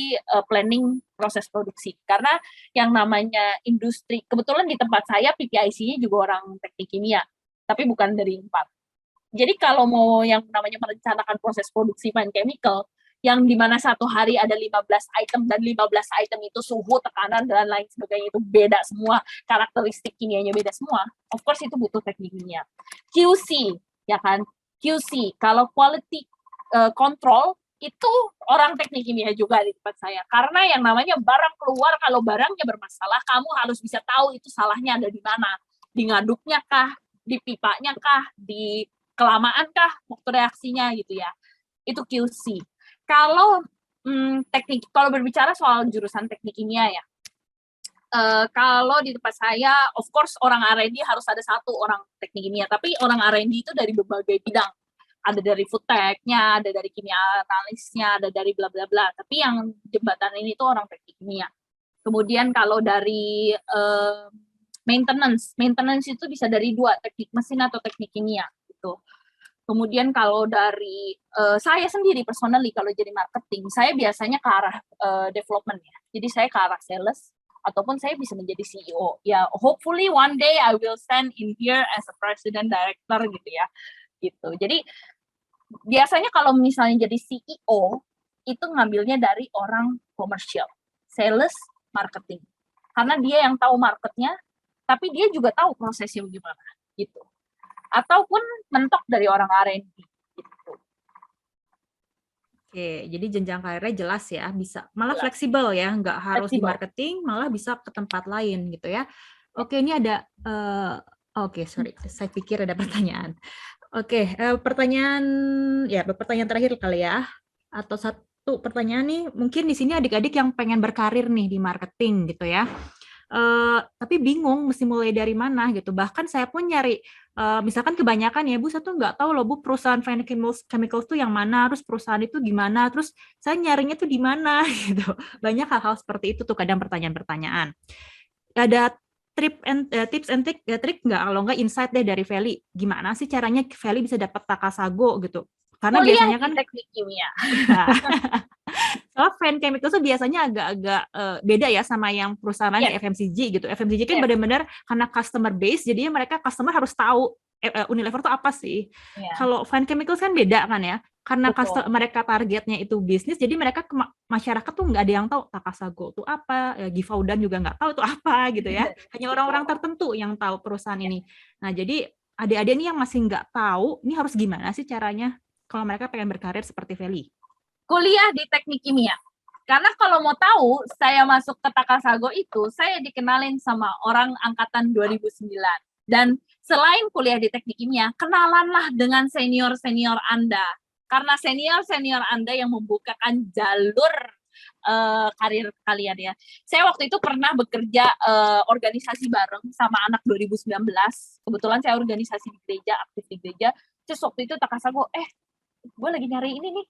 planning proses produksi. Karena yang namanya industri, kebetulan di tempat saya PPIC-nya juga orang teknik kimia, tapi bukan dari 4. Jadi kalau mau yang namanya merencanakan proses produksi fine chemical, yang dimana satu hari ada 15 item, dan 15 item itu suhu, tekanan, dan lain sebagainya itu beda semua, karakteristik kimianya beda semua, of course itu butuh teknik kimia. QC, ya kan? QC, kalau quality control, itu orang teknik kimia juga di tempat saya. Karena yang namanya barang keluar, kalau barangnya bermasalah, kamu harus bisa tahu itu salahnya ada di mana. Di ngaduknya kah? Di pipanya kah? Di kelamaan kah? Waktu reaksinya gitu ya. Itu QC. Kalau kalau berbicara soal jurusan teknik kimia ya, kalau di tempat saya, of course orang R&D harus ada satu orang teknik kimia. Tapi orang R&D itu dari berbagai bidang. Ada dari food tech-nya, ada dari kimia analisnya, ada dari bla bla bla. Tapi yang jembatan ini tuh orang teknik kimia. Kemudian kalau dari maintenance itu bisa dari 2, teknik mesin atau teknik kimia gitu. Kemudian kalau dari saya sendiri personally kalau jadi marketing, saya biasanya ke arah development ya. Jadi saya ke arah sales ataupun saya bisa menjadi CEO. Ya, hopefully one day I will stand in here as a president director gitu ya. Gitu. Jadi biasanya kalau misalnya jadi CEO itu ngambilnya dari orang komersial, sales, marketing. Karena dia yang tahu marketnya, tapi dia juga tahu prosesnya gimana gitu. Ataupun mentok dari orang R&D gitu. Oke, jadi jenjang karirnya jelas ya, bisa malah fleksibel ya, nggak harus di marketing, malah bisa ke tempat lain gitu ya. Oke, ini ada sorry, saya pikir ada pertanyaan. Oke, pertanyaan terakhir kali ya, atau satu pertanyaan nih, mungkin di sini adik-adik yang pengen berkarir nih di marketing gitu ya. tapi bingung mesti mulai dari mana gitu. Bahkan saya pun nyari, misalkan kebanyakan ya Bu, saya tuh nggak tahu loh Bu perusahaan fine chemicals tuh yang mana, terus perusahaan itu gimana, terus saya nyarinya tuh di mana gitu. Banyak hal-hal seperti itu tuh kadang pertanyaan-pertanyaan. Ada tips and trick nggak, kalau nggak insight deh dari Feli, gimana sih caranya Feli bisa dapat Takasago gitu, karena Kuliah biasanya di kan teknik kimia. soalnya fine chemical itu biasanya agak-agak beda ya sama yang perusahaan lain kayak Yes, FMCG gitu. FMCG kan yes, benar-benar karena customer base, jadinya mereka customer harus tahu Unilever tuh apa sih. ya, Kalau fine chemicals kan beda kan ya, karena betul. mereka targetnya itu bisnis, jadi mereka ke masyarakat tuh nggak ada yang tahu Takasago itu apa, Givaudan juga nggak tahu itu apa gitu ya. Hanya orang-orang Betul. tertentu yang tahu perusahaan Ya. ini. Nah jadi adik-adik ini yang masih nggak tahu, ini harus gimana sih caranya kalau mereka pengen berkarir seperti Feli? Kuliah di teknik kimia. Karena kalau mau tahu, saya masuk ke Takasago itu, saya dikenalin sama orang angkatan 2009. Dan selain kuliah di teknik kimia, kenalanlah dengan senior-senior Anda. Karena senior-senior Anda yang membukakan jalur karir kalian ya. Saya waktu itu pernah bekerja organisasi bareng sama anak 2019. Kebetulan saya organisasi di gereja, aktif di gereja. Terus waktu itu Takasago, gue lagi nyari ini nih,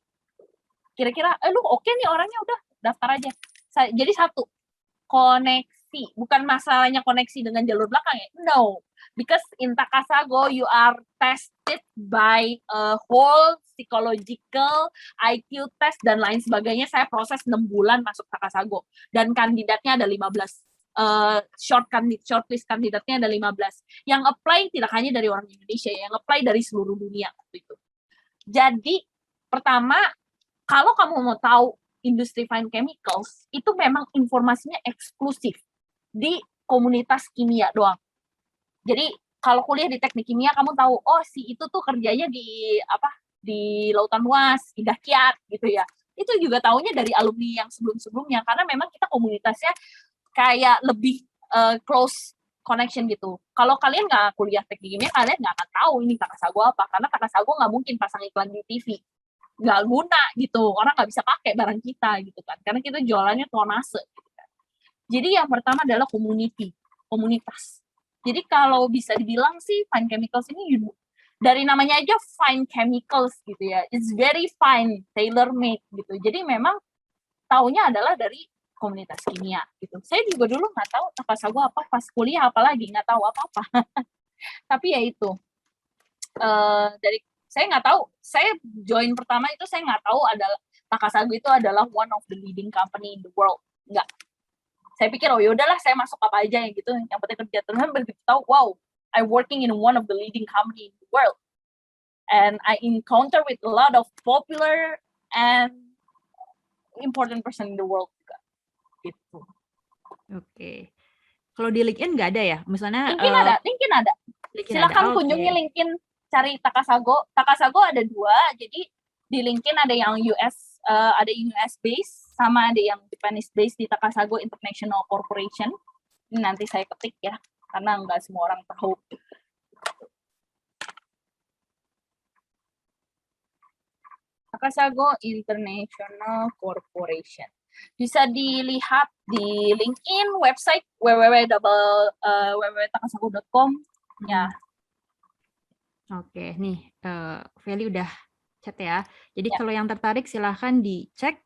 kira-kira lu oke nih orangnya, udah daftar aja. Jadi satu, koneksi, bukan masalahnya koneksi dengan jalur belakang ya, no, because in Takasago you are tested by a whole psychological IQ test dan lain sebagainya. Saya proses 6 bulan masuk Takasago dan kandidatnya ada 15. Shortlist kandidatnya ada 15. Yang apply tidak hanya dari orang Indonesia, yang apply dari seluruh dunia waktu itu. Jadi pertama, kalau kamu mau tahu industri fine chemicals, itu memang informasinya eksklusif di komunitas kimia doang. Jadi kalau kuliah di teknik kimia, kamu tahu, oh si itu tuh kerjanya di Lautan Luas, Indah Kiat gitu ya. Itu juga taunya dari alumni yang sebelum-sebelumnya, karena memang kita komunitasnya kayak lebih close connection gitu. Kalau kalian nggak kuliah teknik kimia, kalian nggak akan tahu ini Takasago apa, karena Takasago nggak mungkin pasang iklan di TV. Nggak guna gitu, orang nggak bisa pakai barang kita gitu kan, karena kita jualannya tonase gitu kan. Jadi yang pertama adalah komunitas. Jadi kalau bisa dibilang sih fine chemicals ini dari namanya aja fine chemicals gitu ya, it's very fine, tailor made gitu. Jadi memang taunya adalah dari komunitas kimia gitu. Saya juga dulu nggak tahu Takasago apa, pas kuliah apalagi nggak tahu apa-apa. Tapi ya itu, dari saya nggak tahu, saya join pertama itu saya nggak tahu adalah Takasago itu adalah one of the leading company in the world. Nggak. Saya pikir, oh yaudahlah saya masuk apa aja yang gitu, yang penting kerja. Terus begitu tahu, wow, I working in one of the leading company in the world. And I encounter with a lot of popular and important person in the world juga. Gitu. Oke. Kalau di LinkedIn nggak ada ya? Misalnya LinkedIn ada. LinkedIn Silakan ada. kunjungi Oke. LinkedIn, cari Takasago. Takasago ada 2, jadi di LinkedIn ada yang ada US base, sama ada yang Japanese base di Takasago International Corporation. Ini nanti saya ketik ya, karena nggak semua orang tahu. Takasago International Corporation. Bisa dilihat di LinkedIn, website www.takasago.com. Ya. Oke, nih Feli udah chat ya. Jadi Ya. kalau yang tertarik silahkan dicek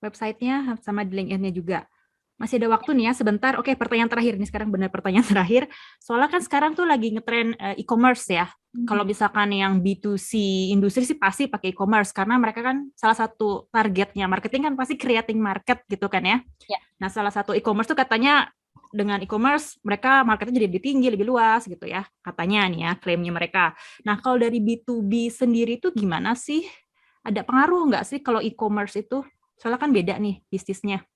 websitenya sama di LinkedIn-nya juga. Masih ada waktu nih ya sebentar. Oke, pertanyaan terakhir nih, sekarang benar pertanyaan terakhir. Soalnya kan sekarang tuh lagi ngetren e-commerce ya. Kalau misalkan yang B2C industri sih pasti pakai e-commerce karena mereka kan salah satu targetnya marketing kan pasti creating market gitu kan ya. Ya. Nah, salah satu e-commerce tuh katanya dengan e-commerce mereka marketnya jadi lebih tinggi, lebih luas gitu ya. Katanya nih ya, klaimnya mereka. Nah, kalau dari B2B sendiri tuh gimana sih? Ada pengaruh nggak sih kalau e-commerce itu? Soalnya kan beda nih bisnisnya.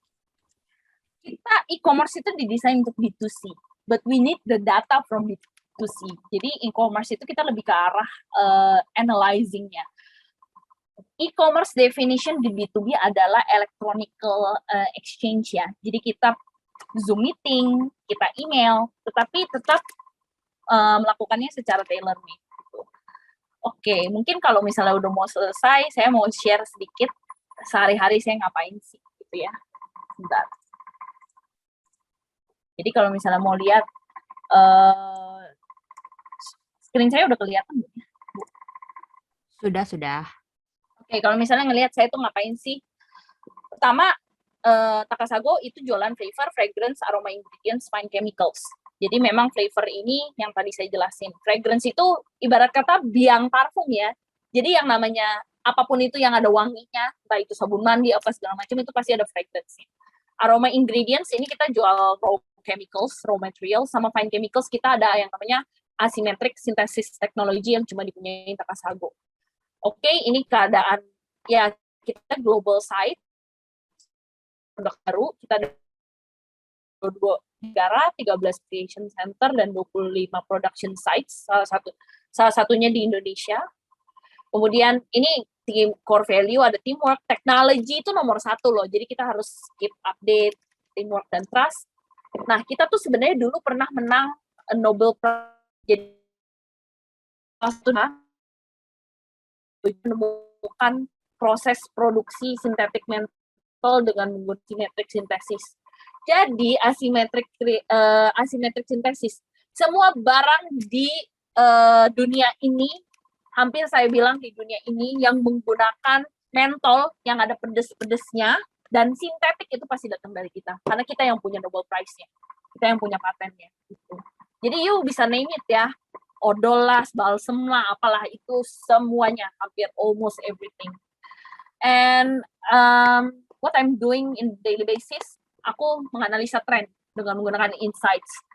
Kita e-commerce itu didesain untuk B2C, but we need the data from B2C. Jadi e-commerce itu kita lebih ke arah analyzing-nya. E-commerce definition di B2B adalah electronic exchange ya. Jadi kita Zoom meeting, kita email, tetapi tetap melakukannya secara tailor-made. Gitu. Oke, mungkin kalau misalnya udah mau selesai, saya mau share sedikit sehari-hari saya ngapain sih, gitu ya. Sebentar. Jadi kalau misalnya mau lihat uh, screen saya udah kelihatan belum? Sudah. Oke, kalau misalnya ngelihat saya tuh ngapain sih? Pertama, Takasago itu jualan flavor, fragrance, aroma ingredients, fine chemicals. Jadi memang flavor ini yang tadi saya jelasin. Fragrance itu ibarat kata biang parfum ya. Jadi yang namanya apapun itu yang ada wanginya, entah itu sabun mandi apa segala macam itu pasti ada fragrance. Aroma ingredients ini kita jual raw chemicals, raw materials, sama fine chemicals kita ada yang namanya asymmetric synthesis technology yang cuma dipunyai Takasago. Oke, ini keadaan ya kita global site produk baru, kita ada 22 negara, 13 creation center, dan 25 production sites, salah satunya di Indonesia. Kemudian ini tim core value, ada teamwork, teknologi itu nomor 1 loh, jadi kita harus keep update, teamwork, dan trust. Nah, kita tuh sebenarnya dulu pernah menang Nobel Prize, jadi menemukan proses produksi sintetik mental dengan menggunakan asymmetric synthesis. Jadi asymmetric synthesis, semua barang di dunia ini, hampir saya bilang di dunia ini yang menggunakan mentol yang ada pedes-pedesnya dan sintetik itu pasti datang dari kita, karena kita yang punya Nobel Prize-nya, kita yang punya patennya. Gitu. Jadi you bisa name it ya, odol lah, balsem lah, apalah itu semuanya, hampir almost everything. And what I'm doing in daily basis, aku menganalisa tren dengan menggunakan insights.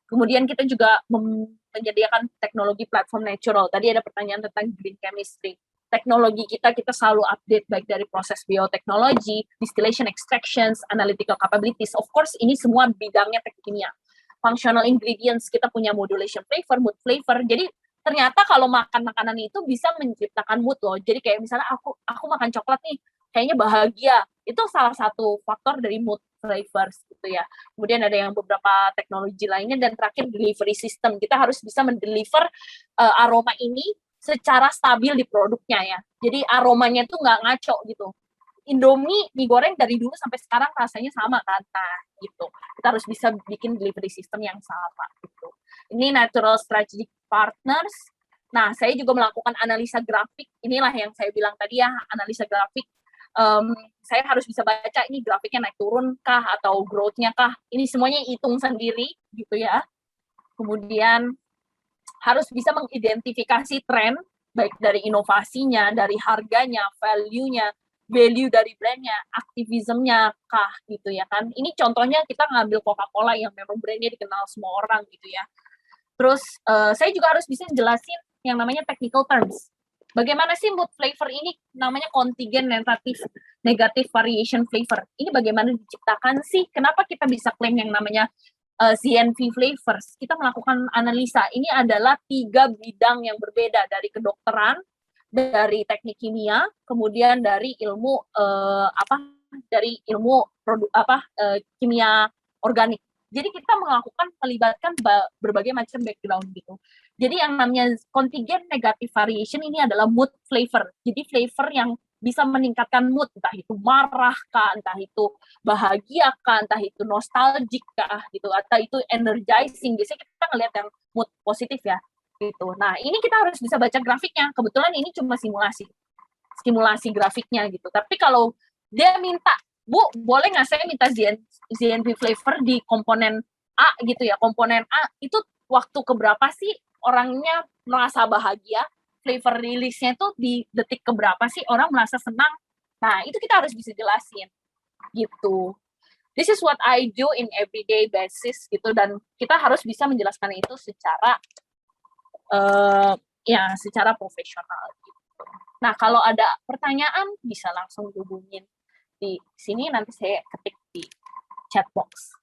Kemudian kita juga menyediakan teknologi platform natural. Tadi ada pertanyaan tentang green chemistry. Teknologi kita selalu update, baik dari proses bioteknologi, distillation, extractions, analytical capabilities. Of course, ini semua bidangnya teknik kimia. Functional ingredients, kita punya modulation flavor, mood flavor. Jadi ternyata kalau makan makanan itu bisa menciptakan mood loh. Jadi kayak misalnya aku makan coklat nih, kayaknya bahagia. Itu salah satu faktor dari mood flavors gitu ya. Kemudian ada yang beberapa teknologi lainnya, dan terakhir delivery system. Kita harus bisa mendeliver aroma ini secara stabil di produknya ya. Jadi aromanya tuh nggak ngaco gitu. Indomie, mie goreng dari dulu sampai sekarang rasanya sama kan, nah gitu. Kita harus bisa bikin delivery system yang sama gitu. Ini natural strategic partners. Nah, saya juga melakukan analisa grafik. Inilah yang saya bilang tadi ya, analisa grafik. Saya harus bisa baca ini grafiknya naik turun kah atau growth-nya kah. Ini semuanya hitung sendiri gitu ya. Kemudian harus bisa mengidentifikasi tren, baik dari inovasinya, dari harganya, value-nya, value dari brandnya, aktivismnya kah gitu ya kan. Ini contohnya kita ngambil Coca-Cola yang memang brandnya dikenal semua orang gitu ya. Terus saya juga harus bisa jelasin yang namanya technical terms. Bagaimana sih mood flavor ini namanya kontigen negatif variation flavor. Ini bagaimana diciptakan sih? Kenapa kita bisa klaim yang namanya CNV flavors? Kita melakukan analisa. Ini adalah 3 bidang yang berbeda, dari kedokteran, dari teknik kimia, kemudian dari ilmu kimia organik. Jadi kita melibatkan berbagai macam background gitu. Jadi yang namanya kontigen negatif variation ini adalah mood flavor. Jadi flavor yang bisa meningkatkan mood, entah itu marah kah, entah itu bahagia kah, entah itu nostalgic kah gitu, atau itu energizing. Biasanya kita ngelihat yang mood positif ya gitu. Nah, ini kita harus bisa baca grafiknya. Kebetulan ini cuma simulasi grafiknya gitu. Tapi kalau dia minta, Bu, boleh nggak saya minta ZNP flavor di komponen A gitu ya, komponen A itu waktu keberapa sih orangnya merasa bahagia, flavor rilisnya itu di detik keberapa sih orang merasa senang. Nah, itu kita harus bisa jelasin gitu. This is what I do in everyday basis gitu, dan kita harus bisa menjelaskan itu secara secara profesional gitu. Nah, kalau ada pertanyaan bisa langsung hubungin di sini, nanti saya ketik di chat box.